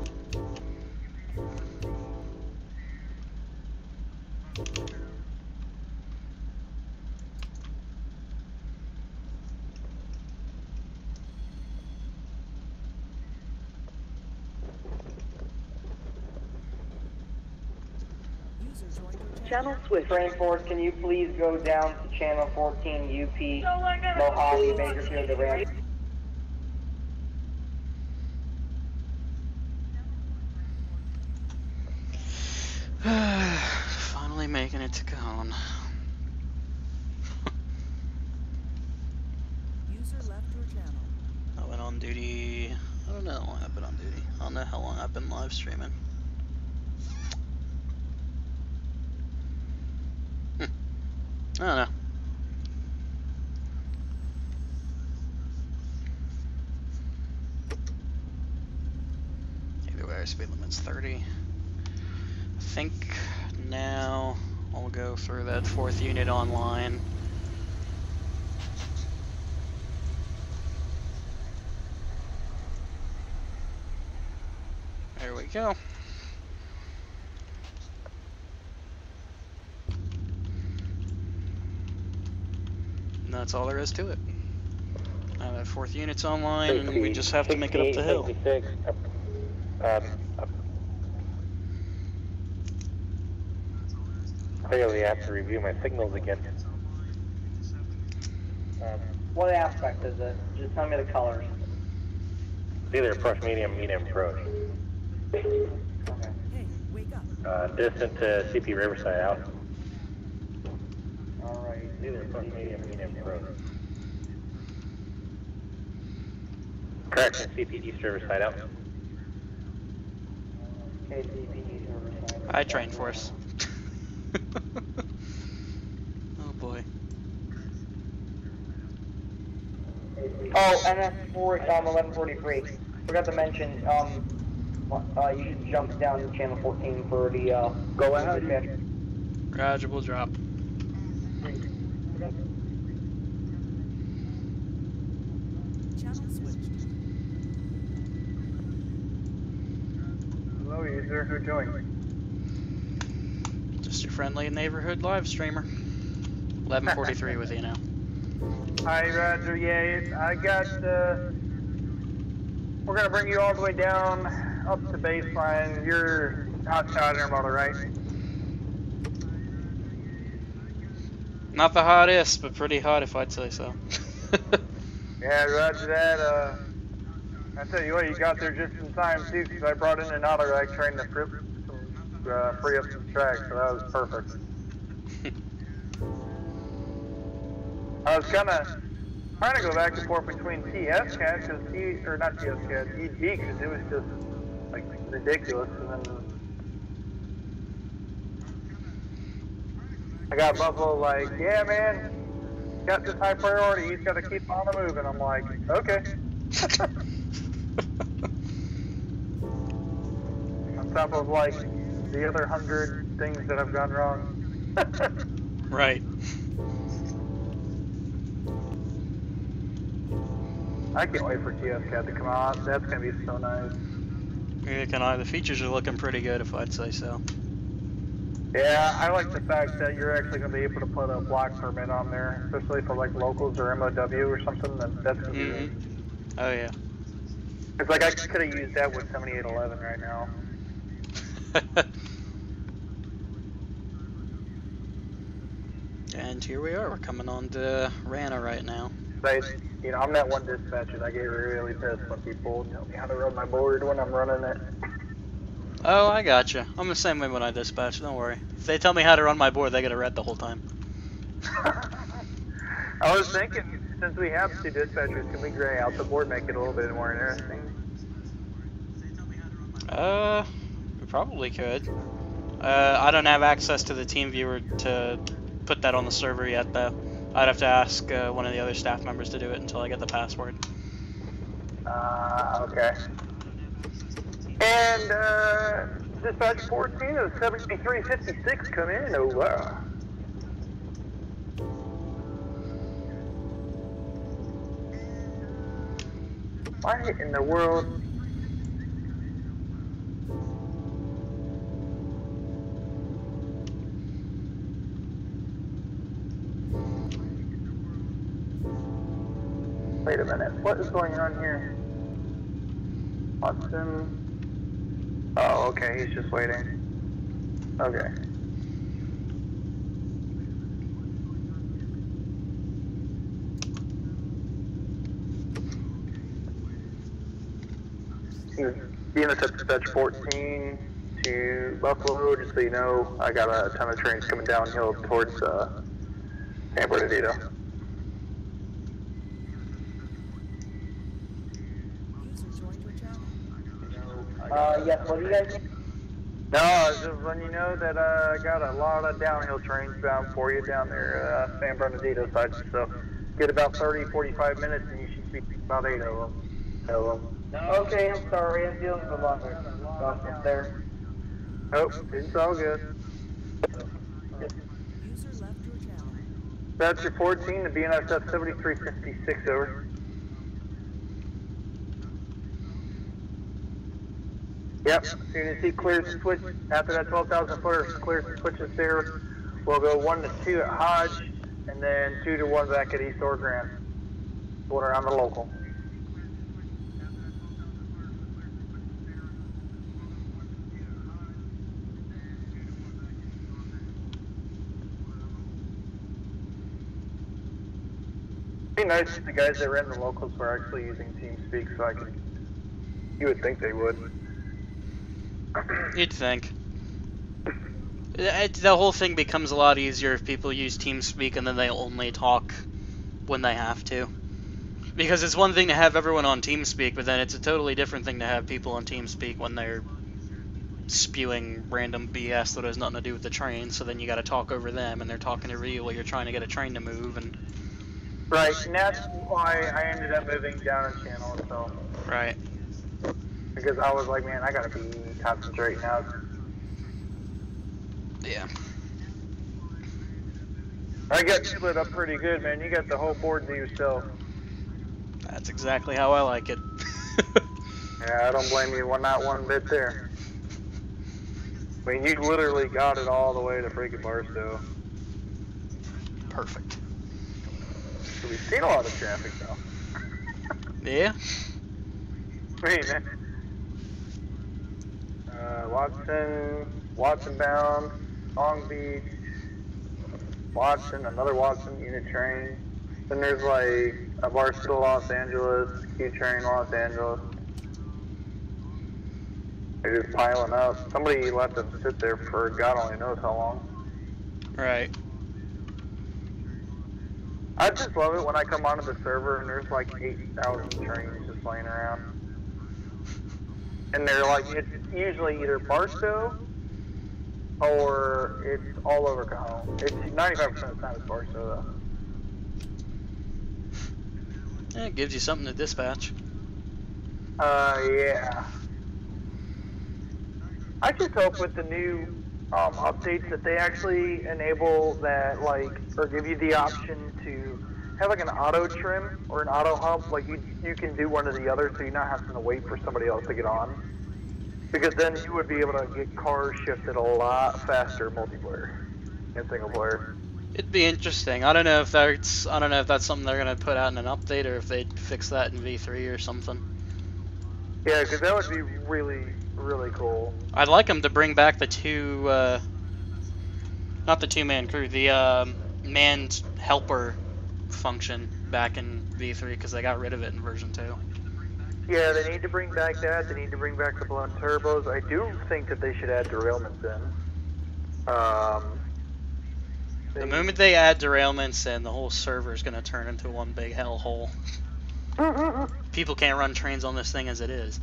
User joined your channel. Channel switch. Train Force, can you please go down to channel 14 UP, Mojave, Bakersfield, the Ranch? Finally making it to Cajon. User left your channel. I went on duty. I don't know how long I've been on duty. I don't know how long I've been live streaming. I don't know. Either way, our speed limit's 30. I think now I'll go through that 4th unit online. There we go. And that's all there is to it. Now that 4th unit's online, and we just have to make it up the hill. Clearly, I have to review my signals again. What aspect is it? Just tell me the colors. It's either approach medium, medium approach. Okay. Hey, wake up. Distant to CP Riverside out. Alright. It's either approach medium, medium approach. Correction, CP East Riverside out. Okay, CPD Riverside. I train force. Oh boy. Oh, NS4 1143. Forgot to mention, you should jump down to channel 14 for the go ahead. Roger, we'll drop. Channel switched. Hello, user. Who joined? Just your friendly neighborhood live streamer. 11:43 with you now. Hi, Roger. Yeah, I got. We're gonna bring you all the way down up to baseline. You're outside intermodal, right? Not the hottest, but pretty hot if I'd say so. Yeah, Roger that. I tell you what, you got there just in time too, because I brought in an auto rag train to free up some tracks, so that was perfect. I was kind of trying to go back and forth between TS cats, or not TS cats, EG, because it was just like ridiculous. And then I got Buffalo like, yeah, man, got this high priority. He's got to keep on the move, and I'm like, okay. On top of like the other 100 things that have gone wrong. Right. I can't wait for TS Cat to come out. That's gonna be so nice. Yeah, can I? The features are looking pretty good if I'd say so. Yeah, I like the fact that you're actually gonna be able to put a block permit on there, especially for like locals or MOW or something. That's gonna be good. Oh yeah. It's like I could have used that with 7811 right now. And here we are. We're coming on to Rana right now. But, you know, I'm that one dispatcher that get really pissed when people tell me how to run my board when I'm running it. Oh, I gotcha. I'm the same way when I dispatch, don't worry. If they tell me how to run my board, they get a red the whole time. I was thinking, since we have two dispatchers, can we gray out the board, make it a little bit more interesting? We probably could. I don't have access to the team viewer to put that on the server yet, though. I'd have to ask one of the other staff members to do it until I get the password. Okay. And, dispatch 14 of 7356 come in, over. Why in the world? Wait a minute, what is going on here? Watson. Oh, okay, he's just waiting. Okay. Units up dispatch 14 to Buffalo, just so you know, I got a ton of trains coming downhill towards San Bernardino. Yes, what do you guys need? No, I was just letting you know that I got a lot of downhill trains bound for you down there, San Bernardino side, so get about 30, 45 minutes and you should see about 8 of them. Okay, I'm sorry, I'm dealing with a lot of stuff up there. Oh, it's all good. User left your channel. That's your 14 to BNSF 7356, over. Yep, so you're going to see clear switch after that 12,000 footer, clear switches there. We'll go 1 to 2 at Hodge, and then 2 to 1 back at East or Grand. Going around the local. It'd be nice if the guys that ran the locals were actually using TeamSpeak, so I could. You would think they would. You'd think. The whole thing becomes a lot easier if people use TeamSpeak and then they only talk when they have to. Because it's one thing to have everyone on TeamSpeak, but then it's a totally different thing to have people on TeamSpeak when they're spewing random BS that has nothing to do with the train, so then you gotta talk over them and they're talking over you while you're trying to get a train to move. And right, and that's why I ended up moving down a channel, so. Right. Because I was like, man, I gotta be concentrating now. Yeah. I got split up pretty good, man. You got the whole board to yourself. That's exactly how I like it. Yeah, I don't blame you not one bit there. I mean, you literally got it all the way to freaking Barstow. Perfect. So we've seen a lot of traffic, though. Yeah. I mean, Watson bound, Long Beach, Watson, another Watson unit train. Then there's like a Barstow, Los Angeles, Q train, Los Angeles. They're just piling up. Somebody let them sit there for God only knows how long. Right. I just love it when I come onto the server and there's like 8,000 trains just laying around. And they're like, it's usually either Barstow or it's all over Cajon. It's 95% of the time it's Barstow though. Yeah, it gives you something to dispatch. Yeah. I just hope with the new updates that they actually enable that, like, or give you the option to have like an auto trim or an auto hump. Like you can do one or the other, so you're not having to wait for somebody else to get on. Because then you would be able to get cars shifted a lot faster multiplayer and single player. It'd be interesting. I don't know if that's something they're gonna put out in an update or if they'd fix that in V3 or something. Yeah, because that would be really, really cool. I'd like them to bring back the two, not the two-man crew, the manned helper function back in V3 because they got rid of it in version 2. Yeah, they need to bring back that. They need to bring back the blown turbos. I do think that they should add derailments in. The moment they add derailments in, the whole server is going to turn into one big hellhole. People can't run trains on this thing as it is.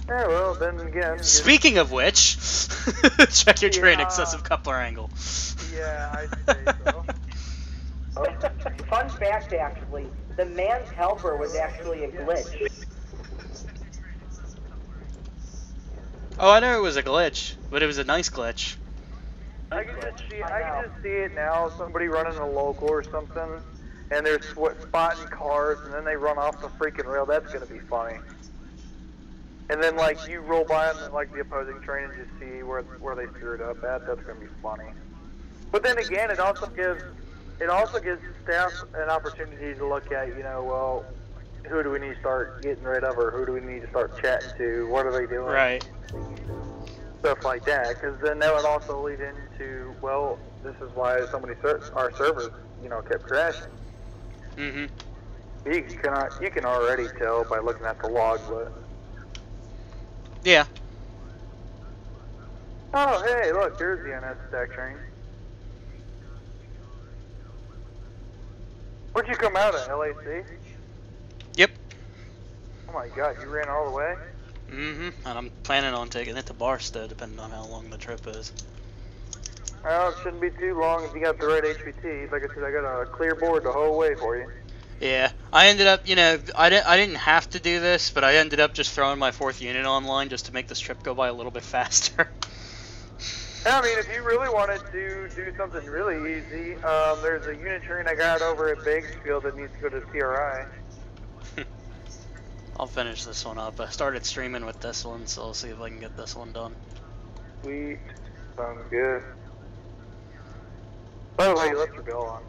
Yeah, well, then again... Speaking of which, check your train excessive coupler angle. Yeah, I'd say so. Fun fact, actually, the man's helper was actually a glitch. Oh, I know it was a glitch, but it was a nice glitch. I can just see it now. Somebody running a local or something, and they're spotting cars, and then they run off the freaking rail. That's gonna be funny. And then like you roll by them in like the opposing train and just see where they screwed up at. That's gonna be funny. But then again, it also gives staff an opportunity to look at, you know, well, who do we need to start getting rid of, or who do we need to start chatting to? What are they doing? Right. Stuff like that, because then that would also lead into, well, this is why so many our servers, you know, kept crashing. Mm-hmm. You can already tell by looking at the log, but yeah. Oh, hey, look, there's the NS stack train. Where'd you come out of, LAC? Yep. Oh my god, you ran all the way? Mm-hmm. And I'm planning on taking it to Barstow, depending on how long the trip is. Well, it shouldn't be too long if you got the right HPT. Like I said, I got a clear board the whole way for you. Yeah, I ended up, you know, I didn't have to do this, but I ended up just throwing my 4th unit online just to make this trip go by a little bit faster. I mean, if you really wanted to do something really easy, there's a unit train I got over at Bakersfield that needs to go to TRI. I'll finish this one up. I started streaming with this one, so I'll see if I can get this one done. Sweet. Sounds good. By the way, you left your bell on.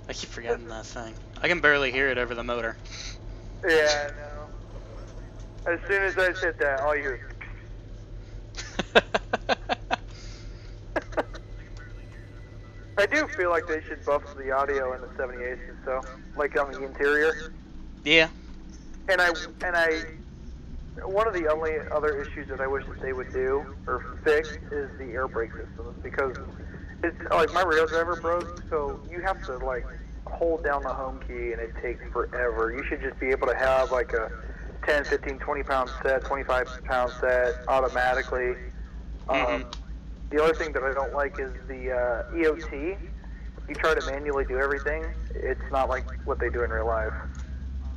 I keep forgetting that thing. I can barely hear it over the motor. Yeah, I know. As soon as I said that, all you hear I do feel like they should buff the audio in the 78s and stuff, like on the interior. Yeah. And one of the only other issues that I wish that they would do or fix is the air brake systems, because it's like my rail driver broke, so you have to like hold down the home key and it takes forever. You should just be able to have like a 10, 15, 20 pound set, 25 pound set automatically. The other thing that I don't like is the EOT. You try to manually do everything, it's not like what they do in real life,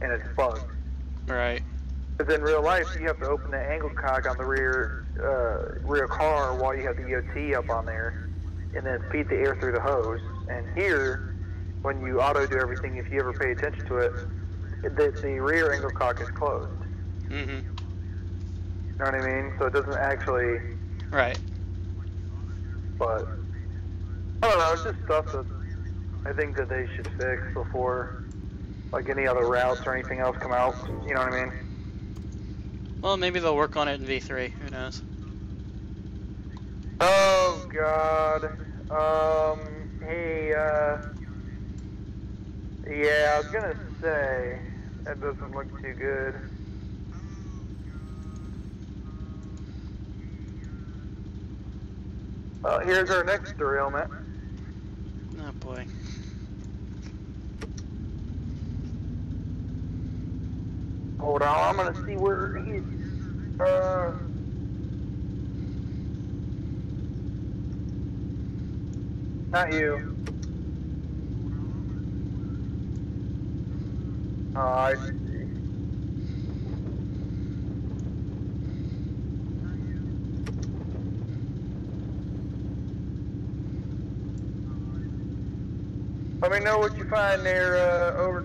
and it's bugged. Right. Because in real life, you have to open the angle cog on the rear car while you have the EOT up on there, and then feed the air through the hose. And here, when you auto do everything, if you ever pay attention to it, the rear angle cock is closed. Mm-hmm. You know what I mean? So it doesn't actually. Right. But I don't know. It's just stuff that I think that they should fix before, like, any other routes or anything else come out. You know what I mean? Well, maybe they'll work on it in V3. Who knows? Oh God. Hey. Yeah, I was gonna say that doesn't look too good. Well, here's our next derailment. Oh boy. Hold on, I'm gonna see where he's. Not you. I see. Let me know what you find there, over.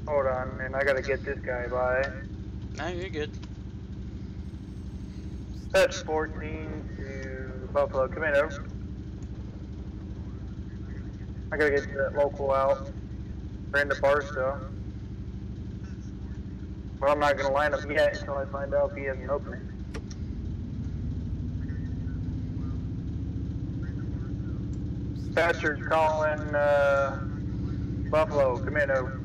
Hold on, man, I gotta get this guy by. No, you're good. That's 14 to Buffalo. Come in, over. I gotta get that local out. We're into Barstow. But I'm not gonna line up yet until I find out if he has an opening. Thatcher's calling, Buffalo. Come in, over.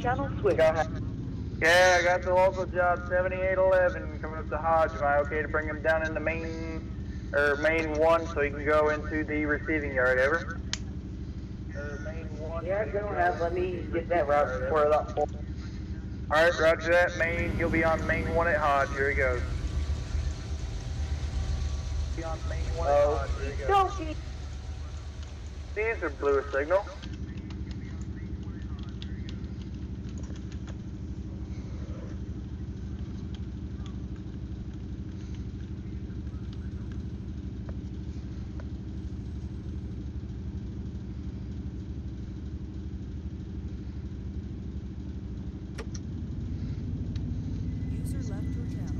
Channel switch. Yeah, I got the local job 7811 coming up to Hodge. Am I okay to bring him down into main 1 so he can go into the receiving yard, ever? Main 1. Yeah, go ahead. Let me get that route squared up. Alright, roger that. He'll be on main 1 at Hodge. Here he goes. Be on main 1 at Hodge. Here he goes. These are blue signal. User left your channel.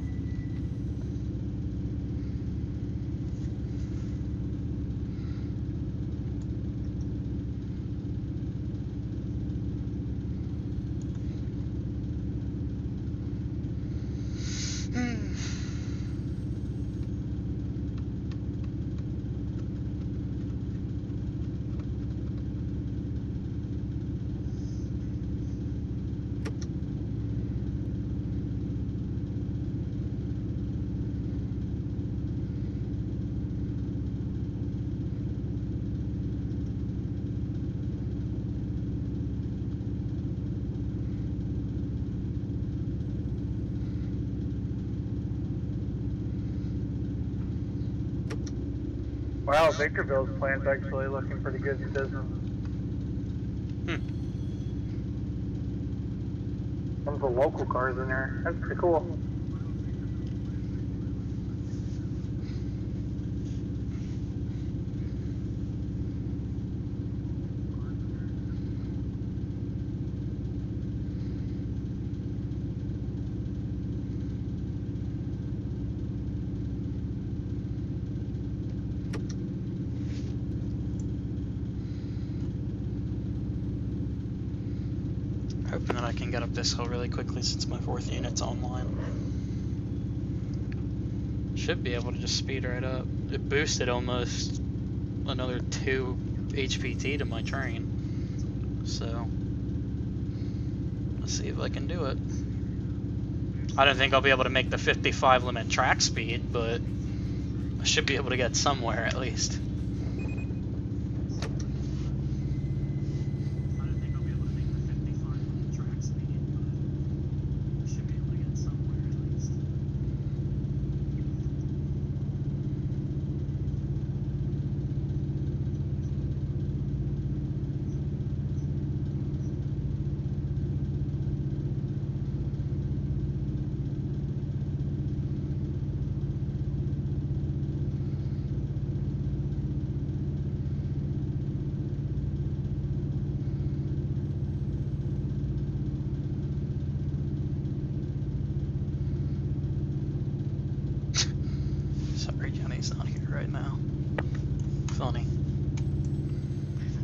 Wow, Victorville's plant's actually looking pretty good in business. Some of the local cars in there. That's pretty cool. Hoping that I can get up this hill really quickly since my 4th unit's online. Should be able to just speed right up. It boosted almost another 2 HPT to my train. So, let's see if I can do it. I don't think I'll be able to make the 55 limit track speed, but I should be able to get somewhere at least.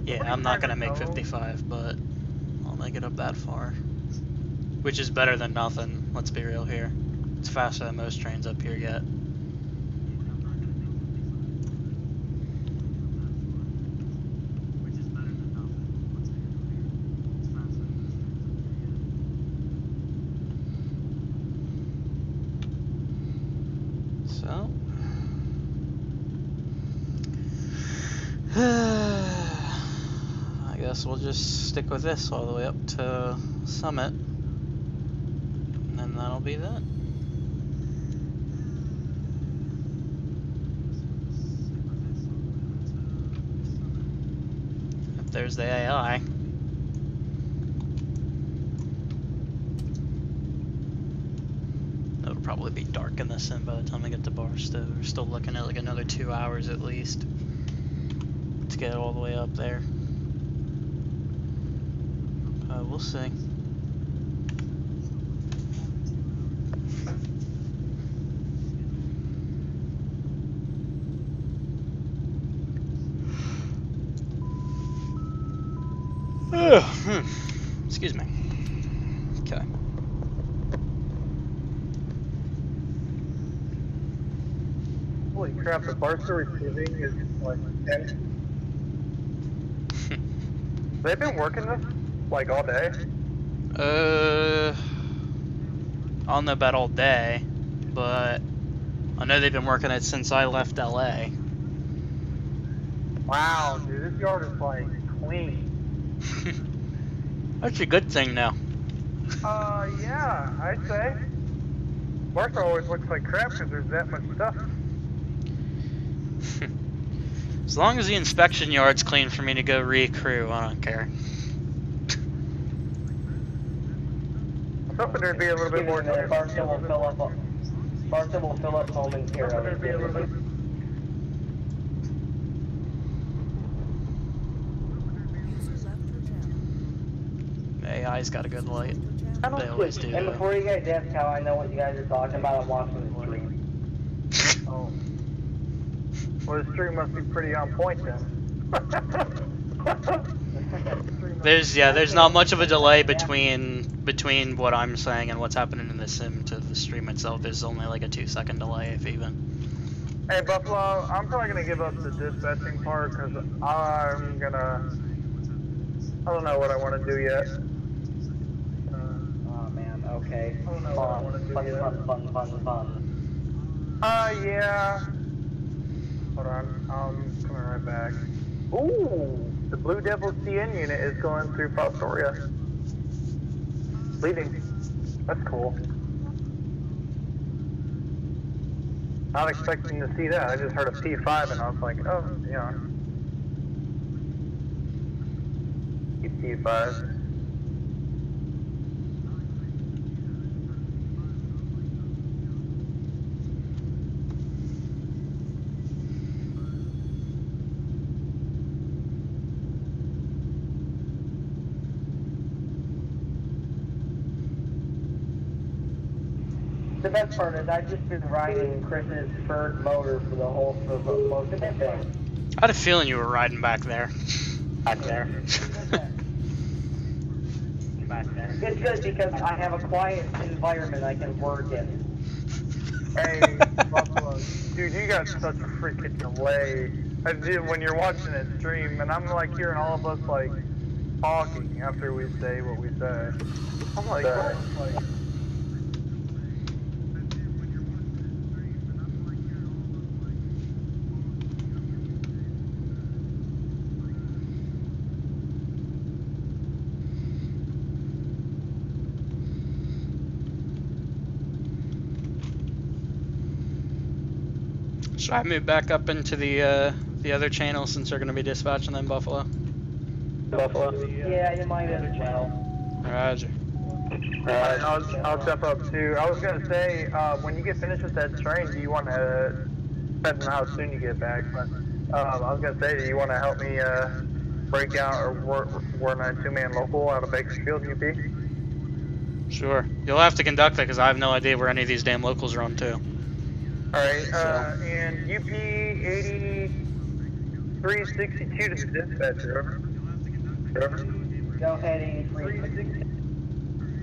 Yeah, I'm not gonna make 55, but I'll make it up that far. Which is better than nothing, let's be real here. It's faster than most trains up here get. So... I guess we'll just stick with this all the way up to Summit. And then that'll be that. If there's the AI. It'll probably be dark in the sim by the time I get to Barstow. We're still looking at like another 2 hours at least to get all the way up there. We'll see. Excuse me. Okay. Holy crap, the Barstow receiving is like 10. They've been working this like all day? I don't know about all day, but I know they've been working it since I left LA. Wow, dude, this yard is like clean. That's a good thing now. Yeah, I'd say. Barstow always looks like crap because there's that much stuff. As long as the inspection yard's clean for me to go re-crew, I don't care. I was hoping there'd be a little bit more. Barstow will fill up. Barstow will fill up momentarily. AI's got a good light. They always do. And before you guys ask how I know what you guys are talking about, I'm watching the stream. Oh. Well, the stream must be pretty on point then. There's not much of a delay between what I'm saying and what's happening in the sim to the stream itself. There's only like a 2-second delay, if even. Hey Buffalo, I'm probably gonna give up the dispatching part because I don't know what I want to do yet. Oh man, okay. I don't know what I want to do yet. Fun. Yeah. Hold on, I'm coming right back. Ooh, the Blue Devil CN unit is going through Fostoria. Leading. That's cool. Not expecting to see that. I just heard a P5 and I was like, oh, yeah. P5. The best part is I've just been riding Chris's Berg motor for most of the day. I had a feeling you were riding back there. Back there. It's good because I have a quiet environment I can work in. Hey, Buffalo, dude, you got such a freaking delay. When you're watching it stream, and I'm like hearing all of us like talking after we say what we say. I'm like, what? Should I move back up into the other channel since they're going to be dispatching them, Buffalo? Yeah, you might as well. Roger. Alright, I'll step up too. I was gonna say, when you get finished with that train, do you want to, depending on how soon you get back, but I was gonna say, do you want to help me break out or run a 2-man local out of Bakersfield, UP? Sure. You'll have to conduct that because I have no idea where any of these damn locals run to. Alright, and UP 8362 to the dispatcher, over. Go ahead, 83.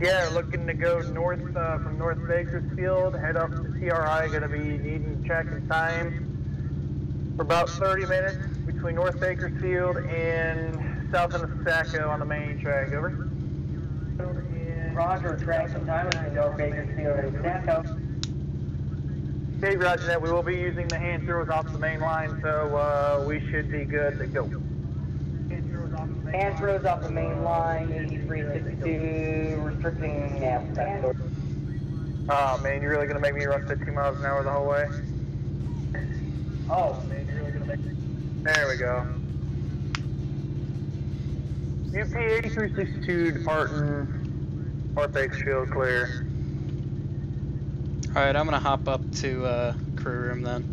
Yeah, looking to go north from North Bakersfield, head up to TRI. Going to be needing check and time for about 30 minutes between North Bakersfield and south of Saco on the main track. Over. Roger, track and time between North Bakersfield and Saco. Okay, roger that. We will be using the hand throws off the main line, so we should be good to go. Hand throws off the main line, 8362, restricting aspect. Oh man, you're really gonna make me run 15 miles an hour the whole way? Oh, man, you're really gonna make me. There we go. UP 8362 departing North Bakersfield clear. Alright, I'm gonna hop up to crew room then.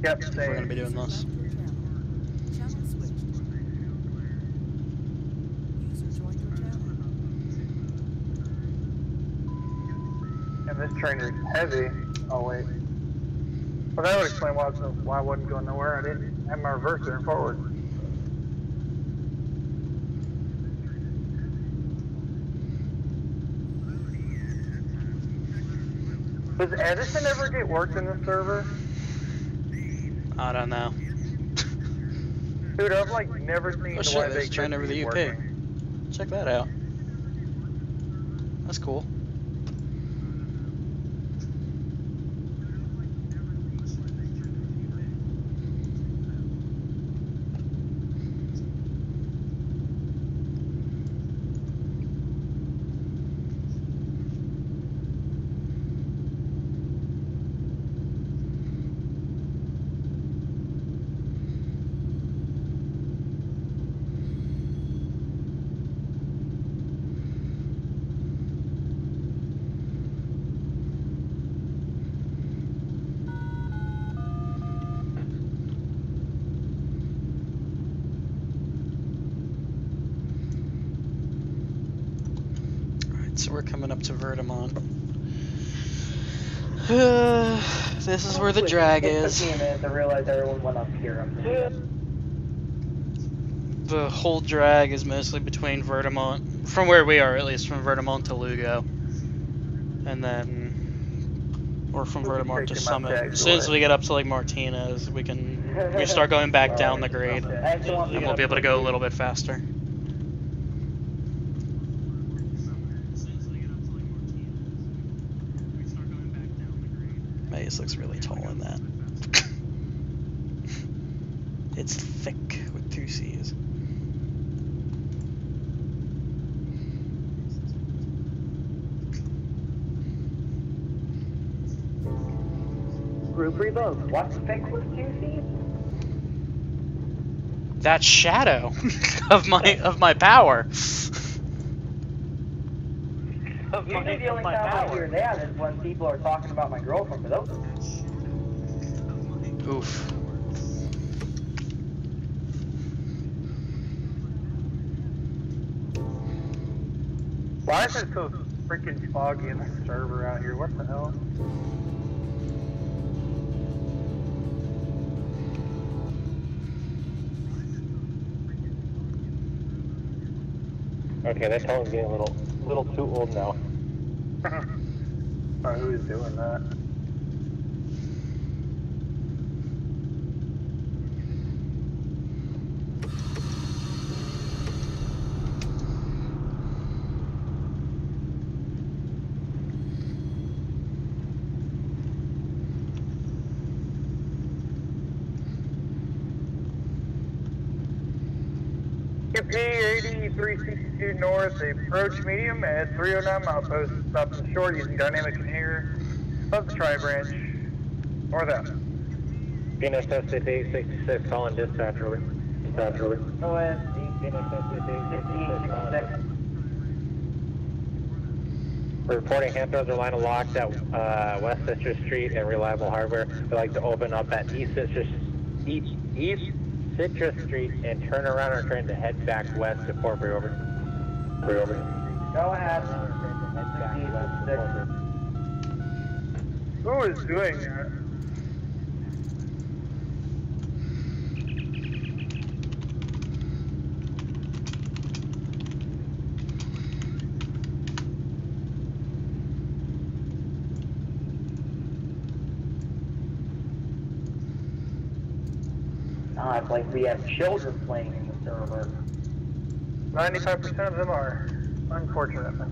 Yep, if we're gonna be doing this. Channel switched. User joined your channel. And this train is heavy. Oh wait. Well, that would explain why I wasn't going nowhere. I didn't have my reverser and forward. Does Edison ever get worked in the server? I don't know. Dude, I've like never seen Oh the shit, white there's a train over the UP. working. Check that out. That's cool. So we're coming up to Vertimont. This is where the drag is. It took me a minute to realize everyone went up here. The whole drag is mostly between Vertimont, from where we are at least, from Vertimont to Lugo. And then, or from Vertimont to Summit. As soon as we get up to like Martinez, we start going back down the grade. And we'll be able to go a little bit faster. Maze looks really tall in that. It's thick with 2 C's. Group revoke. What's thick with 2 C's? That shadow of my power. Usually the only time I hear that is when people are talking about my girlfriend, but those. Oof. Why is it so freaking foggy in the server out here? What the hell? Okay, that tunnel's getting a little too old now. Oh, who is doing that? P8362 north, approach medium at 309 milepost. Stop and short using dynamic inhaler of the tri-branch. North out. Venus S866 calling dispatch over. Dispatch over. OS Venus S866. We're reporting hand throws are line of locked at West Citrus Street and Reliable Hardware. We'd like to open up at East Citrus Street and turn around our train to head back west to Port Over. Go ahead. Who is doing that? not. Like, we have children playing in the server. 95% of them are, unfortunately.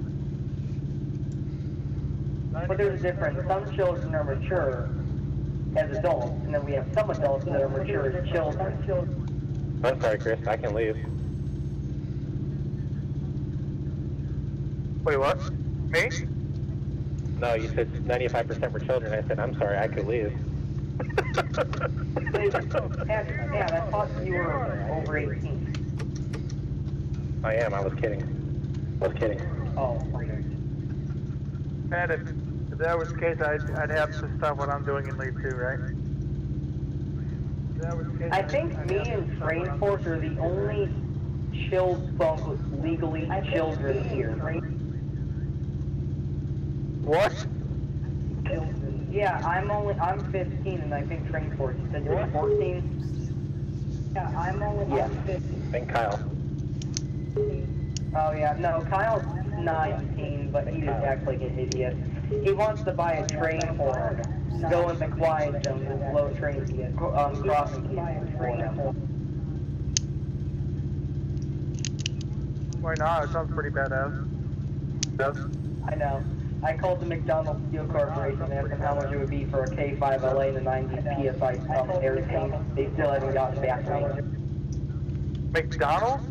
But there's a difference. Some children are mature as adults, and then we have some adults that are mature as children. I'm sorry, Chris. I can leave. Wait, what? Me? No, you said 95% for children. I said, I'm sorry, I could leave. Yeah, I thought you were over 18. I am. I was kidding. Oh, okay. Pat, if that was the case, I'd have to stop what I'm doing and leave too, right? I think me and Train Force are the only chilled folks legally children here. What? Yeah, I'm 15, and I think Train Force, you said you're 14? Yeah, I'm 15. And Kyle. Oh yeah, no, Kyle's 19, but he just acts like an idiot. He wants to buy a train horn, go in the quiet zone with low train crossing keys for him. Why not? It sounds pretty badass. I know. I called the McDonald's Steel Corporation and asked them how much it would be for a K5LA and a 90 PSI air tank. They still haven't gotten back to me. McDonald's?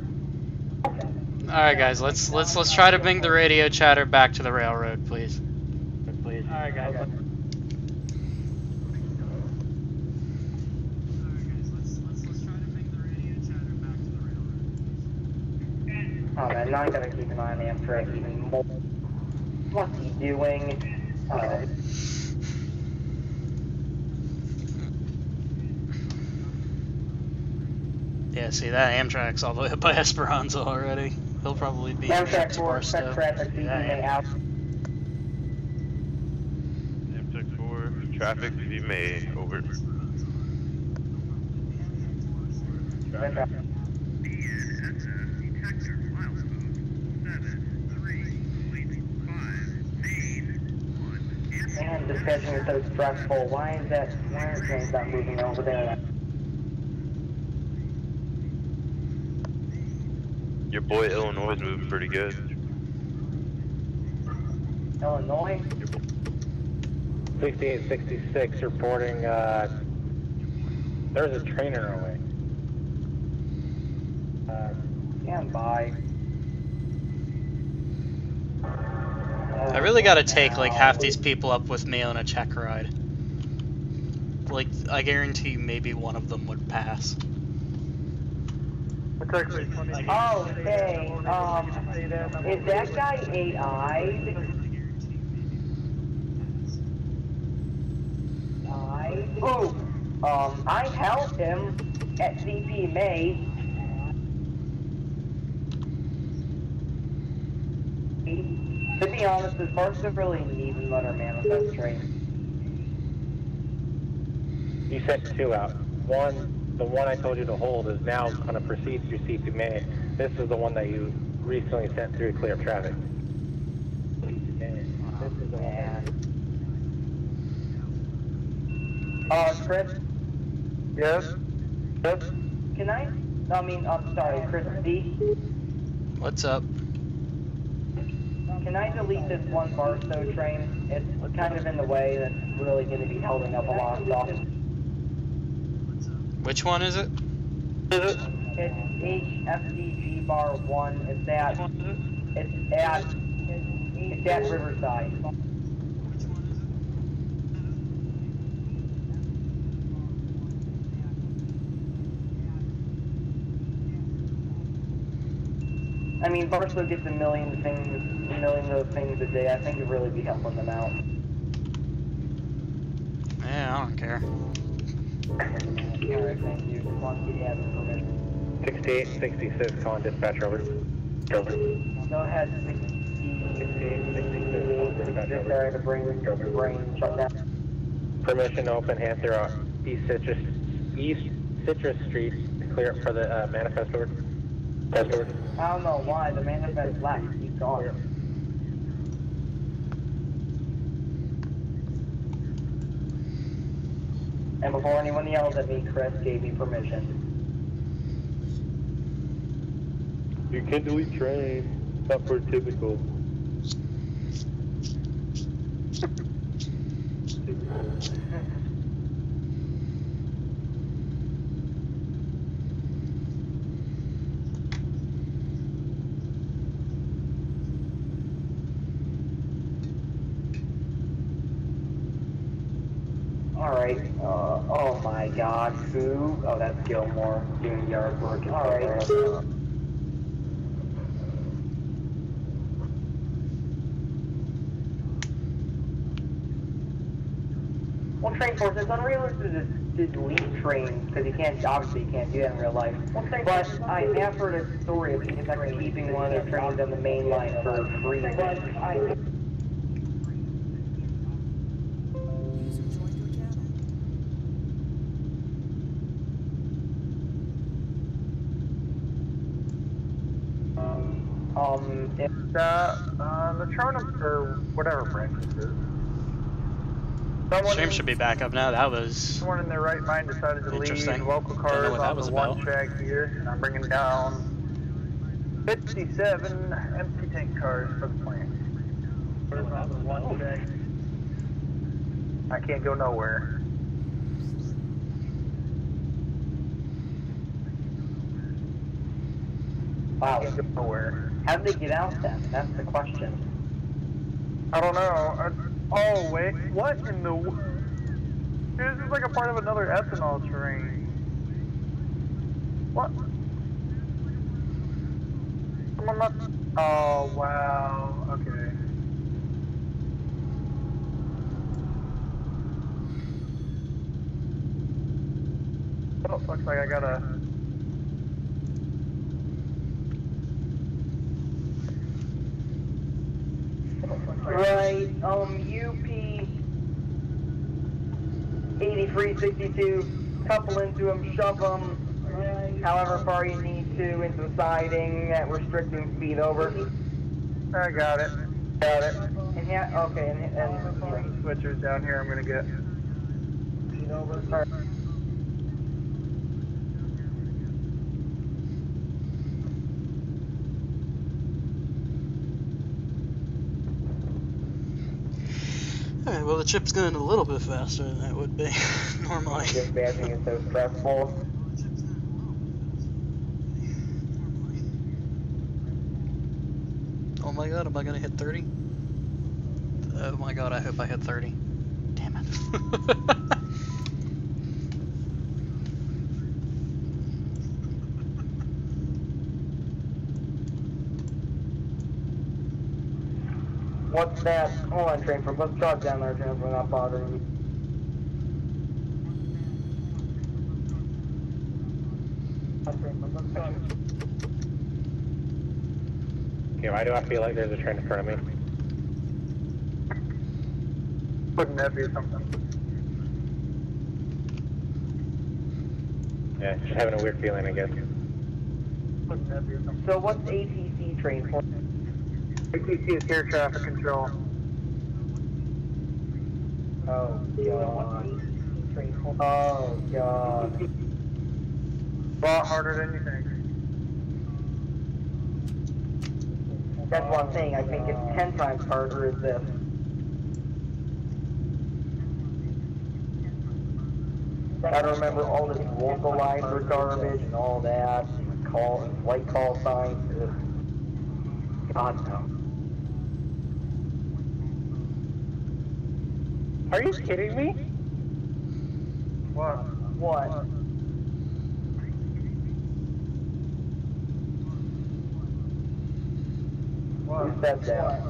Alright guys, let's try to bring the radio chatter back to the railroad, please. Alright, guys. Oh man, now I gotta keep an eye on Amtrak even more. What's he doing? Yeah, see that Amtrak's all the way up by Esperanza already. He'll probably be Amtrak to 4, Barstow. set traffic, DPA out. Amtrak 4, traffic to be made, over. Man, dispatching is so stressful. Why is trains not moving over there? Your boy Illinois is moving pretty good. Illinois? 6866 reporting, there's a train in our way. Stand by. I really gotta take like half these people up with me on a check ride. Like, I guarantee maybe one of them would pass. It's actually funny. Oh, hey, is that guy AI? Ooh, I helped him at CP May. To be honest, this Barstow really needs another manifest train. You sent two out. The one I told you to hold is now going to proceed through CP May. This is the one that you recently sent through to clear up traffic. Chris? Yes? Yes? I'm sorry, Chris D? What's up? Can I delete this one Barstow train? It's kind of in the way that's really going to be holding up a lot of stuff. Which one is it? It's HFDG bar 1. It's at Riverside. I mean, Barstow gets a million of things a day. I think it'd really be helping them out. Yeah, I don't care. Alright, thank you. Just want you to have permission. 6866, calling dispatch over. Go ahead, 6866, there to bring your brain shut down. Permission to open hand throughout East Citrus Street to clear up for the manifest order. I don't know why, the manifest left. He's gone. And before anyone yells at me, Chris gave me permission. You can delete train. Not for typical. Alright, oh my god, who? Oh, that's Gilmore doing yard work. Alright. Well, train force, it's unrealistic to delete trains, because obviously you can't do that in real life. But I have heard a story of people keeping one of their trains on the main line for free. User joined your channel. It's, the Tronum, or whatever branch it is. Stream should be back up now. That was Someone in their right mind decided to leave interesting. local Don't know cars what that on was the about. one track here. I'm bringing down 57 empty tank cars for the plant. On the one track. I can't go nowhere. Wow. Can't go nowhere. How did they get out then? That's the question. I don't know. Oh wait, what in the? This is like a part of another ethanol train. What? Someone must. Oh wow. Okay. Oh, looks like I gotta. Right, UP 8362, couple into them, shove them however far you need to into the siding at restricting speed over. I got it. Got it. And yeah, okay, and Switchers down here. I'm gonna get. speed over. All right. Alright, well the chip's going a little bit faster than it would be normally. Dispatching is so stressful. Oh my god, am I gonna hit 30? Oh my god, I hope I hit 30. Damn it. What's that? Hold on, train for. Let's jog down there, train, we're not bothering you. Okay, why do I feel like there's a train in front of me? Wouldn't that be something? Yeah, just having a weird feeling, I guess. Wouldn't that be something? So what's ATC train for? ATC is air traffic control. Oh god. Oh god. A lot harder than you think. That's what I'm saying, I think it's 10 times harder as this. I remember all this local lines were garbage and all that, and flight call signs. Ugh. God no. Are you kidding me? What? What? Who said that?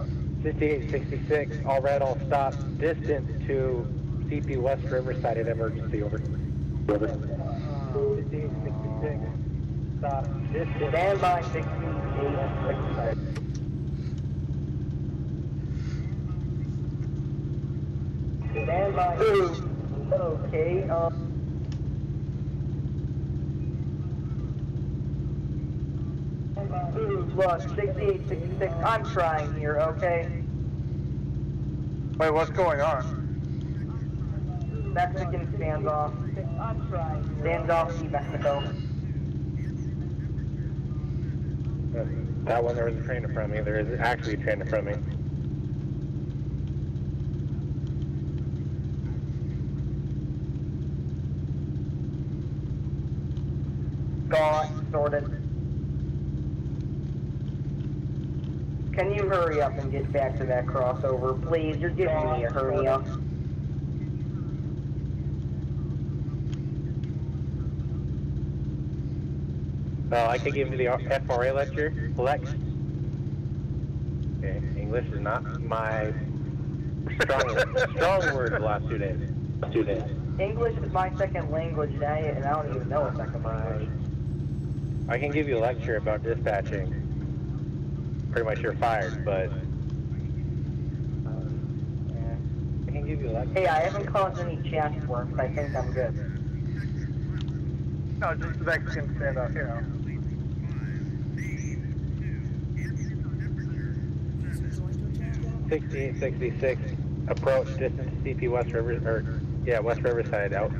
5866, all red, all stop, distance to CP West Riverside at emergency, over. Over. 5866, stop, distance. Stand by 6866. Stand by. Okay, look, 6866, I'm trying here, okay? Wait, what's going on? Mexican standoff. I'm trying. Standoff, New Mexico. That one, there was a train in front of me. There is actually a train in front of me. Got sorted. Can you hurry up and get back to that crossover, please? You're giving me a hernia. I could give you the FRA lecture. Lex. Okay, English is not my strong word the last 2 days. English is my second language, and I don't even know a second language. I can give you a lecture about dispatching. Pretty much you're fired, but... I can give you a lecture. Hey, I haven't caused any chat work, but I think I'm good. No, just the Mexican standoff, you know. User joined your channel. 1666, approach distance CP West River, or, yeah, West Riverside out.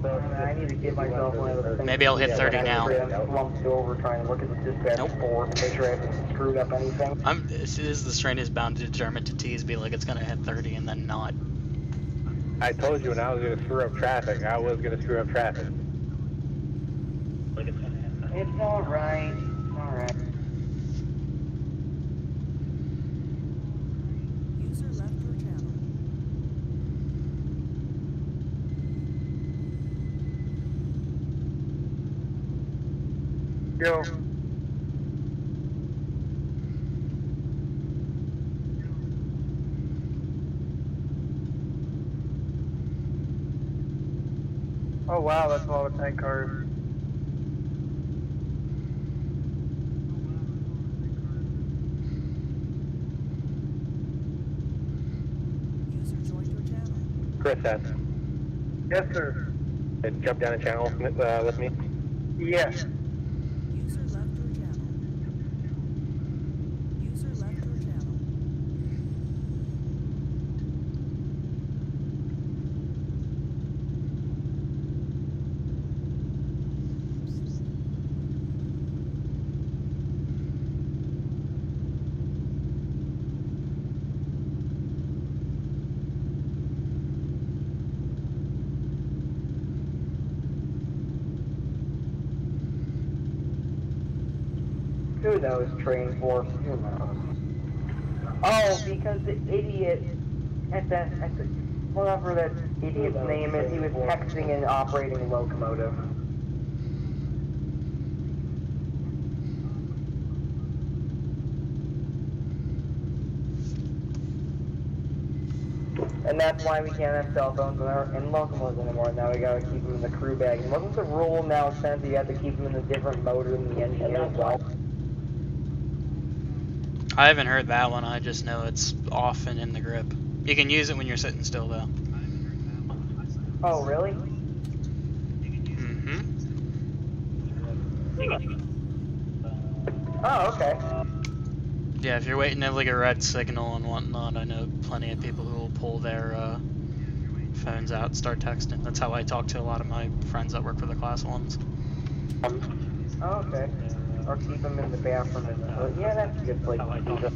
I need to get myself one of those things. Maybe I'll hit 30 now. I'm slumped over trying to look at the dispatch board to make sure I haven't screwed up anything. This train is bound to determine to tease be like it's gonna hit 30 and then not. I told you when I was going to screw up traffic, I was going to screw up traffic. It's alright. Alright. User left your channel. Yo. Oh wow, that's a lot of tank cars. User joined your channel. Chris S. Yes, sir. Jump down a channel with me. Yes. User left your channel. User left your channel. Who knows, train force? Who knows? Oh, because the idiot at the whatever that idiot's name is, he was texting and operating a locomotive. And that's why we can't have cell phones and locomotives anymore. Now we gotta keep them in the crew bag. And wasn't the rule now since you have to keep them in a different motor than the engine as well? I haven't heard that one. I just know it's off and in the grip. You can use it when you're sitting still though. Oh, really? Mm-hmm. Oh, okay. Yeah, if you're waiting at like a red signal and whatnot, I know plenty of people who will pull their phones out and start texting. That's how I talk to a lot of my friends that work for the Class 1s. Oh, okay. Or keep them in the bathroom. Yeah, that's a good place to keep them.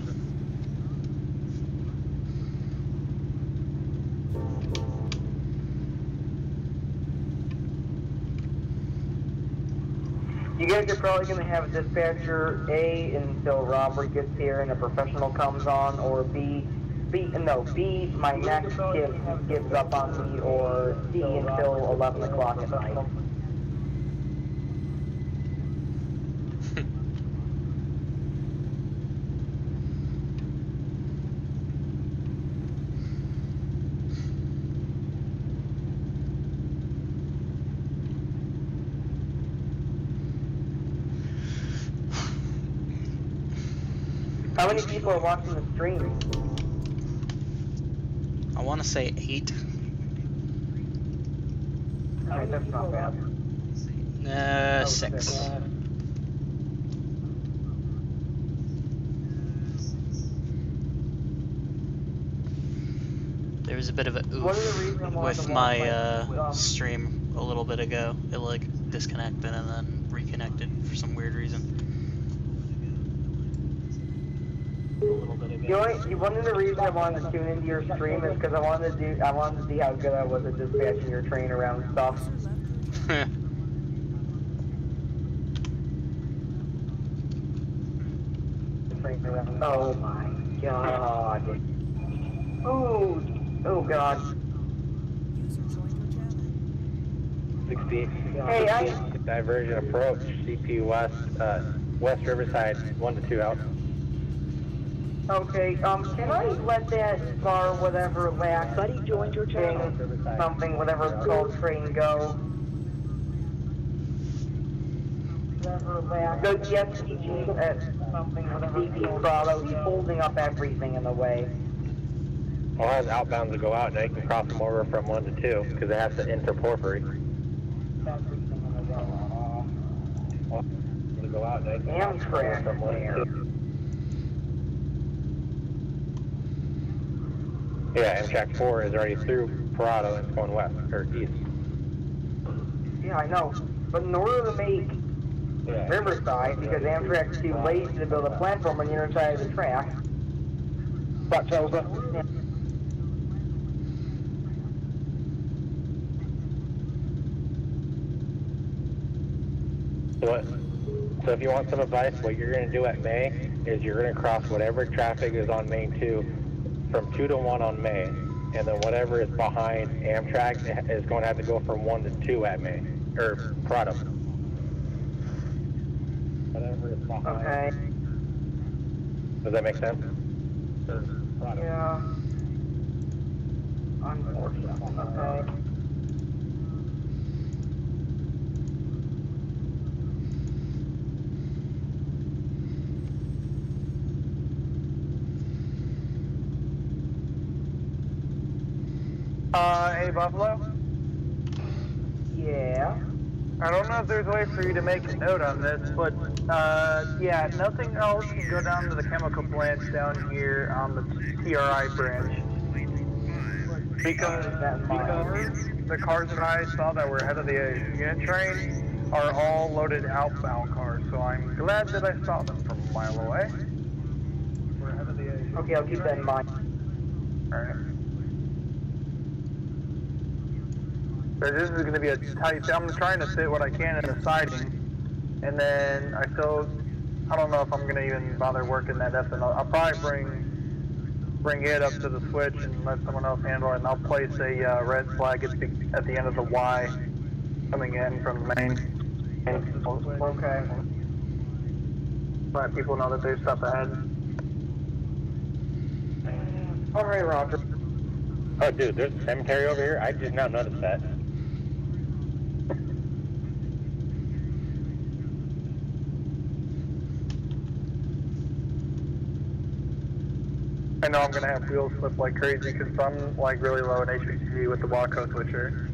You guys are probably going to have a dispatcher A until Robert gets here and a professional comes on, or B, my next gives up on me, or C until 11 o'clock at night. How many people are watching the stream? I want to say 8. Alright, that's not bad. 6. There was a bit of a oof with my stream a little bit ago. It like disconnected and then reconnected for some weird reason. One of the reasons I wanted to tune into your stream is because I wanted to see how good I was at dispatching your train around stuff. Oh my god. Oh god. 60. Hey, Diversion approach. CP West, West Riverside, 1 to 2 out. Okay, can I let that car, whatever, LAC Buddy joined your channel. something, whatever it's called, train go? Go ESPG, something, whatever, CP Prado, he's holding up everything in the way. All has outbounds to go out, now you can cross them over from 1 to 2, because it has to enter porphyry. To go out, now you can cross them over from 1 to 2. Yeah, Amtrak 4 is already through Parado and it's going west, or east. Yeah, I know. But in order to make Riverside, because Amtrak's too lazy to build a platform on the inner side of the track. What, Chelsea? So if you want some advice, what you're going to do at May is you're going to cross whatever traffic is on Main 2 from 2 to 1 on May, and then whatever is behind Amtrak is going to have to go from 1 to 2 at May, or Prado. Whatever is behind. Okay. Does that make sense? Yeah. Unfortunately. Okay. Hey, Buffalo? Yeah? I don't know if there's a way for you to make a note on this, but, yeah, nothing else can go down to the chemical plants down here on the TRI branch. Because the cars that I saw that were ahead of the unit train are all loaded outbound cars, so I'm glad that I saw them from a mile away. Okay, I'll keep that in mind. Alright. This is going to be a tight, I'm trying to fit what I can in the siding, and then I don't know if I'm going to even bother working that ethanol. I'll probably bring it up to the switch and let someone else handle it, and I'll place a red flag at the end of the Y coming in from the main. Okay. Let people know that there's stuff ahead. Alright, Roger. Oh, dude, there's a cemetery over here? I did not notice that. I know I'm going to have wheels slip like crazy because I'm like really low in HPG with the block code switcher.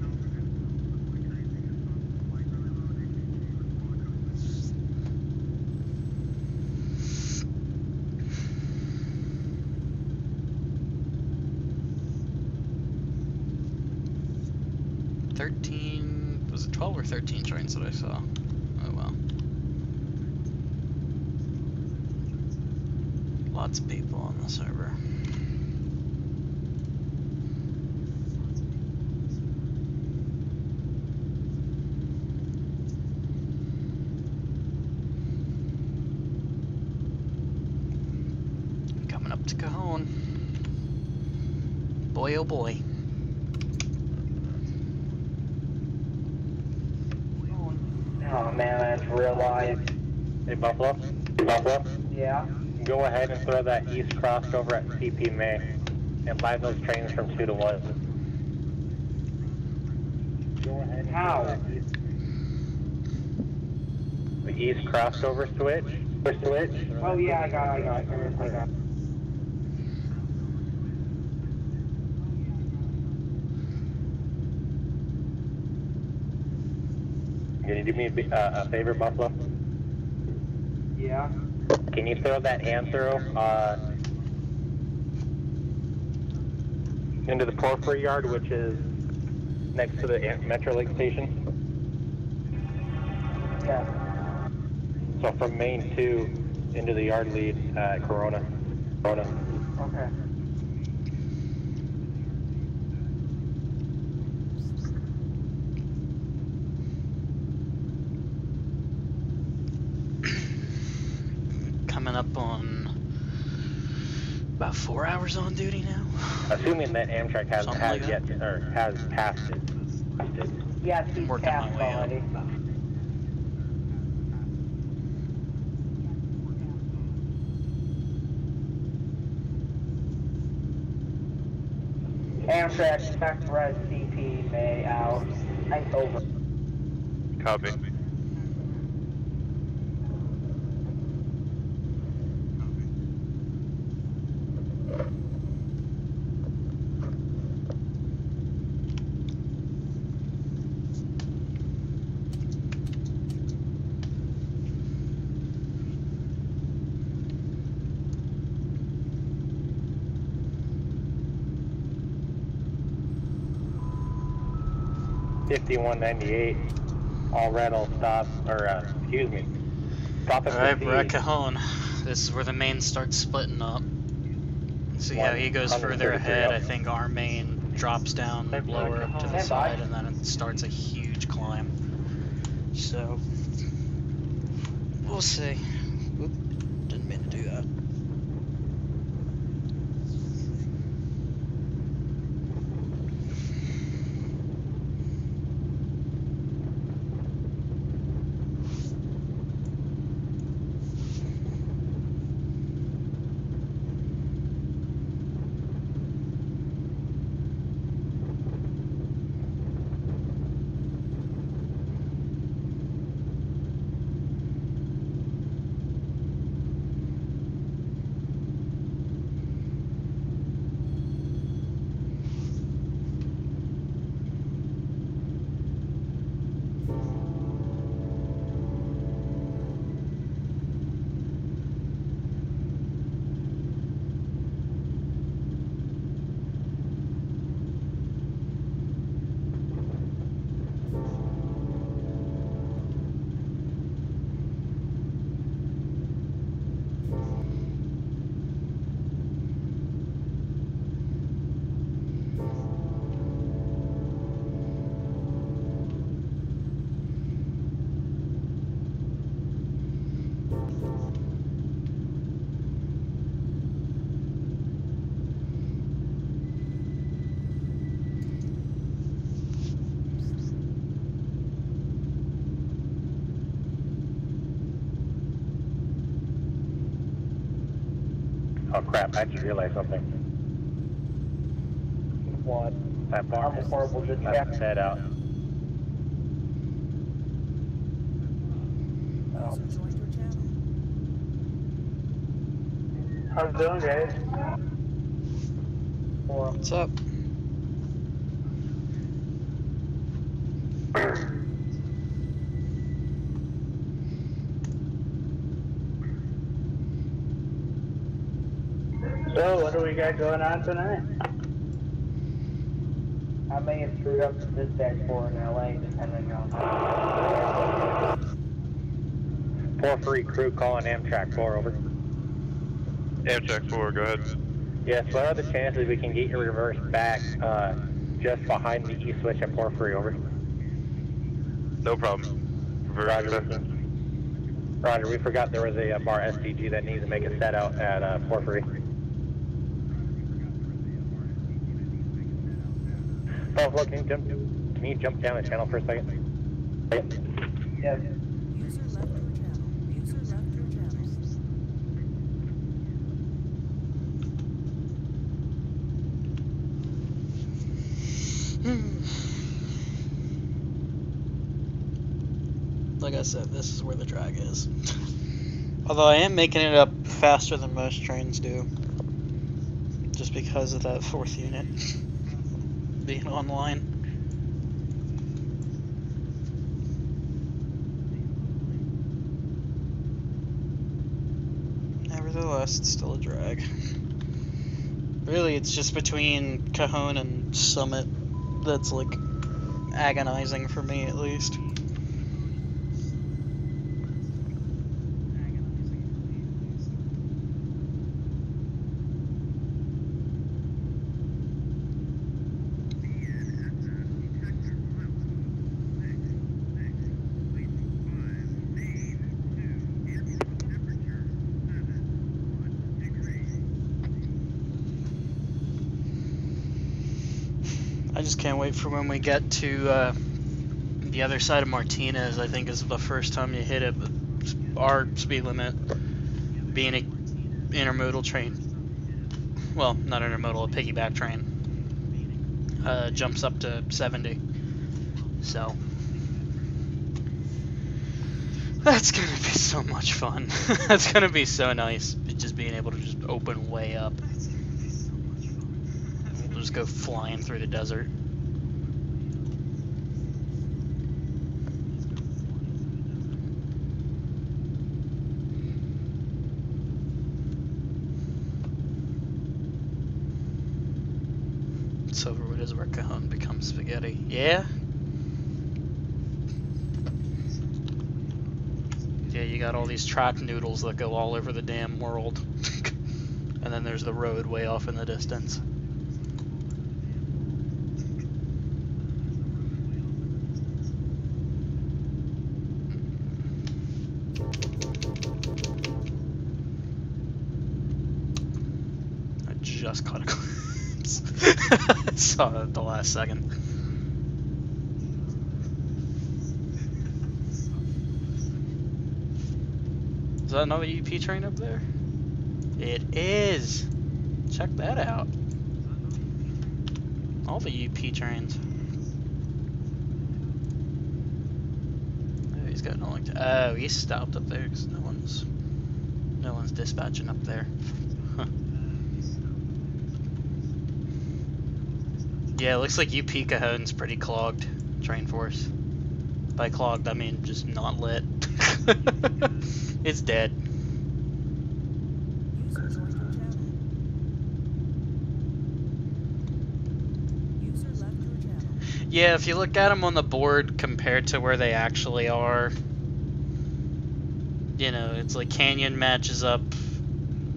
Was it 12 or 13 trains that I saw? Oh well. Lots of people on the server. Coming up to Cajon. Boy oh boy. Oh man, that's real life. Hey, Buffalo? Buffalo? Yeah? Go ahead and throw that east crossover at CP May and buy those trains from 2 to 1. Go ahead and How? the east crossover switch. Oh yeah, I got it. Can you do me a favor, Buffalo? Yeah? Can you throw that anthro into the porphyry yard, which is next to the Metro Lake station. Yeah. So from main 2 into the yard lead at Corona. Okay. Coming up on about 4 hours on duty now. Assuming that Amtrak has Something like yet or has passed it. Yes, he's Working my passed way up. already. Amtrak, check red CP May out. I'm over. Copy. $51.98. All red, all stop, or excuse me. Stop at Alright, 50. we're at Cajon. This is where the main starts splitting up. See how he goes further ahead. I think our main drops down lower up to the side, and then it starts a huge climb. So, we'll see. Oop, didn't mean to do that. Oh crap, I just realized something. What? That bar I'm horrible, just that's check. head out. User joined your channel. How's it doing, guys? What's up? So, what do we got going on tonight? I may have screwed up the dispatch for in LA, depending on. 4-3 crew calling Amtrak 4 over. Amtrak 4, go ahead. Yes, what are the chances we can get your reverse back just behind the E switch at 4-3 over? No problem. Roger. Roger, we forgot there was a bar SDG that needs to make a set out at 4-3. Oh, look, can you jump down the channel for a second? Yes. User left your channel. User left your channel. Like I said, this is where the drag is. Although I am making it up faster than most trains do. Just because of that 4th unit being online. Nevertheless, it's still a drag. Really, it's just between Cajon and Summit that's like agonizing for me, at least. I just can't wait for when we get to the other side of Martinez. I think is the first time you hit it. Our speed limit, being a intermodal train, well, not intermodal, a piggyback train, jumps up to 70. So that's gonna be so much fun. That's gonna be so nice, just being able to just open way up. We'll just go flying through the desert. Silverwood is where Cajon becomes spaghetti. Yeah? Yeah, you got all these track noodles that go all over the damn world. And then there's the road way off in the distance. I just caught a glimpse. Saw it at the last second. Is that another UP train up there? It is. Check that out. All the UP trains. Oh, he's got no like. Oh, he's stopped up there because no one's dispatching up there. Huh. Yeah, it looks like UP Cajon's pretty clogged. Train force. By clogged, I mean just not lit. It's dead. User joined your channel. User left your channel. Yeah, if you look at them on the board compared to where they actually are, you know, it's like Canyon matches up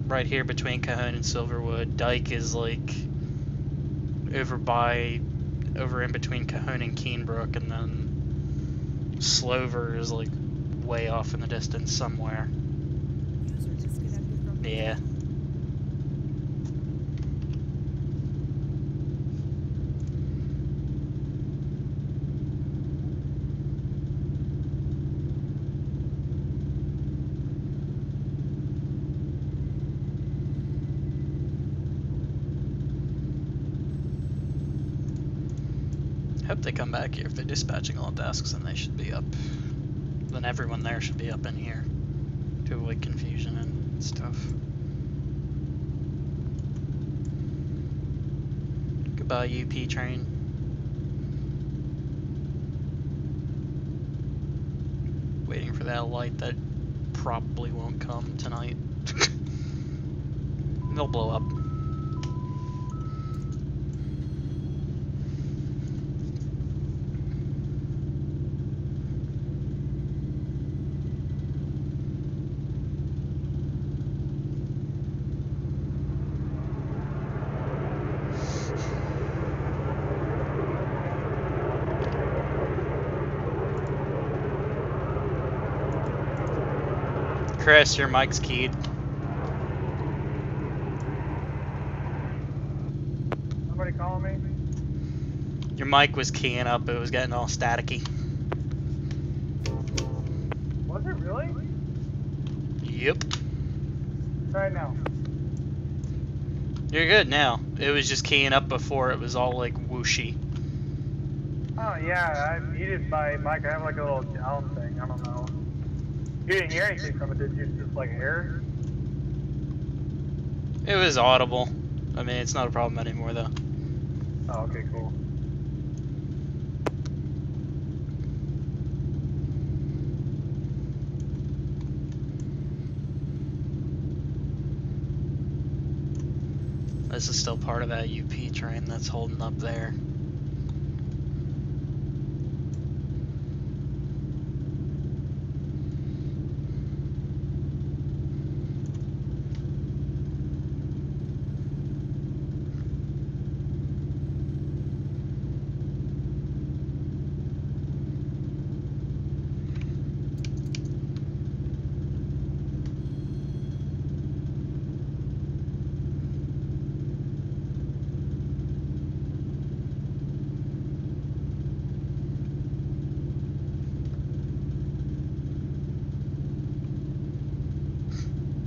right here between Cajon and Silverwood. Dyke is like over in between Cajon and Keenbrook, and then Slover is like way off in the distance somewhere. User disconnected from your Yeah. channel. Hope they come back here. If they're dispatching all desks, then they should be up. Then everyone there should be up in here to avoid confusion and stuff. Goodbye, UP train. Waiting for that light that probably won't come tonight. They'll blow up. Chris, your mic's keyed. Somebody calling me? Your mic was keying up, it was getting all staticky. Was it really? Yep. Try it now. You're good now. It was just keying up before, it was all like whooshy. Oh yeah, I muted my mic. I have like a little down thing. I don't know. You didn't hear anything from it, did you? Just like air? It was audible. I mean, it's not a problem anymore though. Oh, okay, cool. This is still part of that UP train that's holding up there.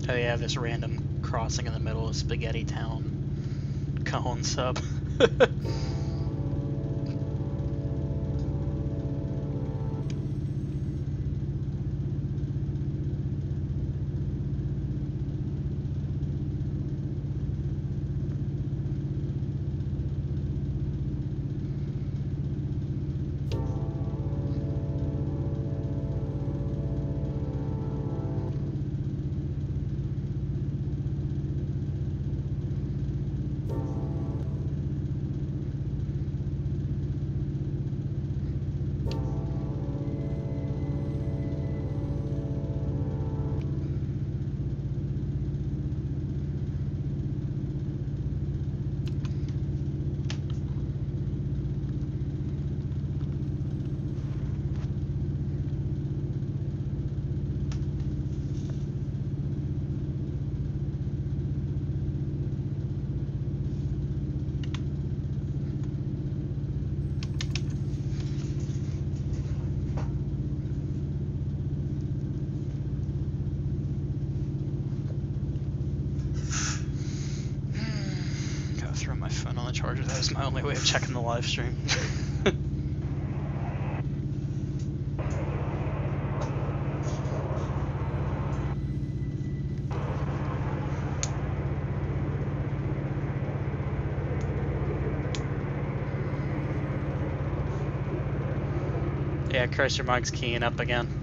Oh yeah, this random crossing in the middle of Spaghetti Town. Cajon sub. Throw my phone on the charger. That was my only way of checking the live stream. Yeah, Chris, your mic's keying up again.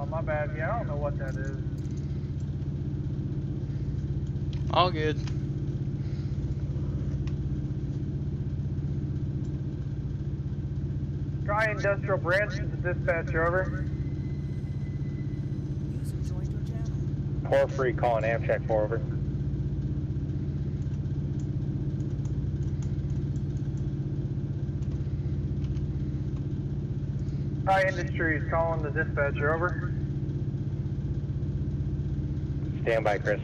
My bad. Yeah, I don't know what that is. All good. Try Industrial Branch to the dispatcher, over. User joined your channel. Porphyry calling Amtrak 4, over. Try Industries calling the dispatcher, over. Stand by, Chris.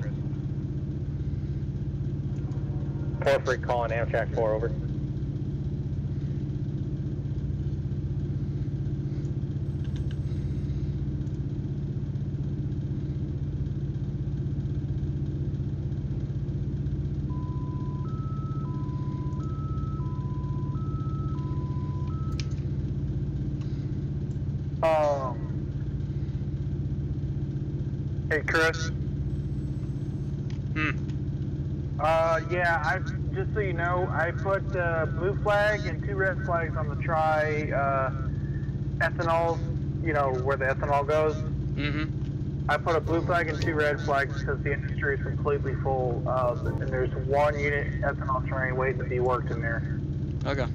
Porphyry calling Amtrak 4, over. Hey, Chris. Yeah, just so you know, I put blue flag and 2 red flags on the ethanol, you know, where the ethanol goes. Mm-hmm. I put a blue flag and 2 red flags because the industry is completely full, and there's 1 unit ethanol train waiting to be worked in there. Okay.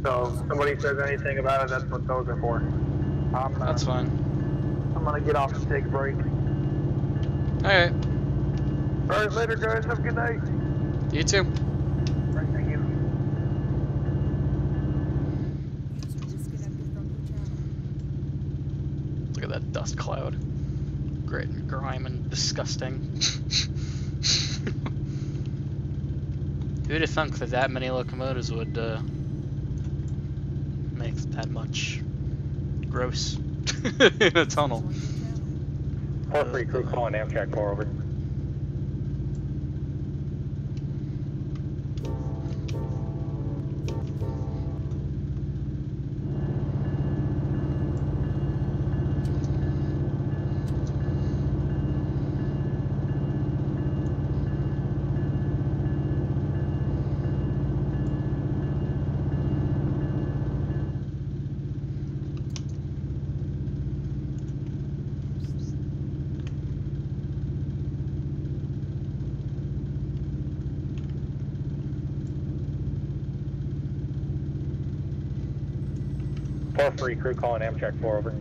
So if somebody says anything about it, that's what those are for. That's fine. I'm gonna get off and take a break. Alright. Alright, later guys, have a good night. You too. Alright, thank you. User disconnected from your channel. Look at that dust cloud. Grit and grime and disgusting. Who'd have thunk that many locomotives would make that much gross in a tunnel? Porphyry crew calling Amtrak 4, over. Porphyry crew calling Amtrak 4 over.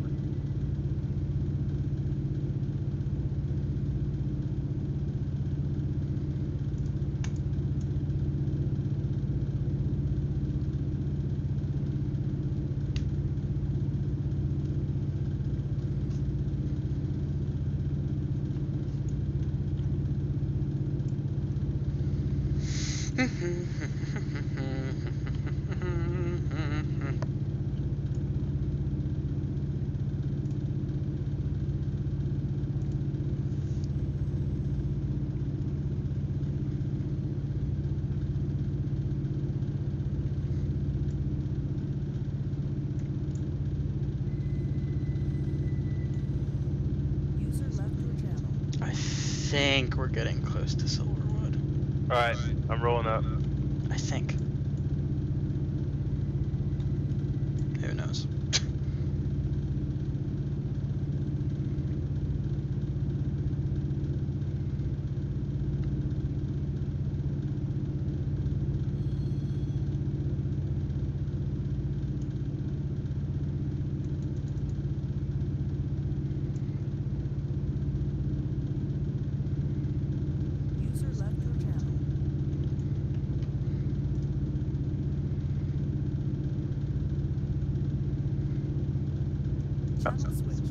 User left your channel. I think we're getting close to Silverwood. Alright, I'm rolling up. I think. Who knows? User left your channel. Channel switched.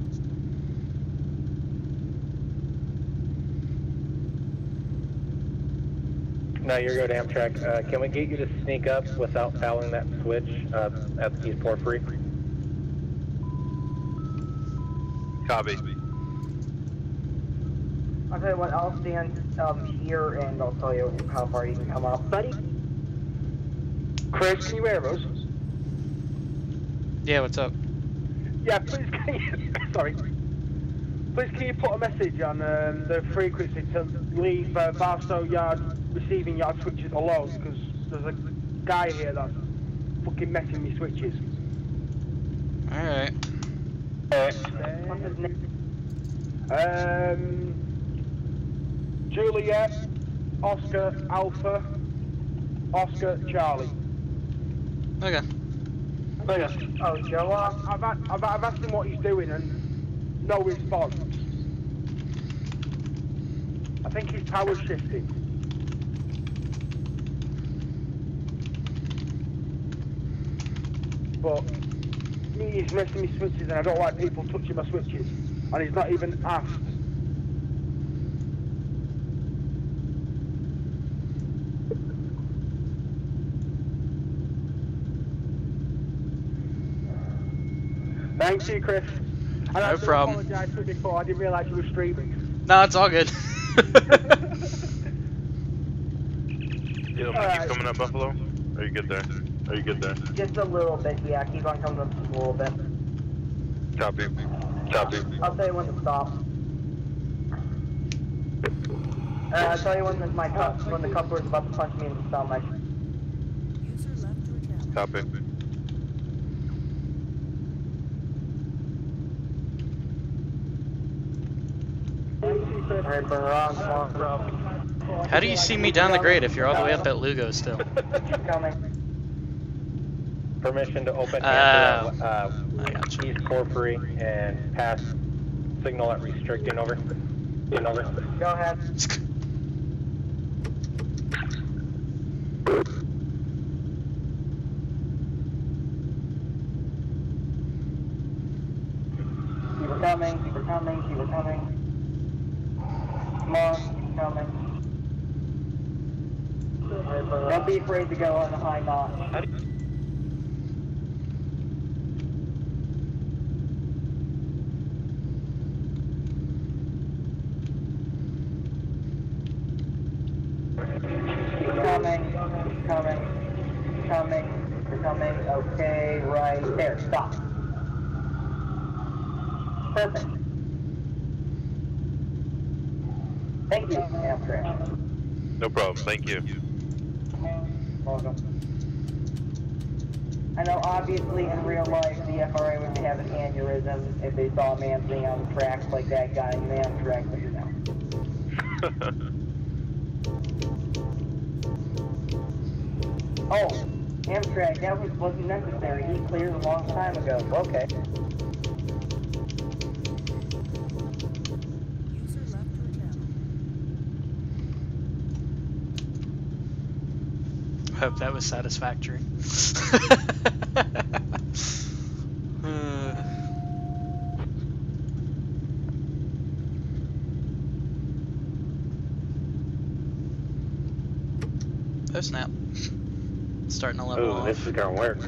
Now you're good, Amtrak. Can we get you to sneak up without fouling that switch at East Porphyry? Copy. I'll tell you what, I'll stand here and I'll tell you how far you can come up. Buddy? Chris, can you hear us? Yeah, what's up? Yeah, please can you, sorry. Please can you put a message on the frequency to leave Barstow yard, receiving yard switches alone, because there's a guy here that's fucking messing me switches. Alright. What's his name? Juliet, Oscar, Alpha, Oscar, Charlie. Okay. Oh, Joe? I've asked him what he's doing and no response. I think his power's shifting. But he's messing me switches and I don't like people touching my switches. And he's not even asked. Thank you, Chris. And I No problem. apologise for before. I didn't realise you were streaming. No, it's all good. You don't think keep coming up, Buffalo? Are you good there? Are you good there? Just a little bit, yeah. Keep on coming up just a little bit. Copy. Copy. I'll tell you when to stop. I'll tell you when the coupler's about to punch me in the stomach. User left your channel. Copy. Alright, burn around, come on. How do you see me down the grade if you're all the way up at Lugo still? Keep coming. Permission to open I gotcha. East Porphyry and pass signal at restricting over. Over. Go ahead. Keep her coming, keep her coming, keep her coming. Come on, keep coming. Don't be afraid to go on the high notch. Coming, okay, right there, stop. Perfect. Thank you, Amtrak. No problem. Thank you. Welcome. I know obviously in real life the FRA would have an aneurysm if they saw a man sitting on the tracks like that guy in the Amtrak, but you know. Oh, Amtrak, that wasn't necessary. He cleared a long time ago. Okay. User left your channel. Hope that was satisfactory. Oh snap. It's starting to level off. This is gonna work.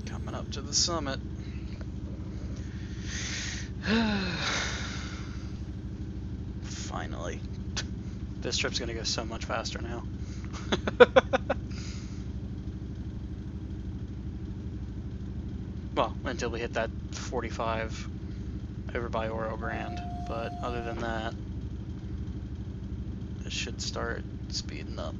Coming up to the summit. Finally. This trip's gonna go so much faster now. Well, until we hit that 45 over by Oro Grande, but other than that, it should start speeding up.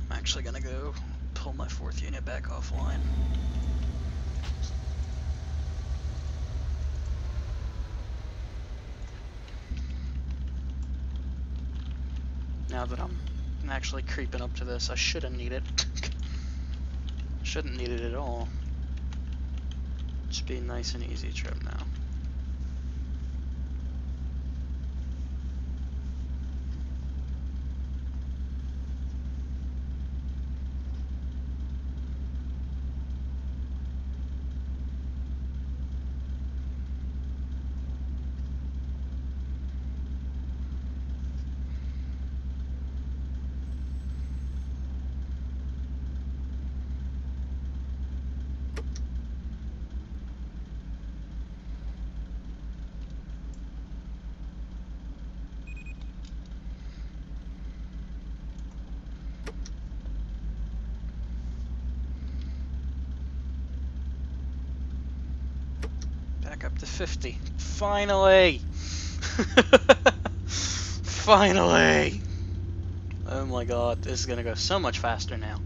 I'm actually gonna go pull my 4th unit back offline. Now that I'm actually creeping up to this, I shouldn't need it. Shouldn't need it at all. Should be a nice and easy trip now. Back up to 50. Finally! Finally! Oh my god, this is gonna go so much faster now.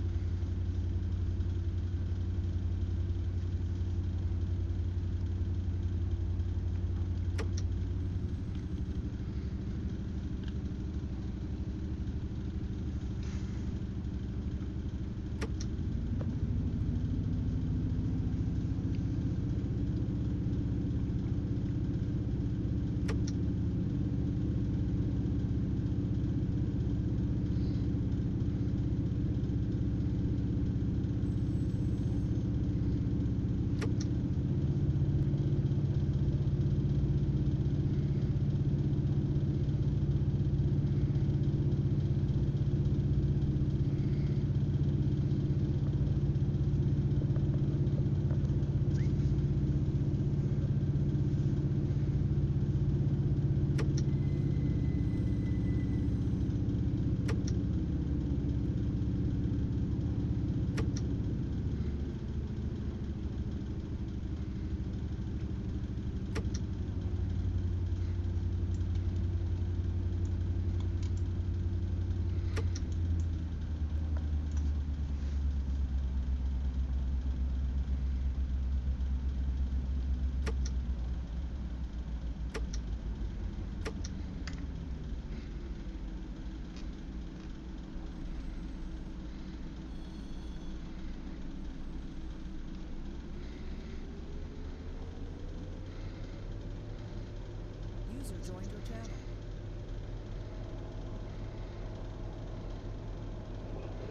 User joined your channel.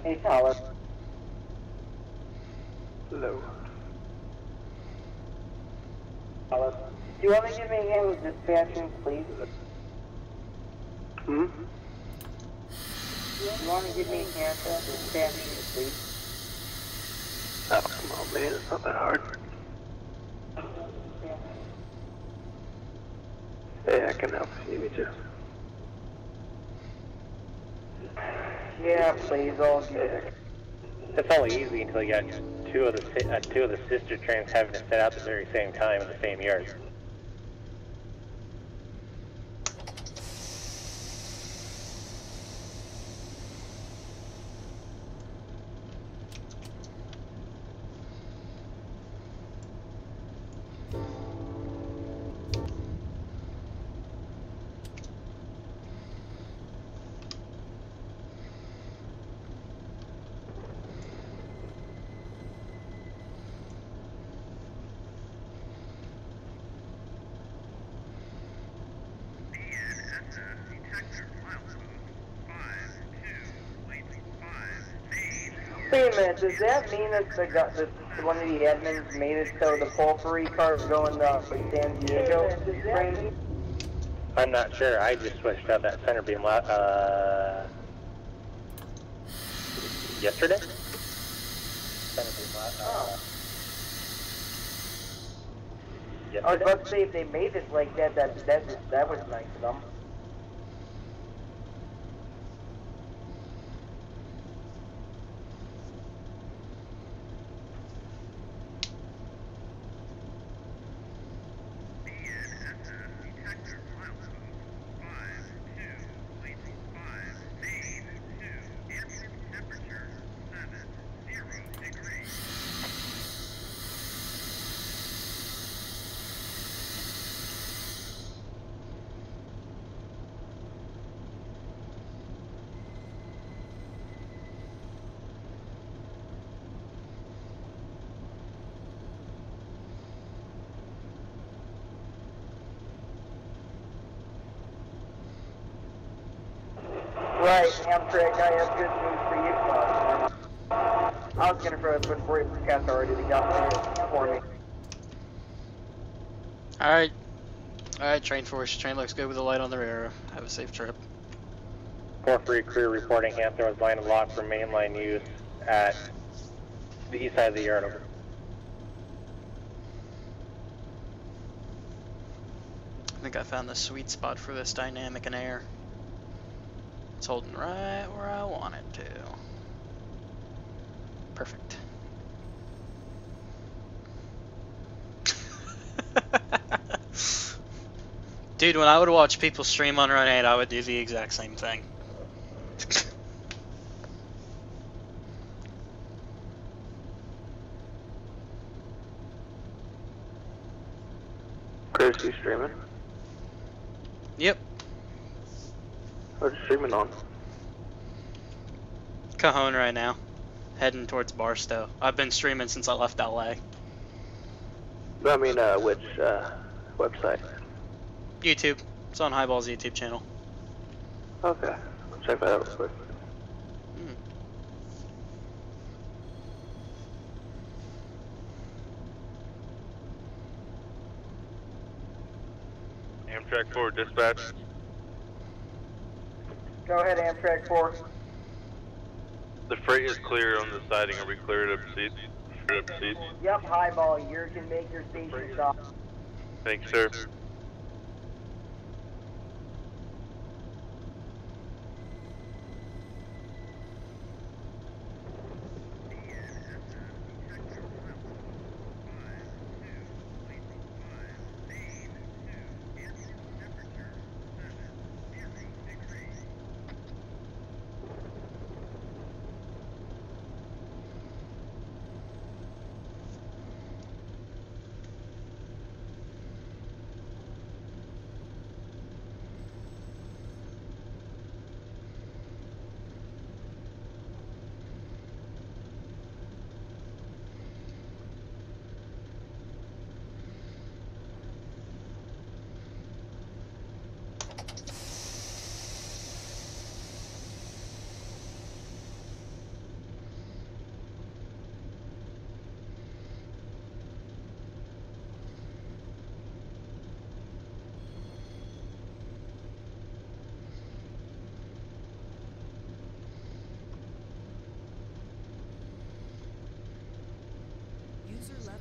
Hey, Tyler. Hello. Tyler. Do you want to give me a hand with dispatching, please? Hmm? You want to give me a hand to stand me to sleep? Oh, come on, man. It's not that hard. Hey, I can help you. Me too. Yeah, please, I'll give it. It's only easy until you got two of the sister trains having to set out at the very same time in the same yard. Wait a minute, does that mean that one of the admins made it so the porphyry cars going to San Diego train? I'm not sure. I just switched out that center beam yesterday. Center beam I was about to say if they made it like that, that was nice of them. Right, Amtrak, I have good news for you, I was gonna put Roy Cats already to got for me. Alright. Alright, train force. Train looks good with the light on the rear. Have a safe trip. Porphyry crew reporting Hampton was line and lock for mainline use at the east side of the yard. Over. I think I found the sweet spot for this dynamic in air. It's holding right where I want it to. Perfect. Dude, when I would watch people stream on Run8, I would do the exact same thing. Chris, you streaming? Yep. What are you streaming on? Cajon right now. Heading towards Barstow. I've been streaming since I left LA. I mean, which website? YouTube. It's on Highball's YouTube channel. Okay. I'll check that out real quick. Amtrak 4, dispatch. Go ahead, Amtrak 4. The freight is clear on the siding. Are we clear to proceed? Clear to proceed? Yep, Highball, you can make your station stop. Thanks, sir.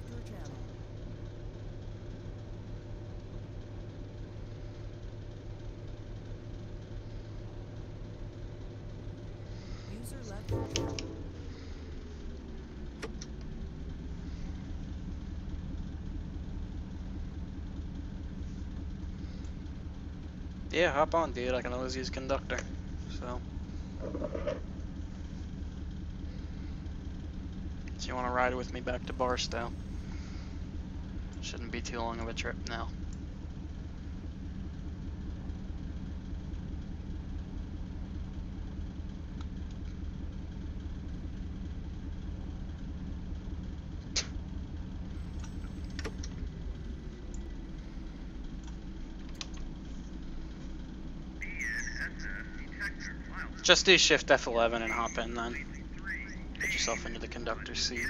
left your channel. User left your channel. Yeah, hop on, dude. I can always use conductor. So you want to ride with me back to Barstow? Shouldn't be too long of a trip now. Just do Shift F11 and hop in then. Get yourself into the conductor's seat.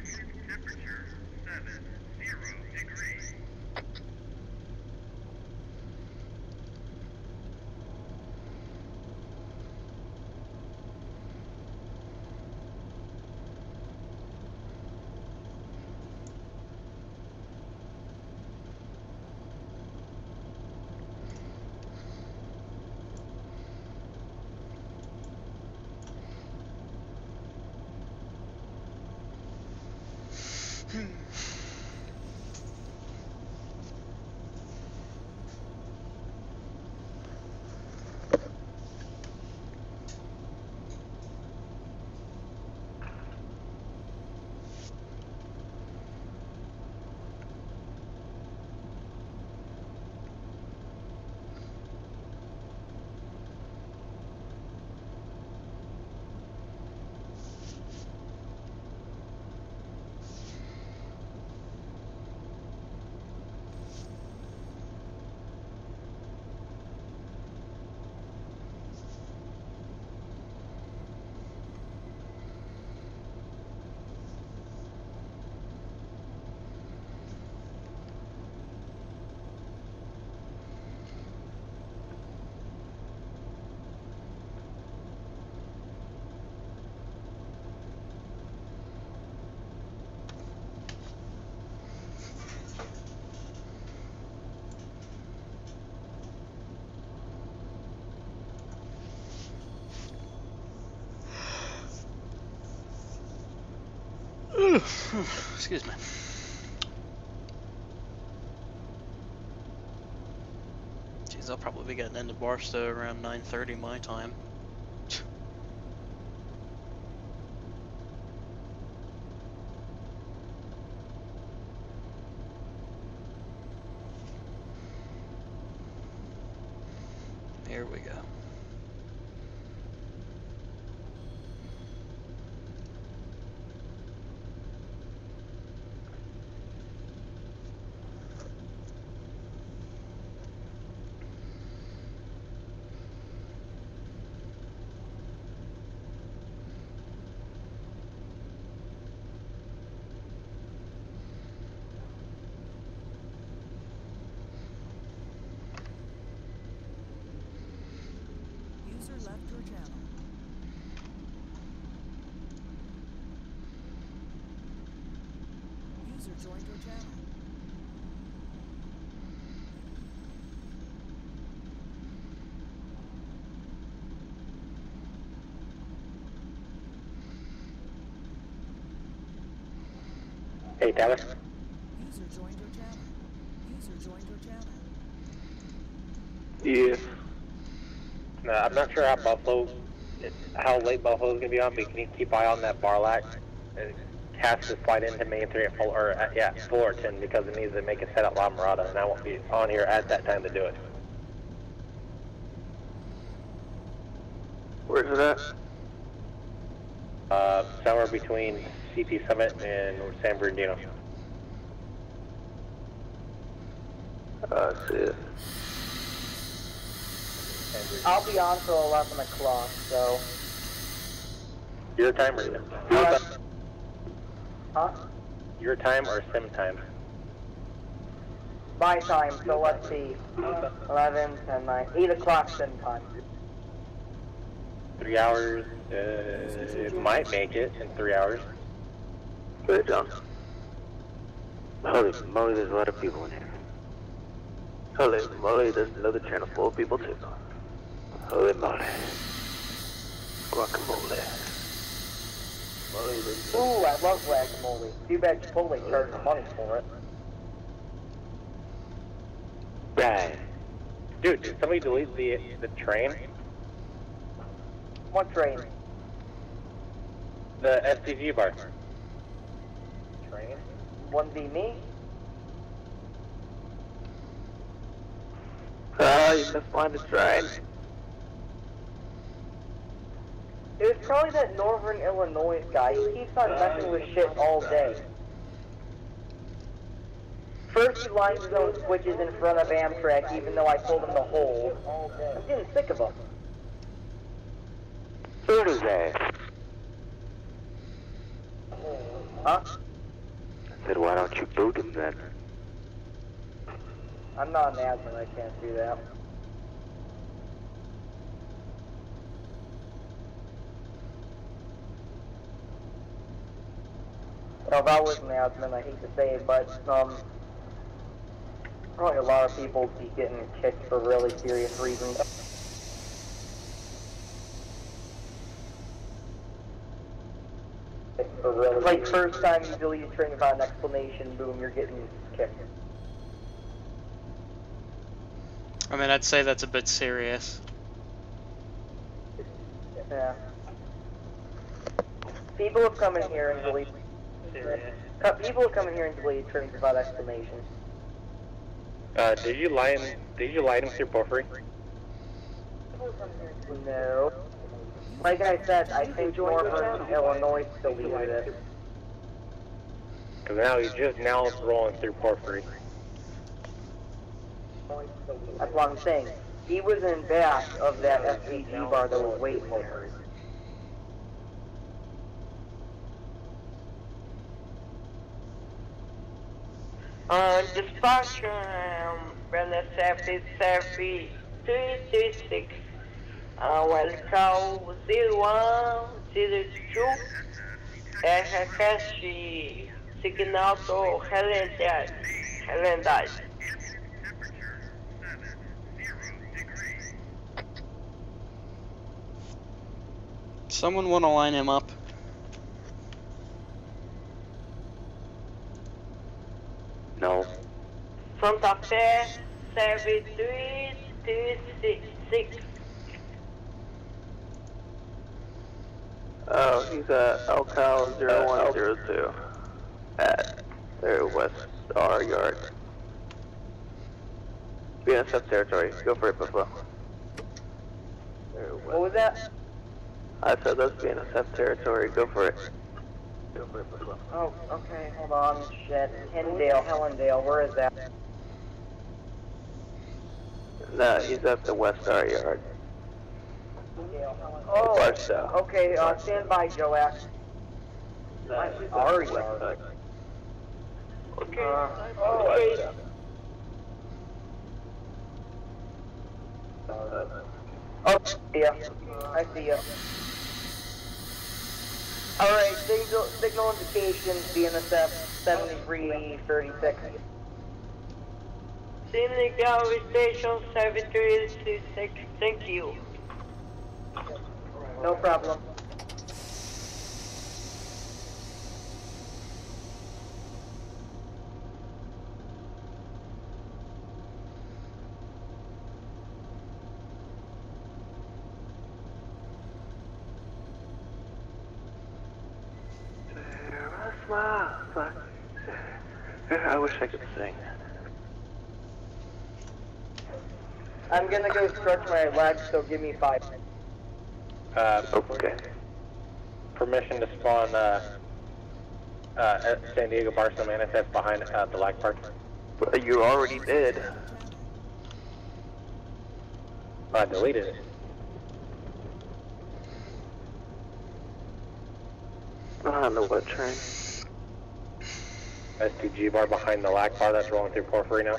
Excuse me. Jeez, I'll probably be getting into Barstow around 9:30 my time. Here we go. User left your channel. User joined your channel. Hey, Tyler. User joined your channel. User joined your channel. Yeah. No, I'm not sure how late Buffalo's gonna be on, but can you keep eye on that Barlac? It has to slide into main 3 at Fullerton because it needs to make a set at La Mirada, and I won't be on here at that time to do it. Where's it at? Somewhere between CP Summit and San Bernardino. I see it. I'll be on till 11 o'clock, so... Your time or Huh? Your time or sim time? My time, so let's see. 11, 10, 9, 8 o'clock sim time. 3 hours, it might make it in 3 hours. Good, John. Holy moly, there's a lot of people in here. Holy moly, there's another channel full of people too. Holy moly. Guacamole. Ooh, I love guacamole. Too bad Chipotle charges money for it. Right. Dude, did somebody delete the train? What train? The STG bar. Train? Wouldn't be me? Oh, you must find a train. It was probably that Northern Illinois guy. He keeps on messing with shit all day. First he lines his own switches in front of Amtrak even though I told him to hold. I'm getting sick of him. Who is that? Huh? I said, why don't you boot him then? I'm not an admin, I can't do that. Well, if I was an admin, I hate to say it, but probably a lot of people be getting kicked for really serious reasons. Like first time you delete a train without an explanation, boom, you're getting kicked. I mean, I'd say that's a bit serious. Yeah. People have come in here and deleted. People have come in here and deleted trains without explanation. Did you line him through Porphyry? No. Like I said, I think Northern Illinois deleted it. Because now he's just now rolling through Porphyry. That's what I'm saying. He was in back of that SVG bar that was waiting there. Dispatcher, Brenda Safety 336. Welcome 0102. Request signal to Helendal. Someone want to line him up? No. Santa Fe 7336. Oh, he's at Elcal 0102 at their West R yard. BNSF territory. Go for it, Buffalo. What was that? I said that's BNSF territory. Go for it. Go for it, Buffalo. Oh, okay, hold on. Shit. Helendale, where is that? No, he's at the West R yard. Oh, Barstow. okay, stand by, Joax. R yard. Okay. Oh, yeah. I see ya. Alright, signal indication, BNSF 7336. Senegal Station 7336. Thank you. No problem. I wish I could sing. I'm gonna go stretch my legs, so give me 5 minutes. Okay. Permission to spawn at San Diego Barstow Manifest behind the lag park. But you already did. I deleted it. I don't know what train. STG bar behind the lag bar that's rolling through Porphyry now.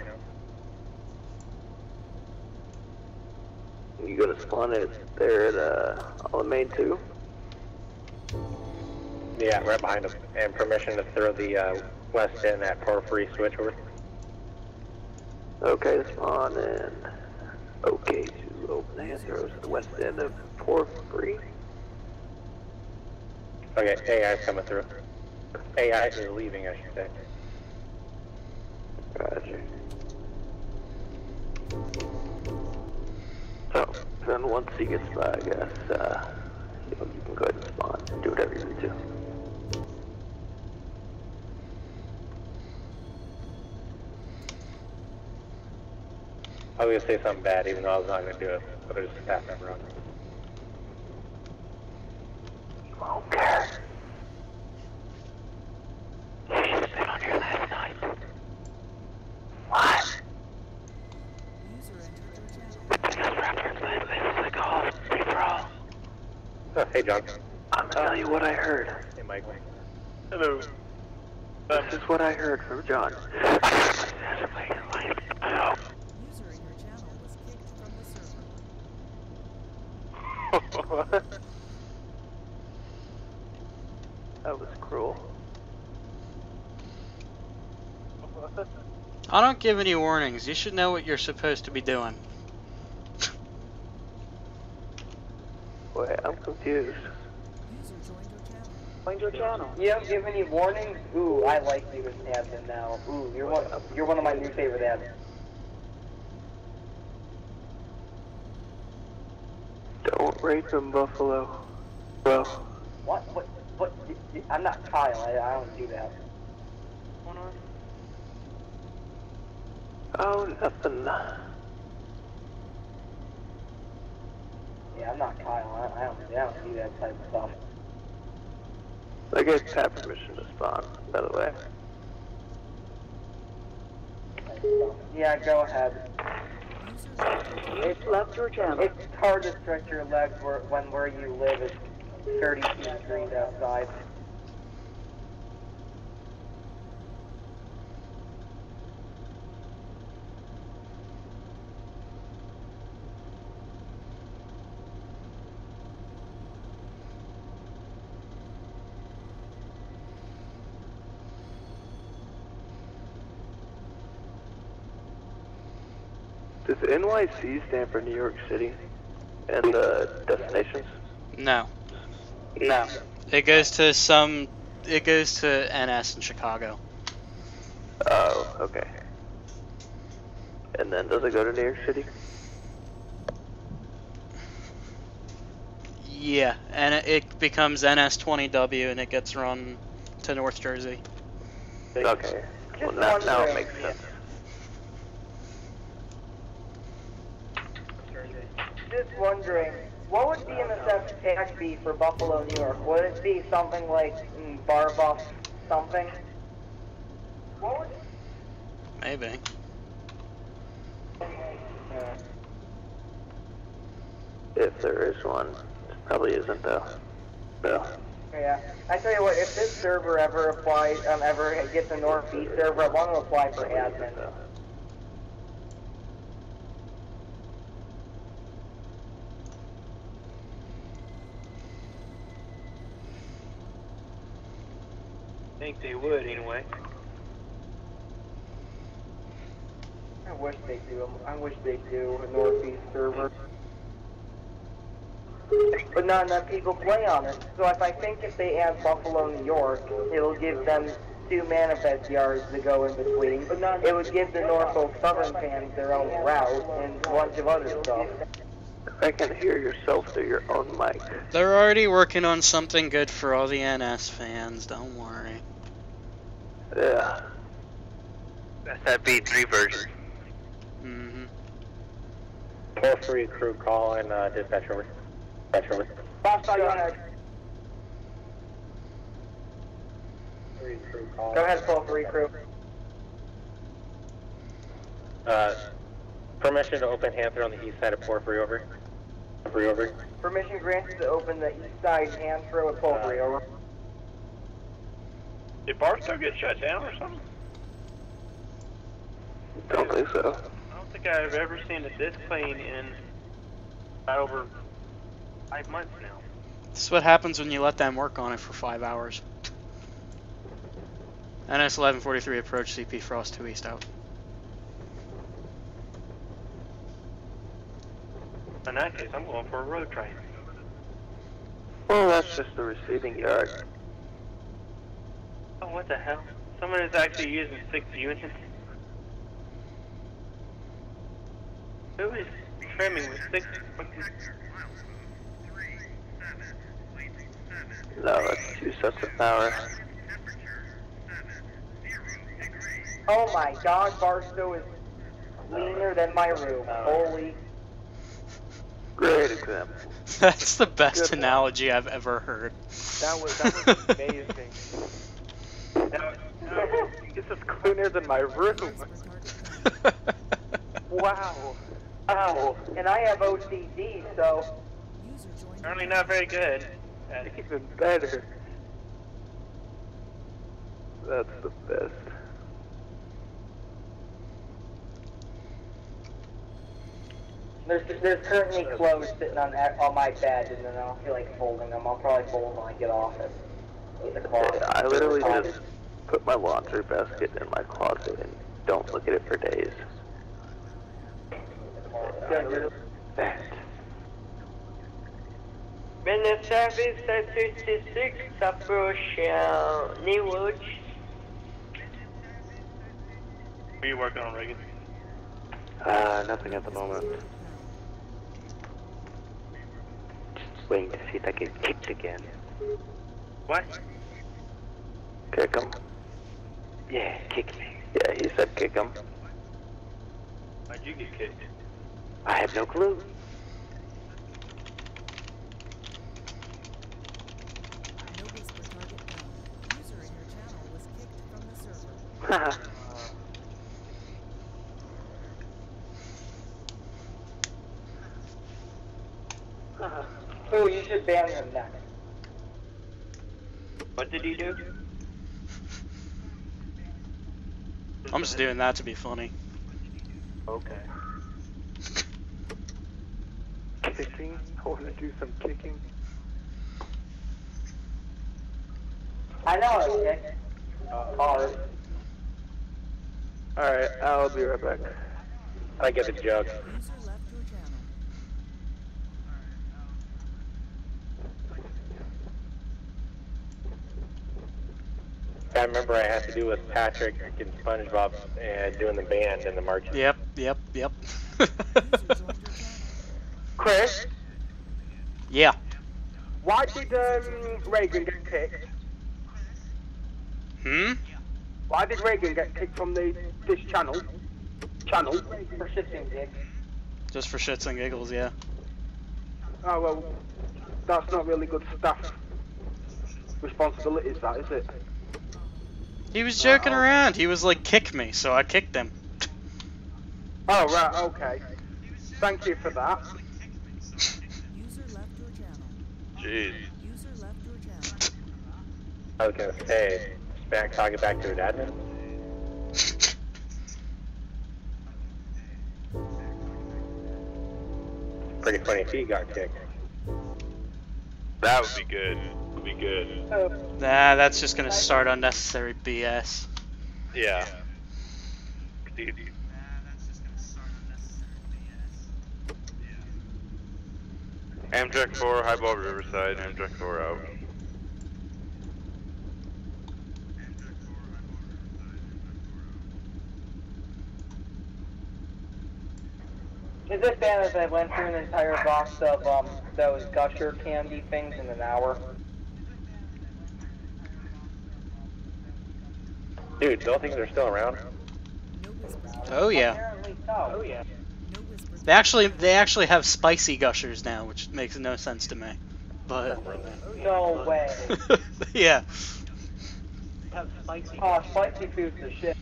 You gonna spawn it there at Main 2? Yeah, right behind him. And permission to throw the west end at Porphyry switch over. Okay, to spawn and okay to open the hand throws at the west end of Porphyry. Okay, AI's coming through. AI is leaving, I should say. Gotcha. So, then once he gets by, I guess, you can go ahead and spawn and do whatever you need to. I was gonna say something bad, even though I was not gonna do it, but there's a staff member on. Okay. You should have been on here last night. What? Because Raptors it's like a hospital brawl. Oh, hey, John. I'm gonna tell you what I heard. Hey, Mike. Hello. This is what I heard from John. User in your channel was kicked from the server. What? That was cruel. I don't give any warnings. You should know what you're supposed to be doing. Wait, I'm confused. User joined your channel. Join your channel. You don't give any warnings? Ooh, I like you as admin now. Ooh, you're one of my new favorite admins. Don't rape him, Buffalo. Bro. What? I'm not Kyle. I don't do that. Oh, nothing. Yeah, I'm not Kyle. I don't do that type of stuff. I gave Pat permission to spawn, by the way. Yeah, go ahead. It's left your channel. It's hard to stretch your legs when where you live is 32 degrees outside. Does NYC stand for New York City and destinations? No. No. It goes to some. It goes to NS in Chicago. Oh, okay. And then does it go to New York City? Yeah, and it becomes NS20W and it gets run to North Jersey. Okay. Well, now it makes sense. Just wondering, what would the NSF tag be for Buffalo, New York? Would it be something like bar buff something? What would Maybe. If there is one, it probably isn't though. No. Yeah. I tell you what, if this server ever applies, ever gets a Northeast server, I want to apply for admin. I think they would anyway. I wish they do. I wish they do a Northeast server. But not enough people play on it. So I think if they add Buffalo, New York, it'll give them 2 manifest yards to go in between. It would give the Norfolk Southern fans their own route and a bunch of other stuff. I can hear yourself through your own mic. They're already working on something good for all the NS fans. Don't worry. Yeah. That's that B3 version. Mm-hmm. Porphyry crew call and dispatch over. Dispatch over. Barstow, go ahead. Crew call. Go ahead, Fullerton crew. Permission to open Panther on the east side of Porphyry over. Porphyry over. Permission granted to open the east side hand throw at Fullerton over. Did Barstow get shut down or something? Don't think so. I don't think I've ever seen a disc plane in about over 5 months now. This is what happens when you let them work on it for 5 hours. NS 1143 approach, CP Frost 2 East out. In that case, I'm going for a road train. Well, that's just the receiving yard. Oh, what the hell? Someone is actually using 6 units. Who is trimming with 6? No, that's 2 sets of power. Oh my god, Barstow is cleaner than my room. Holy. Great example. That's the best analogy I've ever heard. That was amazing. This is cleaner than my room. Wow. Ow. And I have OCD, so. Apparently not very good. Even better. That's the best. There's currently clothes sitting on my bed, and then I don't feel like folding them. I'll probably fold them when I get off it. With the closet. Yeah, I literally just put my laundry basket in my closet and don't look at it for days. That. Będę service at 56 approach New Lodge. What are you working on, Reagan? Nothing at the moment. Just waiting to see if I get kicked again. What? Kick him? Yeah, kick me. Yeah, he said kick him. Why'd you get kicked? I have no clue. Notice for target down. User in your channel was kicked from the server. Oh, you should ban him next. What did he do? I'm just doing that to be funny. Okay. Kicking? I want to do some kicking. I know how to kick. Hard. Alright, I'll be right back. I get the jug. User left your channel. I remember I had to do with Patrick and SpongeBob and doing the band and the march. Yep. User joined your channel. Chris, Yeah. why did Reagan get kicked? Why did Reagan get kicked from this channel? For shits and gigs. Just for shits and giggles, yeah. Oh well, that's not really good staff responsibilities, that is it? He was joking around. He was like, kick me, so I kicked him. Oh right, okay. Thank you for that. User left your channel. Jeez. User left your channel. I was gonna say, talking back to the admin. Pretty funny if he got kicked. That would be good. Would be good. Nah, that's just gonna start unnecessary BS. Yeah. Dude. Amtrak 4, Highball Riverside, Amtrak 4 out. Is it bad if I went through an entire box of those Gusher candy things in an hour? Dude, those things are still around. No whisper. Oh yeah. Apparently so. No whisper. They actually have spicy gushers now, which makes no sense to me. But No way. yeah. Oh, spicy food's the shit.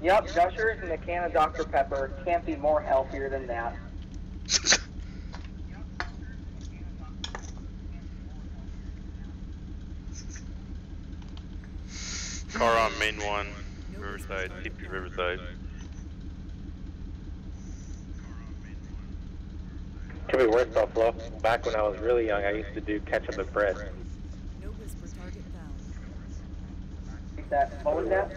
Yep, Gushers and a can of Dr. Pepper can't be more healthier than that. Car on main 1, Riverside, CP Riverside. Could be worse, Buffalo. Back when I was really young, I used to do ketchup and bread. No whisper target found. What was that?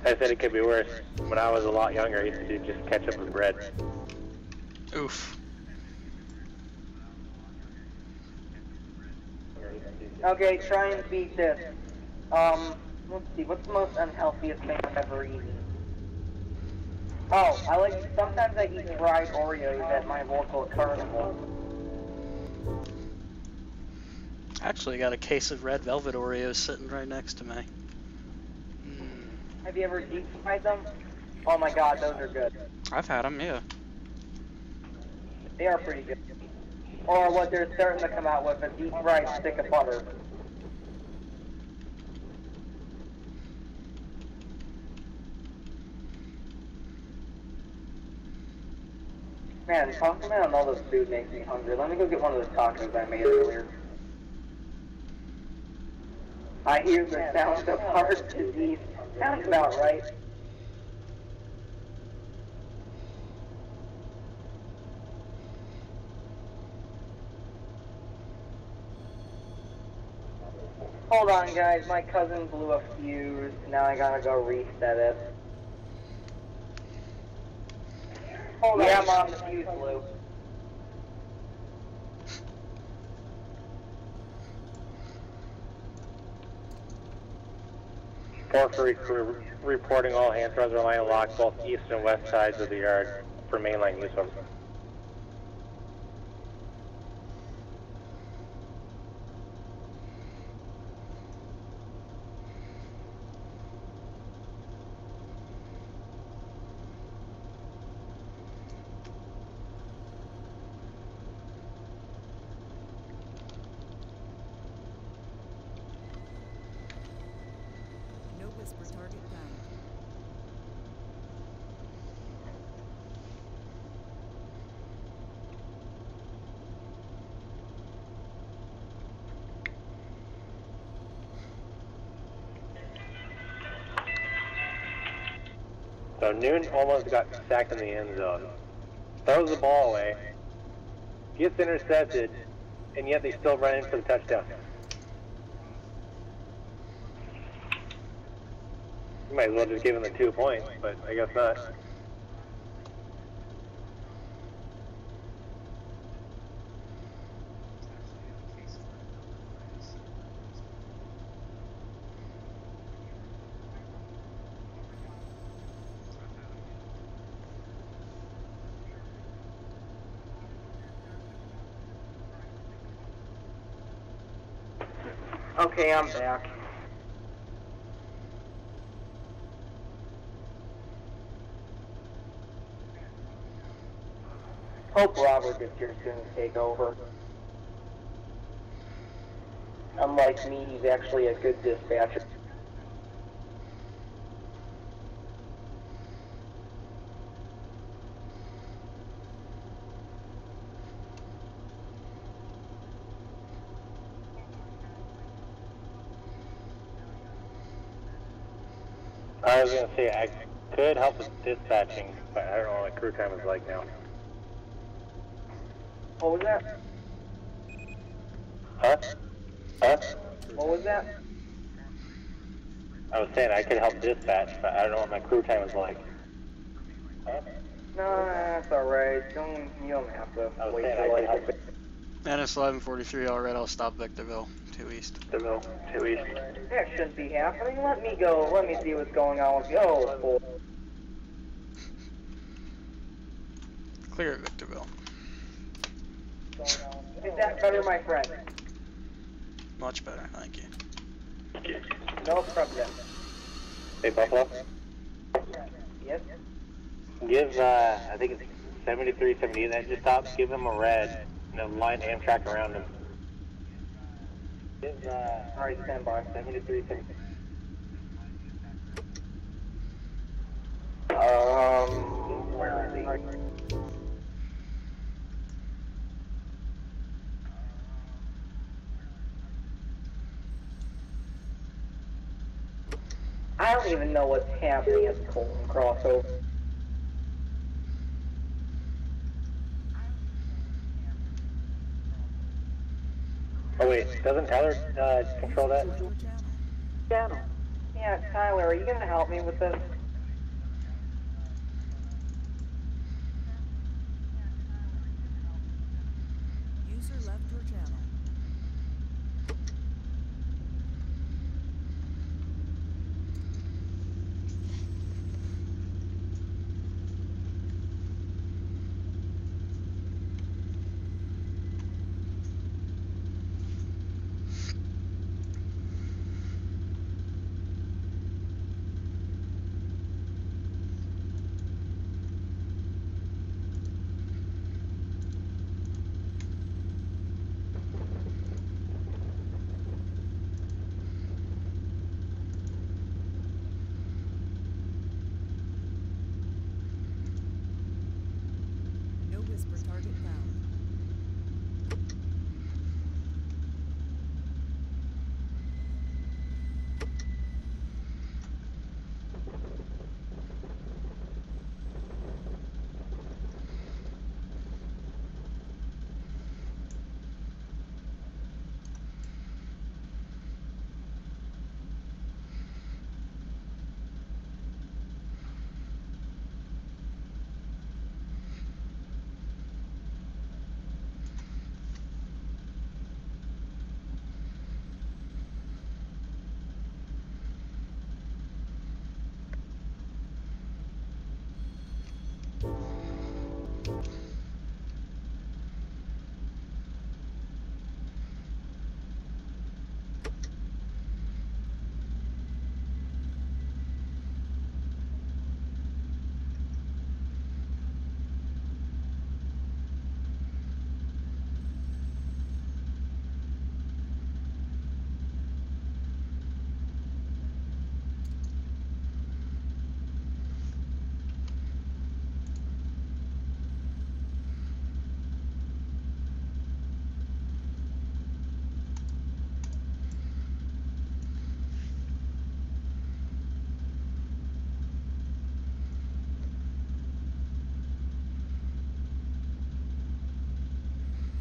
I said it could be worse. When I was a lot younger, I used to do just ketchup and bread. Oof. Okay, try and beat this. Let's see, what's the most unhealthiest thing I've ever eaten? Oh, sometimes I eat fried Oreos at my local carnival. Actually, got a case of red velvet Oreos sitting right next to me. Have you ever deep fried them? Oh my god, those are good. I've had them, yeah. They are pretty good. Or what they're starting to come out with, a deep fried stick of butter. Man, talking about all this food makes me hungry. Let me go get one of the tacos I made earlier. I hear the sound of heart disease. Sounds about right. Hold on, guys. My cousin blew a fuse. Now I gotta go reset it. Hold on. Yeah, Mom, the fuse blew. Porphyry crew reporting all hands runs are line locked both east and west sides of the yard for mainline use of. No whisper target found. So Noon almost got sacked in the end zone. Throws the ball away, gets intercepted, and yet they still run in for the touchdown. You might as well just give him the 2 points, but I guess not. Okay, I'm back. Hope Robert gets here soon to take over. Unlike me, he's actually a good dispatcher. I was going to say, I could help with dispatching, but I don't know what crew time is like now. What was that? Huh? Huh? What was that? I was saying I could help dispatch, but I don't know what my crew time is like. Huh? No, that's alright. You don't have to wait till I get back. NS 1143, all right, I'll stop Victorville, 2 East. Victorville, 2 East. That shouldn't be happening. Let me go. Let me see what's going on with you. Oh, boy. Clear at Victorville. Is that better, my friend? Much better, thank you. No problem. Hey, Buffalo? Yes? Give, I think it's 73, 78 that just stopped. Give him a red and then line Amtrak around him. Give, Alright, stand by. 73, 78. Where are they? don't even know what's happening at the Colton crossover. Oh wait, doesn't Tyler control that? Channel. Yeah, Tyler, are you gonna help me with this? User left your channel. No whisper target found.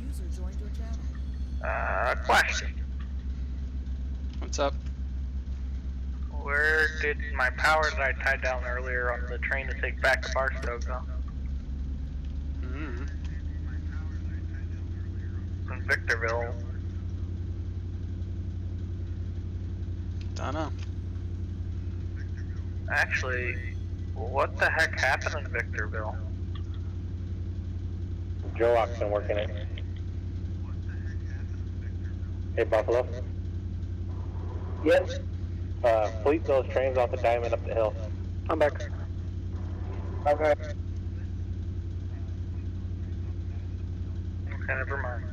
User joined your channel. Question. What's up? Where did my power that I tied down earlier on the train to take back to Barstow go? From Victorville. Don't know. Actually, what the heck happened in Victorville? Joe Oxen working it. Hey, Buffalo. Yes? Fleet those trains off the diamond up the hill. I'm back. Okay. Okay, never mind.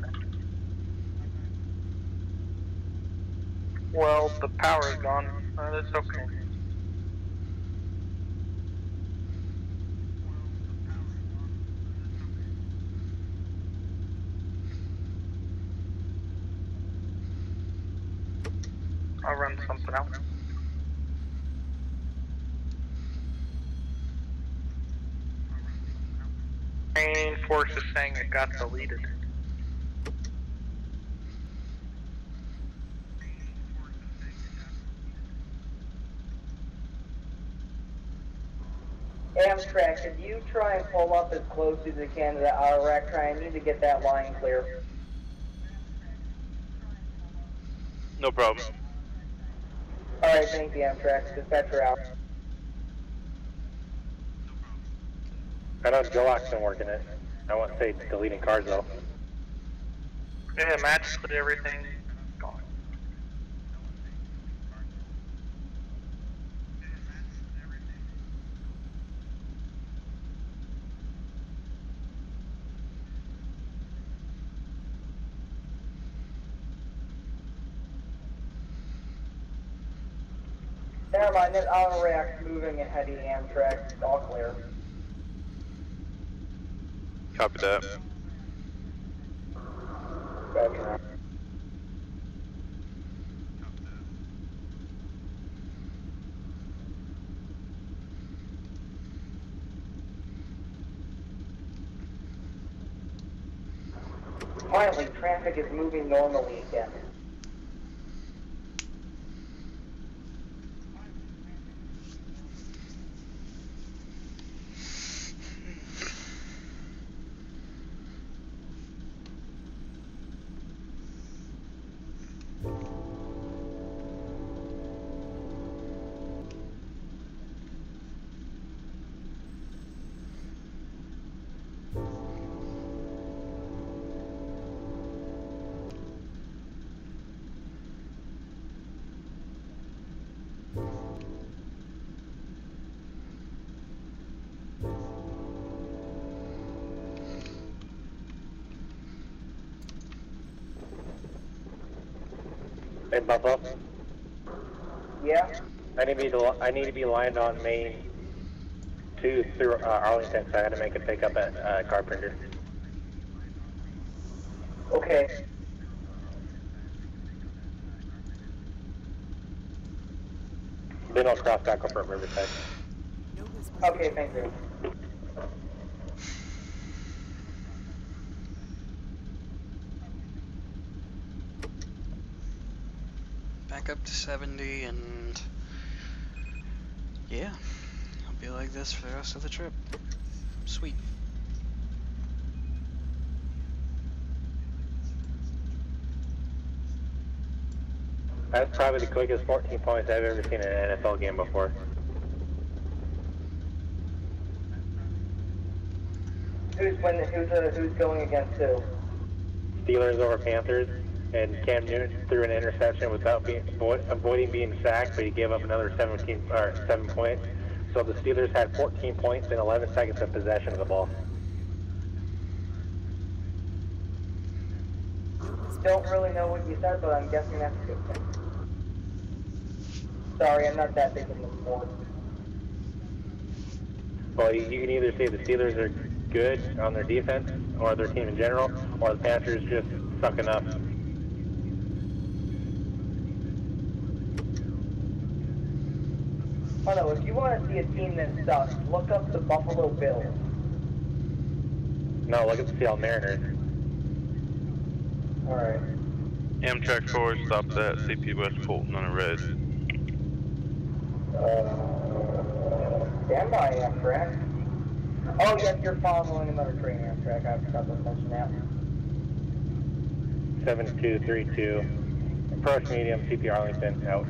Well, the power is gone. That's okay. I'll run something else. Main force is saying it got deleted. Amtrak, could you try and pull up as close as you can to the outer rack? I need to get that line clear. No problem. Alright, thank you, Amtrak. Dispatcher out. I know Joe Oxen working it. I won't say deleting cars though. Yeah, Matt's put everything gone. Never mind, that outer rack's moving and heading Amtrak. It's all clear. Copy that. Gotcha. Finally, traffic is moving normally again. Hey, Buffalo. Yeah? I need to be lined on Main 2 through Arlington, so I had to make a pickup at Carpenter. Okay. Then I'll cross back over at Riverside. Okay, thank you. Back up to 70 and yeah, I'll be like this for the rest of the trip. Sweet. That's probably the quickest 14 points I've ever seen in an NFL game before. Who's going against who? Steelers over Panthers, and Cam Newton threw an interception without avoiding being sacked, but he gave up another 7 points. So the Steelers had 14 points in 11 seconds of possession of the ball. Don't really know what you said, but I'm guessing that's a good thing. Sorry, I'm not that big in the sport. Well, you can either say the Steelers are good on their defense, or their team in general, or the Panthers just sucking up. Oh no, if you want to see a team that sucks, look up the Buffalo Bills. No, look at the Seattle Mariners. Alright. Amtrak 4 stopped at CP West Fulton on a red. Stand by, Amtrak. Oh, yes, you're following another train, Amtrak. I forgot to mention that. 7232. Approach medium, CP Arlington, out.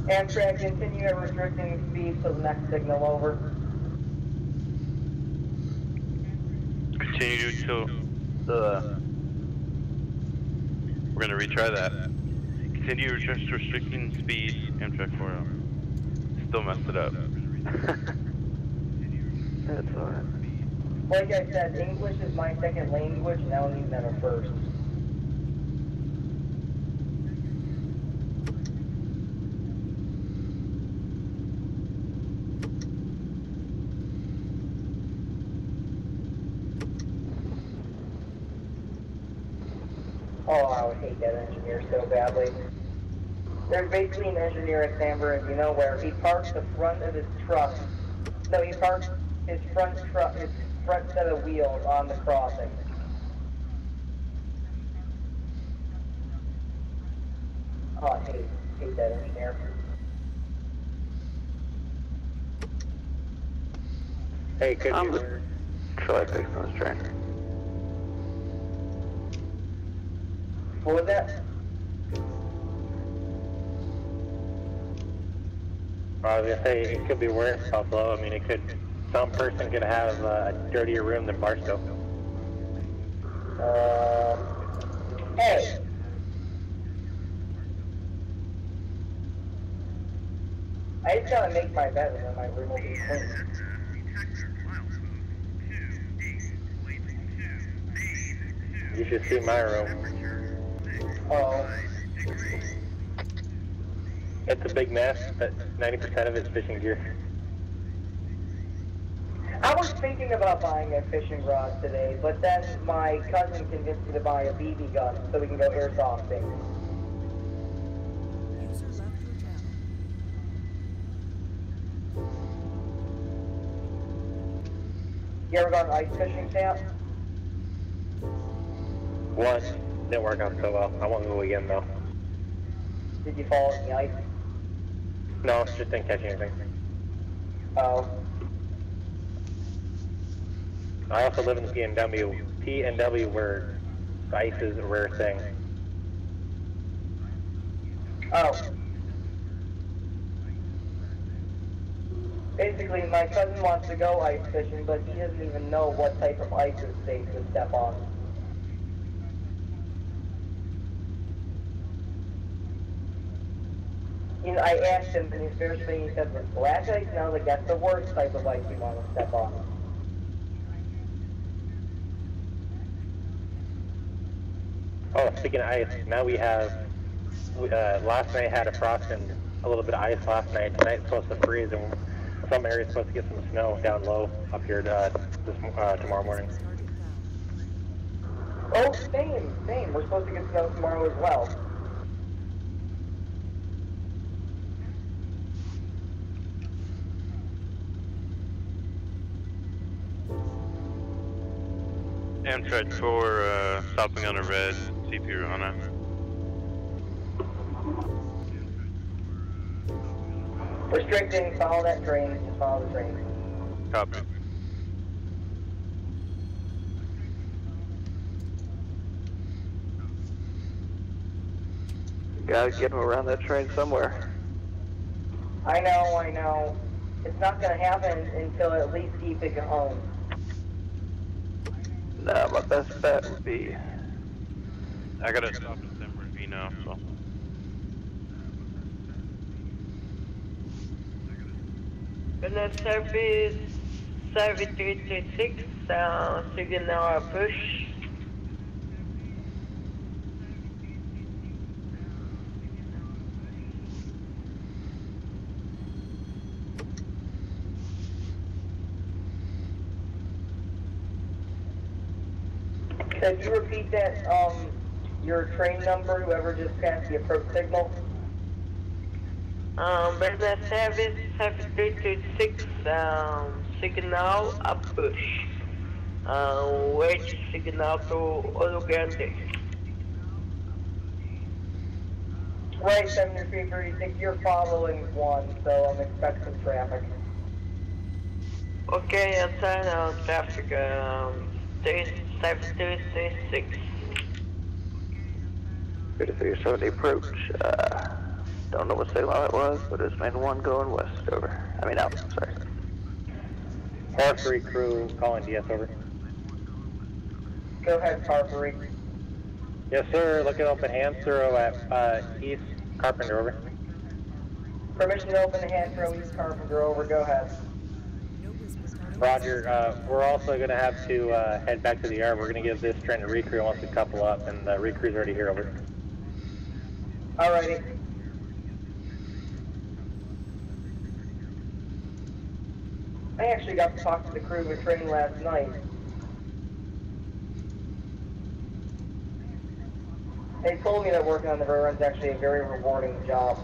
Amtrak, continue restricting speed to the next signal, over. Continue till the... We're going to retry that. Continue restricting speed, Amtrak 4 out. Still messed it up. That's alright. Like I said, English is my second language, and I don't even have a first. Oh, I would hate that engineer so badly. There's basically an engineer at San Bernardino where he parks the front of his truck. No, he parks his front set of wheels on the crossing. Oh, I hate that engineer. Hey, could you... Try fixing this train. What was that? I was gonna say, it could be worse, Buffalo. I mean, some person could have a dirtier room than Barstow. Hey! I just gotta make my bed and then my room will be clean. You should see my room. Oh. It's a big mess, but 90% of it's fishing gear. I was thinking about buying a fishing rod today, but then my cousin convinced me to buy a BB gun so we can go airsofting. User left your channel. You ever gone ice fishing, Sam? Once. Didn't work out so well. I won't go again though. Did you fall in the ice? No, just didn't catch anything. Oh. I also live in the PNW. PNW where ice is a rare thing. Oh. Basically, my cousin wants to go ice fishing, but he doesn't even know what type of ice is safe to step on. You know, I asked him, and his first thing he said was black ice, and I was like, that's the worst type of ice you want to step on. Oh, speaking of ice, now we have, last night had a frost and a little bit of ice last night. Tonight it's supposed to freeze, and some areas supposed to get some snow down low up here tomorrow morning. Oh, same. We're supposed to get snow tomorrow as well. Amtrak 4, stopping on a red CP Rana. Restricting, follow that train, just follow the train. Copy. Gotta get him around that train somewhere. I know. It's not gonna happen until at least he pick it home. Nah, my best bet would be... I gotta stop in San Bernardino, so... Gonna service 7336, signal push. Could you repeat that, your train number, whoever just passed the approach signal? Business service 7336, signal push. Wait signal to Olo Grande. Right, 7336, you're following one, so I'm expecting traffic. Okay, I'll turn on traffic, 7336. Good to figure 70 approach. Don't know what signal it was, but it's main 1 going west, over. I mean out, sorry. Par 3 crew calling DS, over. Go ahead, Par 3. Yes, sir. Looking open hand throw at East Carpenter, over. Permission to open the hand throw, East Carpenter, over. Go ahead. Roger. We're also going to have to head back to the yard. We're going to give this train a recrew once we couple up, and the recrew's already here, over. Alrighty. I actually got to talk to the crew of a train last night. They told me that working on the railroad is actually a very rewarding job.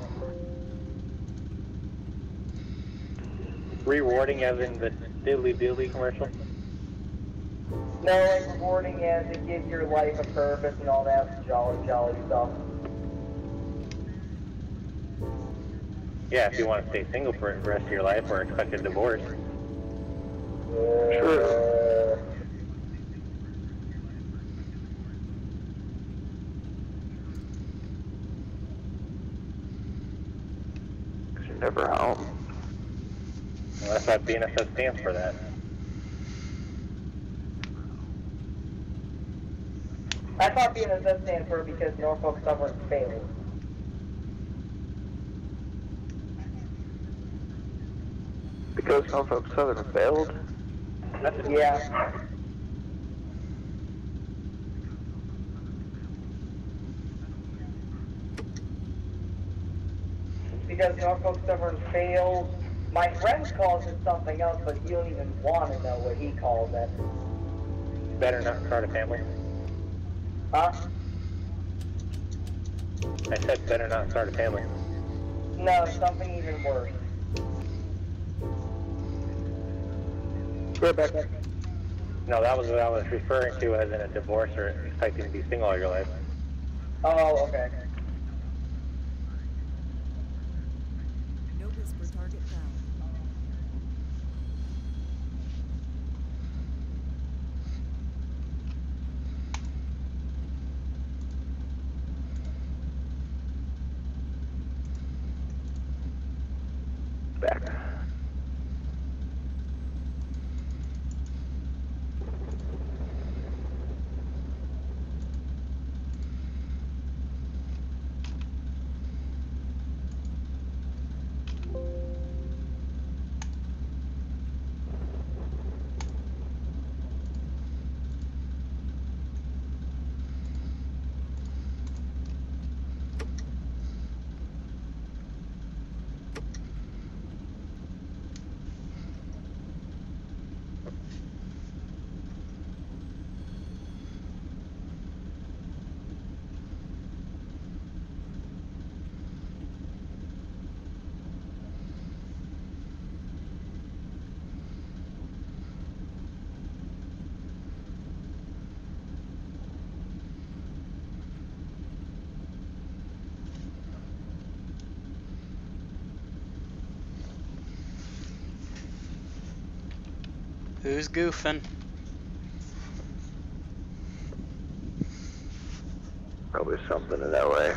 Rewarding as in the diddly commercial? No, like rewarding as it gives your life a purpose and all that jolly stuff. Yeah, if you want to stay single for the rest of your life or expect a divorce. Sure. Cause you're never home. Well, that's why BNSS stands for that. I thought BNSS stands for because Norfolk Southern failed. Because Norfolk Southern failed? Yeah. Because Norfolk Southern failed. My friend calls it something else, but you don't even want to know what he calls it. Better not start a family. Huh? I said better not start a family. No, something even worse. We're back. No, that was what I was referring to as in a divorce or expecting to be single all your life. Oh, okay. No whisper target found. Back. Who's goofing? Probably something in that way.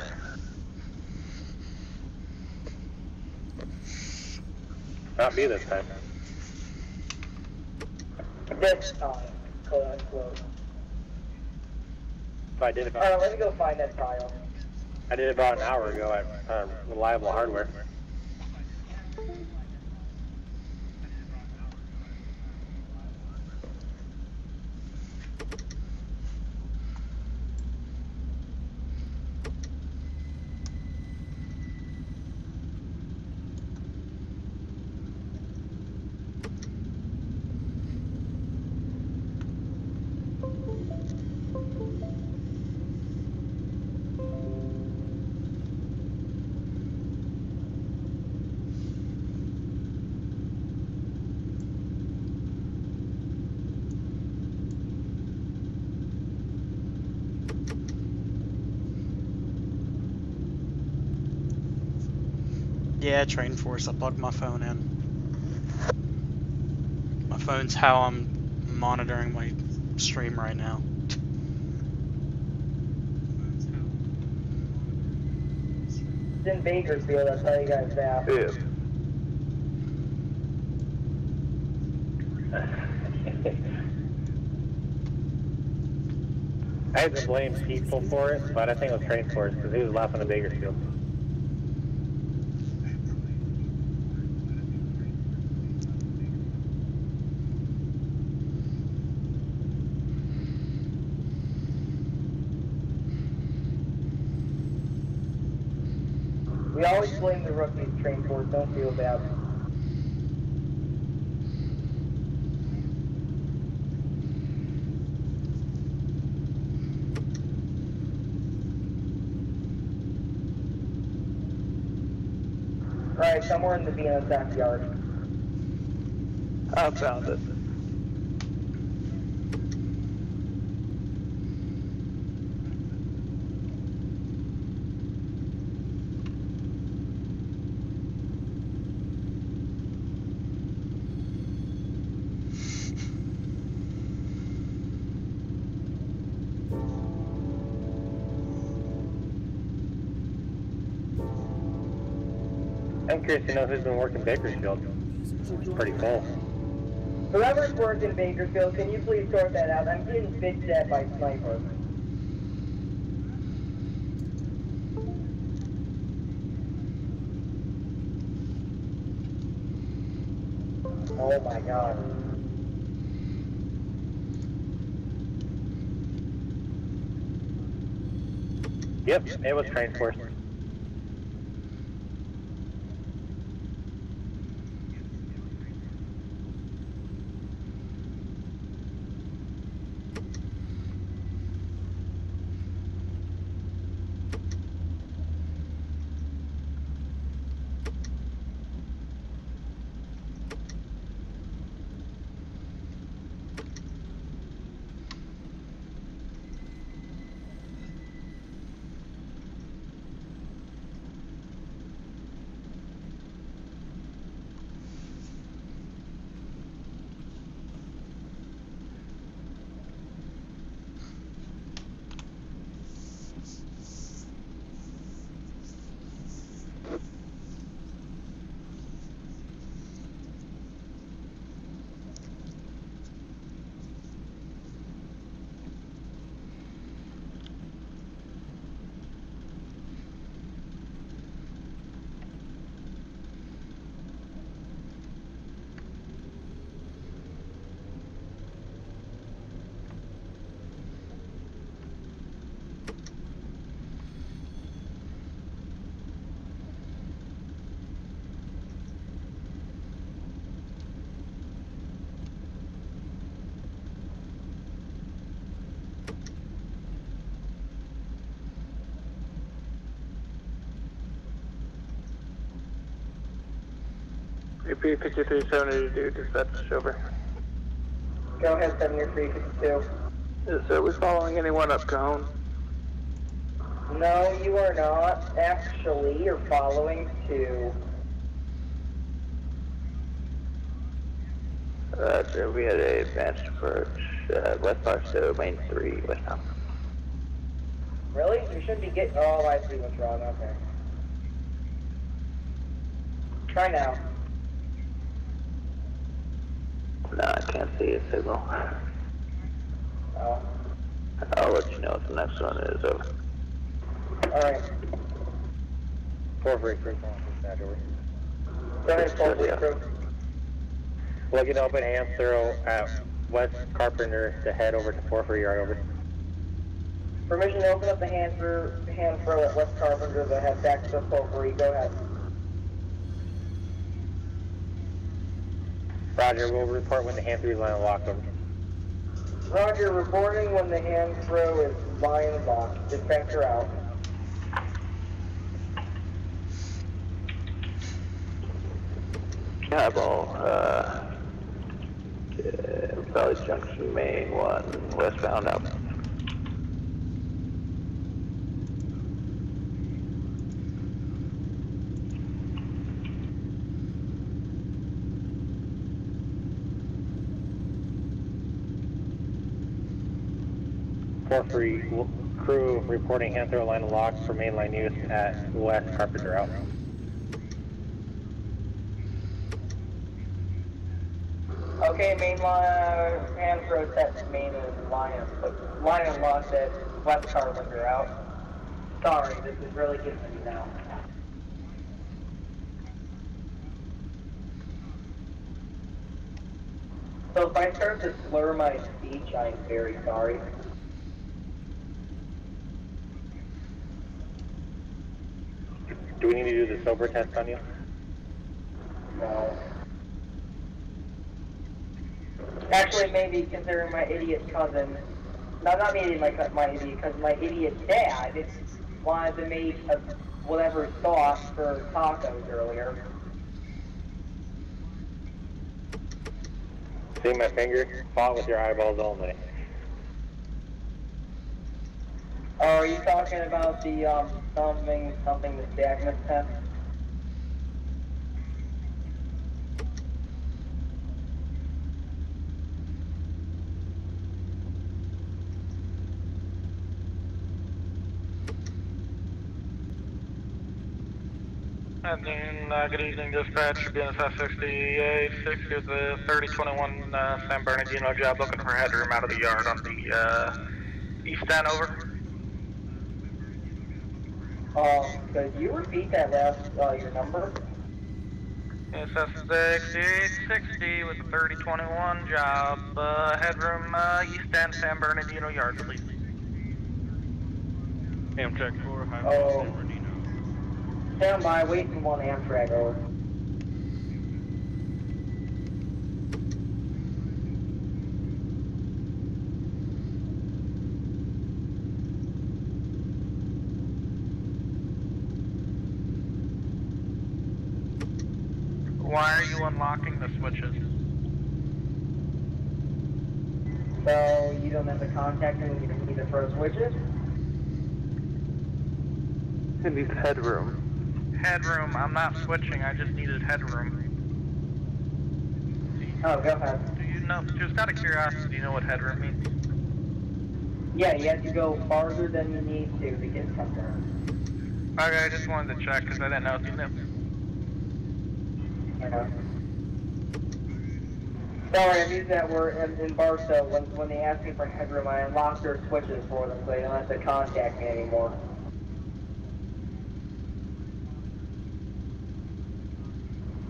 Not me this time. This time, quote unquote. If I did Alright, let me go find that file. I did about an hour ago at Reliable Hardware. Yeah, Train Force. I plugged my phone in. My phone's how I'm monitoring my stream right now. It's in Bakersfield, I'll tell you guys now. Yeah. I had to blame people for it, but I think it was Train Force because he was laughing at Bakersfield. We always blame the rookies, Train Force, don't feel bad. Alright, somewhere in the BNSF yard. I found it. I'm curious to know who's been working Bakersfield. It's pretty cool. Whoever's working Bakersfield, can you please sort that out? I'm getting bitched at by snipers. Oh my god. Yep, it was Train Force. Repeat 5372, dispatch over. Go ahead, 7352. Yes, sir, we following anyone up Cajon? No, you are not. Actually, you're following 2. Roger, we had a advanced approach, West Barstow, Main 3, westbound. Really? You should be getting. Oh, I see what's wrong. Okay. Try now. No, I can't see a signal. Oh. I'll let you know what the next one is, over. Alright. 433, dispatch over. Go ahead, 433. Looking to open hand throw at West Carpenter to head over to 43 yard over. Permission to open up the hand throw at West Carpenter to head back to 43. Go ahead. Roger, we'll report when the hand throw is line locked over. Roger, reporting when the hand throw is line locked. Dispatcher out. Highball, Valley Junction, Main 1, westbound out. Free crew reporting hand throw line locked for mainline use at West Carpenter out. Okay, main line, hand throw set to main and line unlocked at West Carpenter out. Sorry, this is really getting me now. So if I start to slur my speech, I'm very sorry. Do we need to do the sober test on you? No. Actually, maybe considering my idiot cousin, no, not maybe my idiot cousin, my idiot dad wanted to make whatever sauce for tacos earlier. See my finger? Fought with your eyeballs only. Oh, are you talking about the something the diagnosis test? Good evening, dispatch. BNSF 6860 is a 3021 San Bernardino job looking for headroom out of the yard on the east end, over. Could you repeat that last, your number? BNSF 6860 with a 3021 job, headroom east end San Bernardino yard, please. Amtrak 4, Highball, San Bernardino. Stand by, waiting one Amtrak, over. Why are you unlocking the switches? So you don't have the contact and you don't need to throw switches? It needs headroom. Headroom, I'm not switching, I just needed headroom. Oh, go ahead. Do you know, just out of curiosity, do you know what headroom means? Yeah, you have to go farther than you need to get somewhere. Okay, I just wanted to check because I didn't know if you knew. Yeah. Sorry, I used that word in Barstow. When they asked me for headroom, I unlocked their switches for them so they don't have to contact me anymore.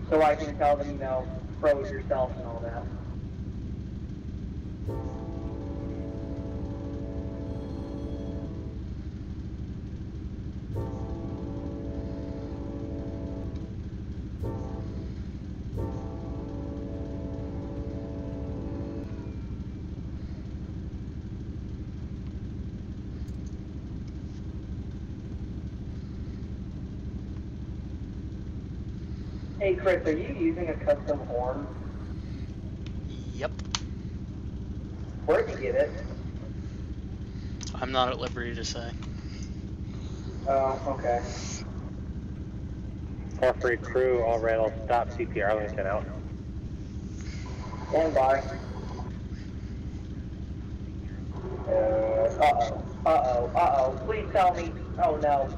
So I can tell them, you know, froze yourself and all that. Hey Chris, are you using a custom horn? Yep. Where'd you get it? I'm not at liberty to say. Oh, okay. 4-3 crew, all rails, stop, CP Arlington out. Stand by. Uh-oh. Please tell me. Oh no.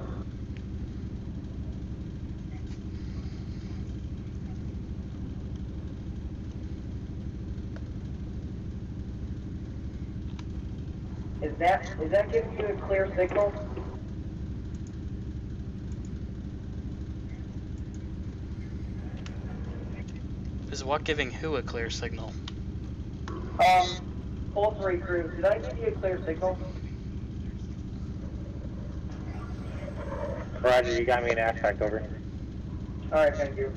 Is that giving you a clear signal? Is what giving who a clear signal? Full 3 crew, did I give you a clear signal? Roger, you got me in aspect, over. Alright, thank you.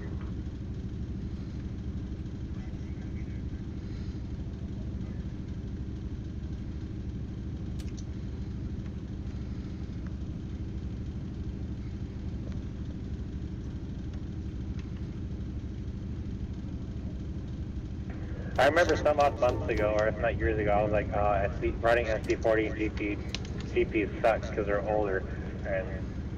I remember some odd months ago, or if not years ago, I was like, running SD40 and GPs suck because they're older, and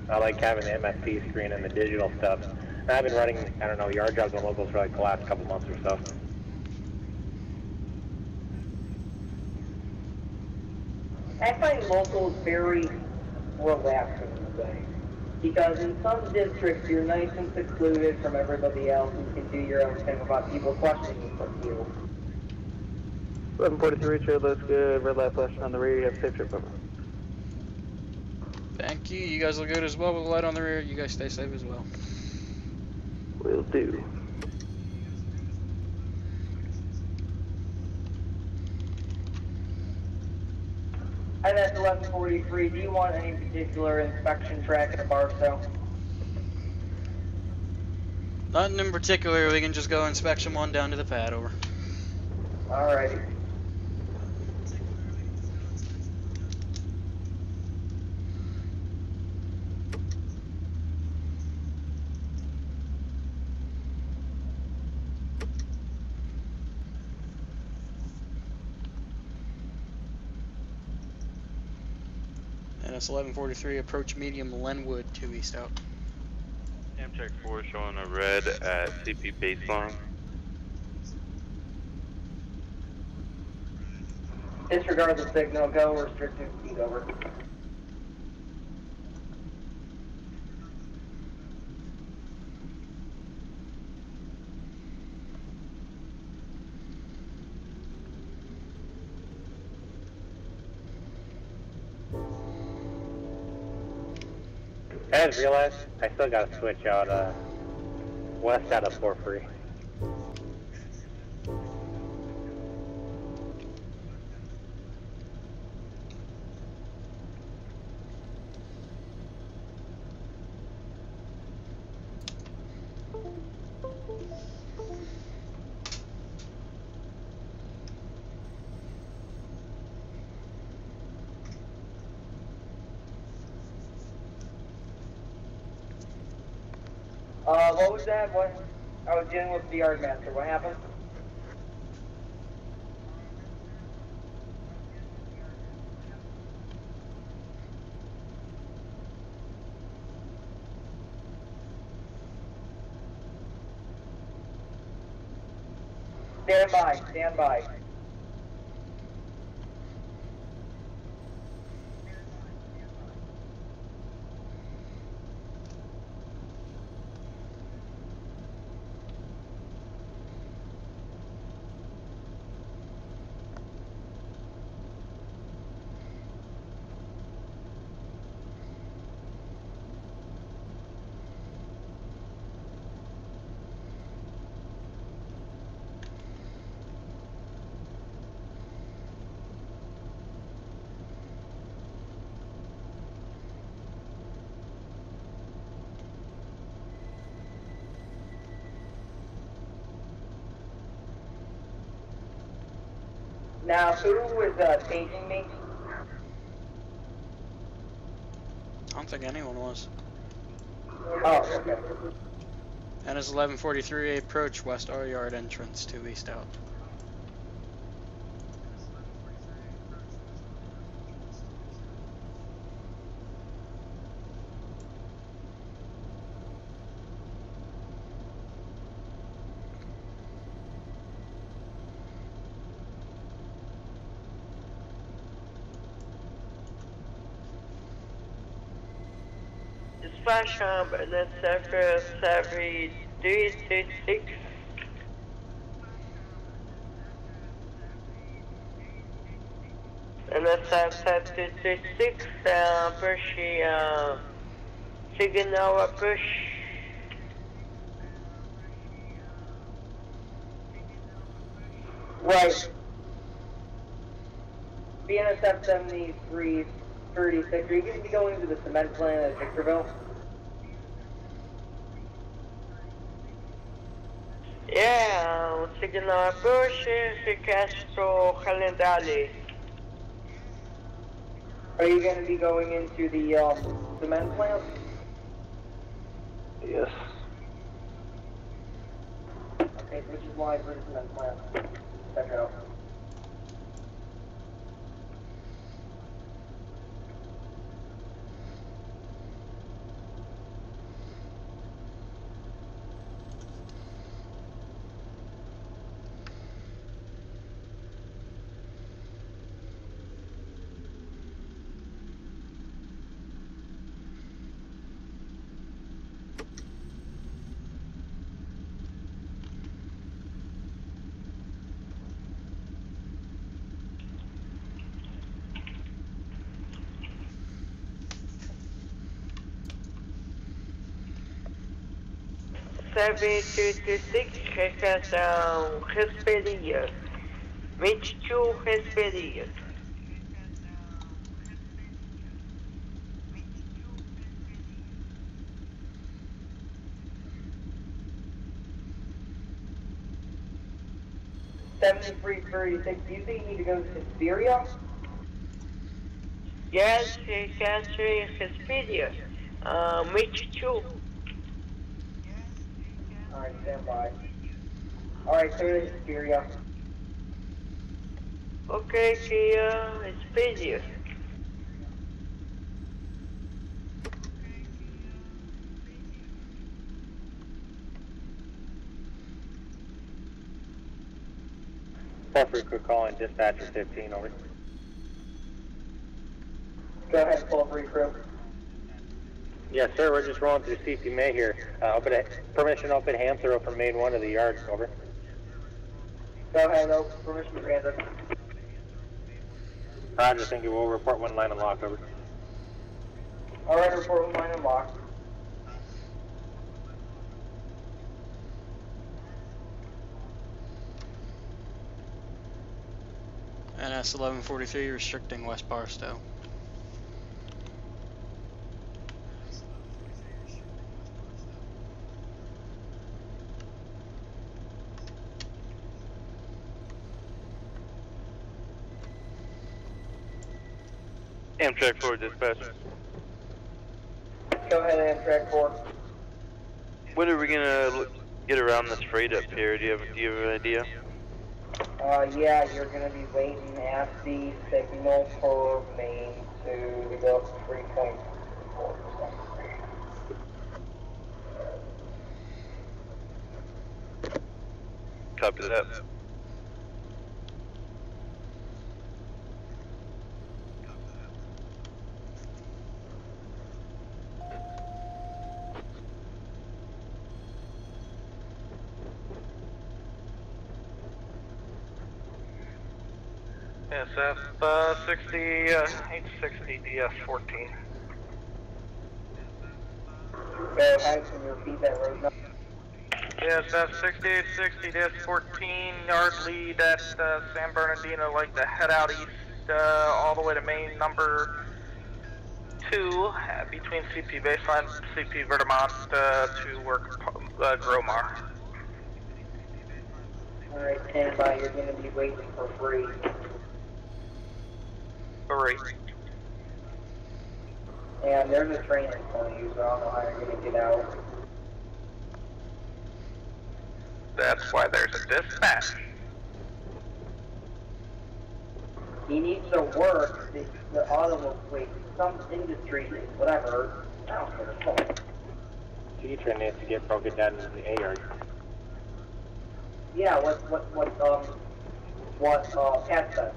I like having the MSP screen and the digital stuff. And I've been running, I don't know, yard jobs and locals for like the last couple months or so. I find locals very relaxing today. Because in some districts, you're nice and secluded from everybody else and you can do your own thing without people questioning you. 1143 Richard, looks good. Red light flashing on the rear. You have safe trip over. Thank you. You guys look good as well with the light on the rear. You guys stay safe as well. Will do. And that's 1143. Do you want any particular inspection track at Barstow? Nothing in particular. We can just go inspection 1 down to the pad. Over. Alrighty. And it's 1143. Approach medium Lenwood 2 east out. Amtrak 4 showing a red at CP baseline. Disregard the signal. Go restricted speed over. I just realized I still got to switch out west out of 4-3. What was that? What? I was dealing with the yard master. What happened? Stand by. Stand by. Now, who was paging me? I don't think anyone was. Oh, okay. And as 1143, approach West R Yard entrance to East Out. Dispatch number, that's Sector 7336. And that's 7336, push the signal push. Right. BNSF 7336, are you going to be going to the cement plant at Victorville? Yeah, signal push, Castro Calendali. Are you going to be going into the cement plant? Yes. Okay, which is why for the cement plant. Check it out. Resperias. 22 Resperias. Do you think you need to go to Suspiria? Yes, Resperias. 22. Alright, stand by. Alright, clear the Suspiria. Okay, Kia, Resperias. Fullerton crew calling dispatcher 15, over. Go ahead, pull up recruit. Yes, sir, we're just rolling through CP May here. Permission to open ham throw from main 1 of the yard, over. Go ahead, permission granted. Roger, thank you. We'll report 1 line unlocked, over. Alright, report 1 line unlocked. NS 1143 restricting West Barstow. Amtrak 4 dispatch. Go ahead, Amtrak 4. When are we gonna get around this freight up here? Do you have an idea? Yeah, you're gonna be waiting at the signal for main to go 3.4%. Copy that. SF 860 DS14. Go ahead, can you repeat that road number? SF 6860 DS14, yard lead at San Bernardino, like to head out east all the way to main number 2 between CP Baseline and CP Vermont to work Gromar. Alright, stand by, you're gonna be waiting for free. Hurry. And there's a train in front of you, so I don't know how you're gonna get out. That's why there's a dispatch. He needs to work the automobile, wait, some industry, whatever. I don't give a fuck. Teacher needs to get broken down into the A yard. Yeah, what Pat said.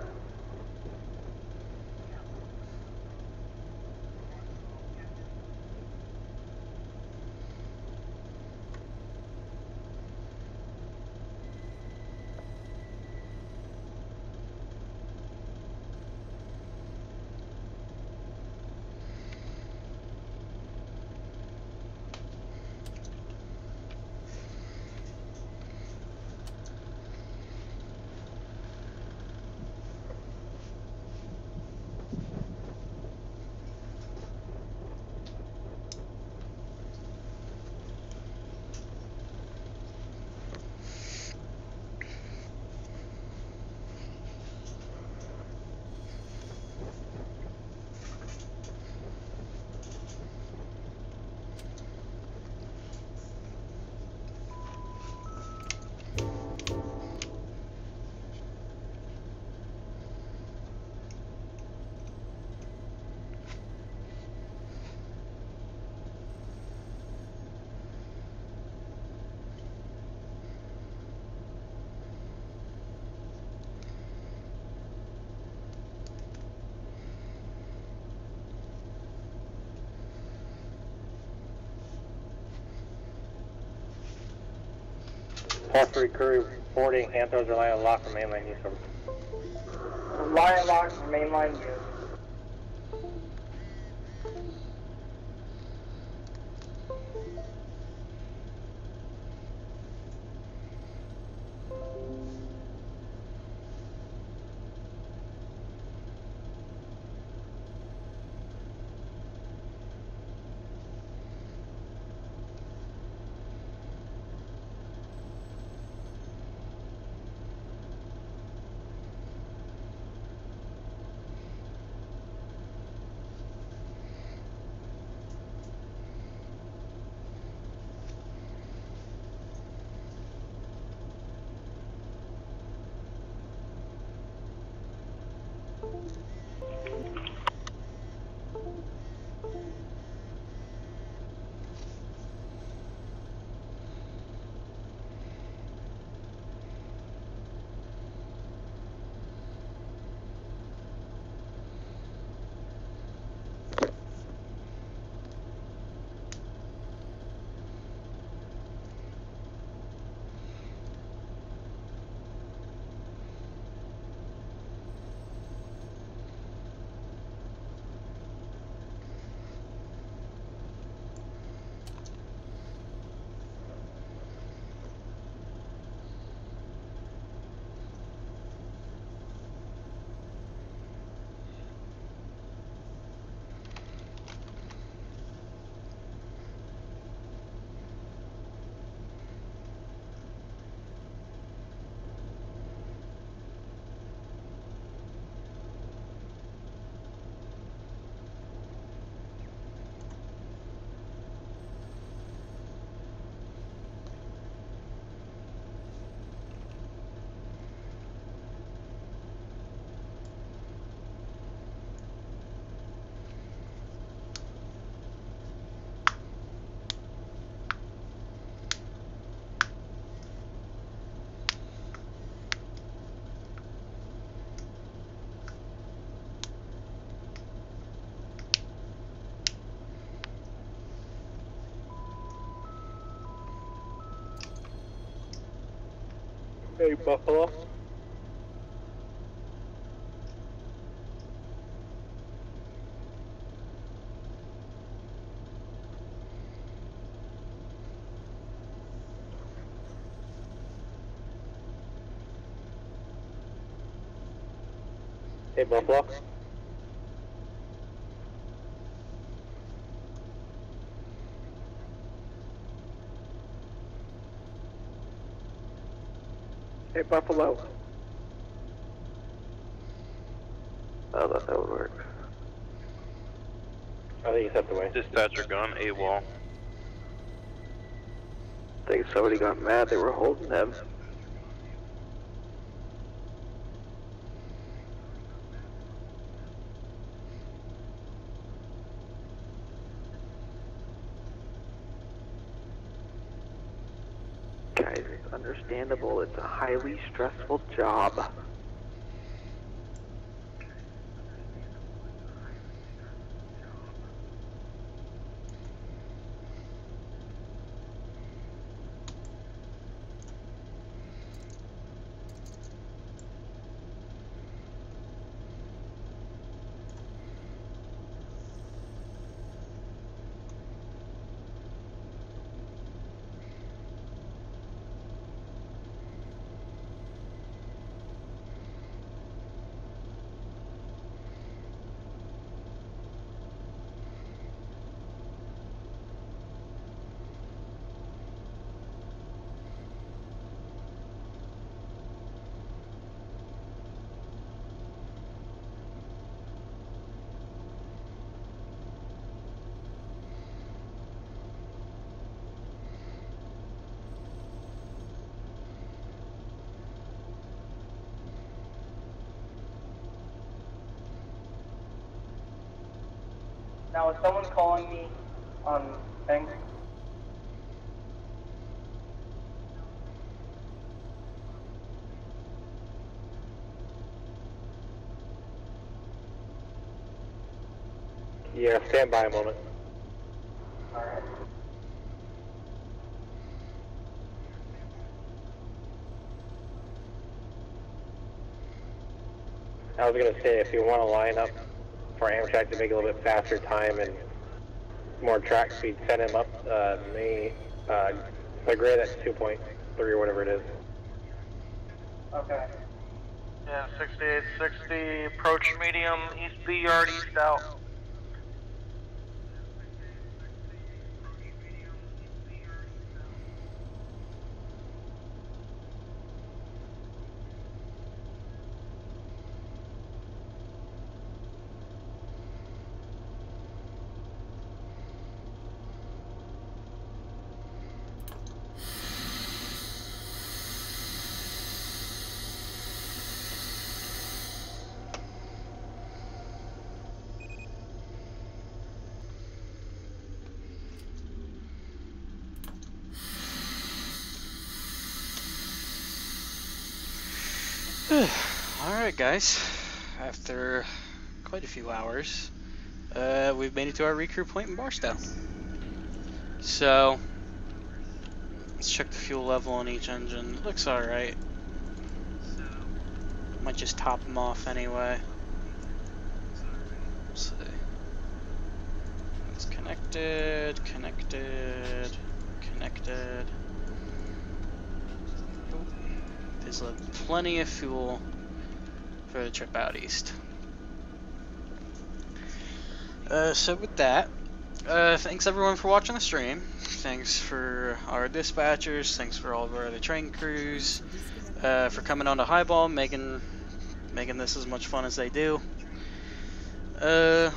Paul 3 crew reporting Anthos Reliant lock for mainline use over. Reliant lock for mainline use. Hey, Buffalo. Hey, Buffalo. Hey, Buffalo. I thought that would work. I think you stepped away. Dispatcher gone AWOL. I think somebody got mad they were holding them. Guys, it's understandable. It's a highly stressful job. Now, is someone calling me on thing? Yeah, stand by a moment. Alright. I was going to say, if you want to line up for Amtrak to make a little bit faster time and more track speed, send him up the grid at 2.3 or whatever it is. Okay. Yeah, 6860, approach medium, east B yard, east out. Alright guys, after quite a few hours, we've made it to our recruit point in Barstow. So, let's check the fuel level on each engine. It looks alright. Might just top them off anyway. Let's see. It's connected. There's plenty of fuel for the trip out east. So with that, thanks everyone for watching the stream. Thanks for our dispatchers. Thanks for all of our other train crews. For coming on to Highball, making this as much fun as they do. I'll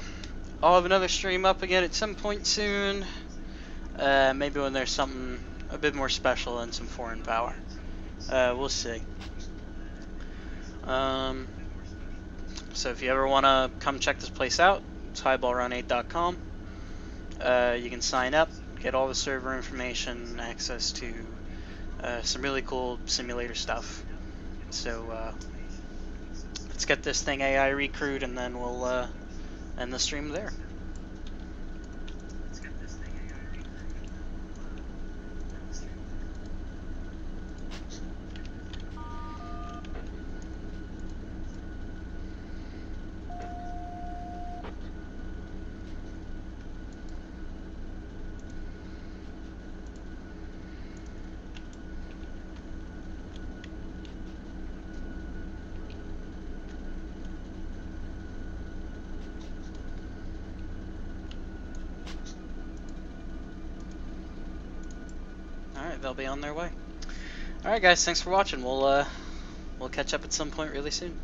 have another stream up again at some point soon. Maybe when there's something a bit more special and some foreign power. We'll see. So if you ever want to come check this place out, it's highballrun8.com. You can sign up, get all the server information, access to some really cool simulator stuff. So let's get this thing AI recruit, and then we'll end the stream there. They'll be on their way. Alright guys, thanks for watching. We'll catch up at some point really soon.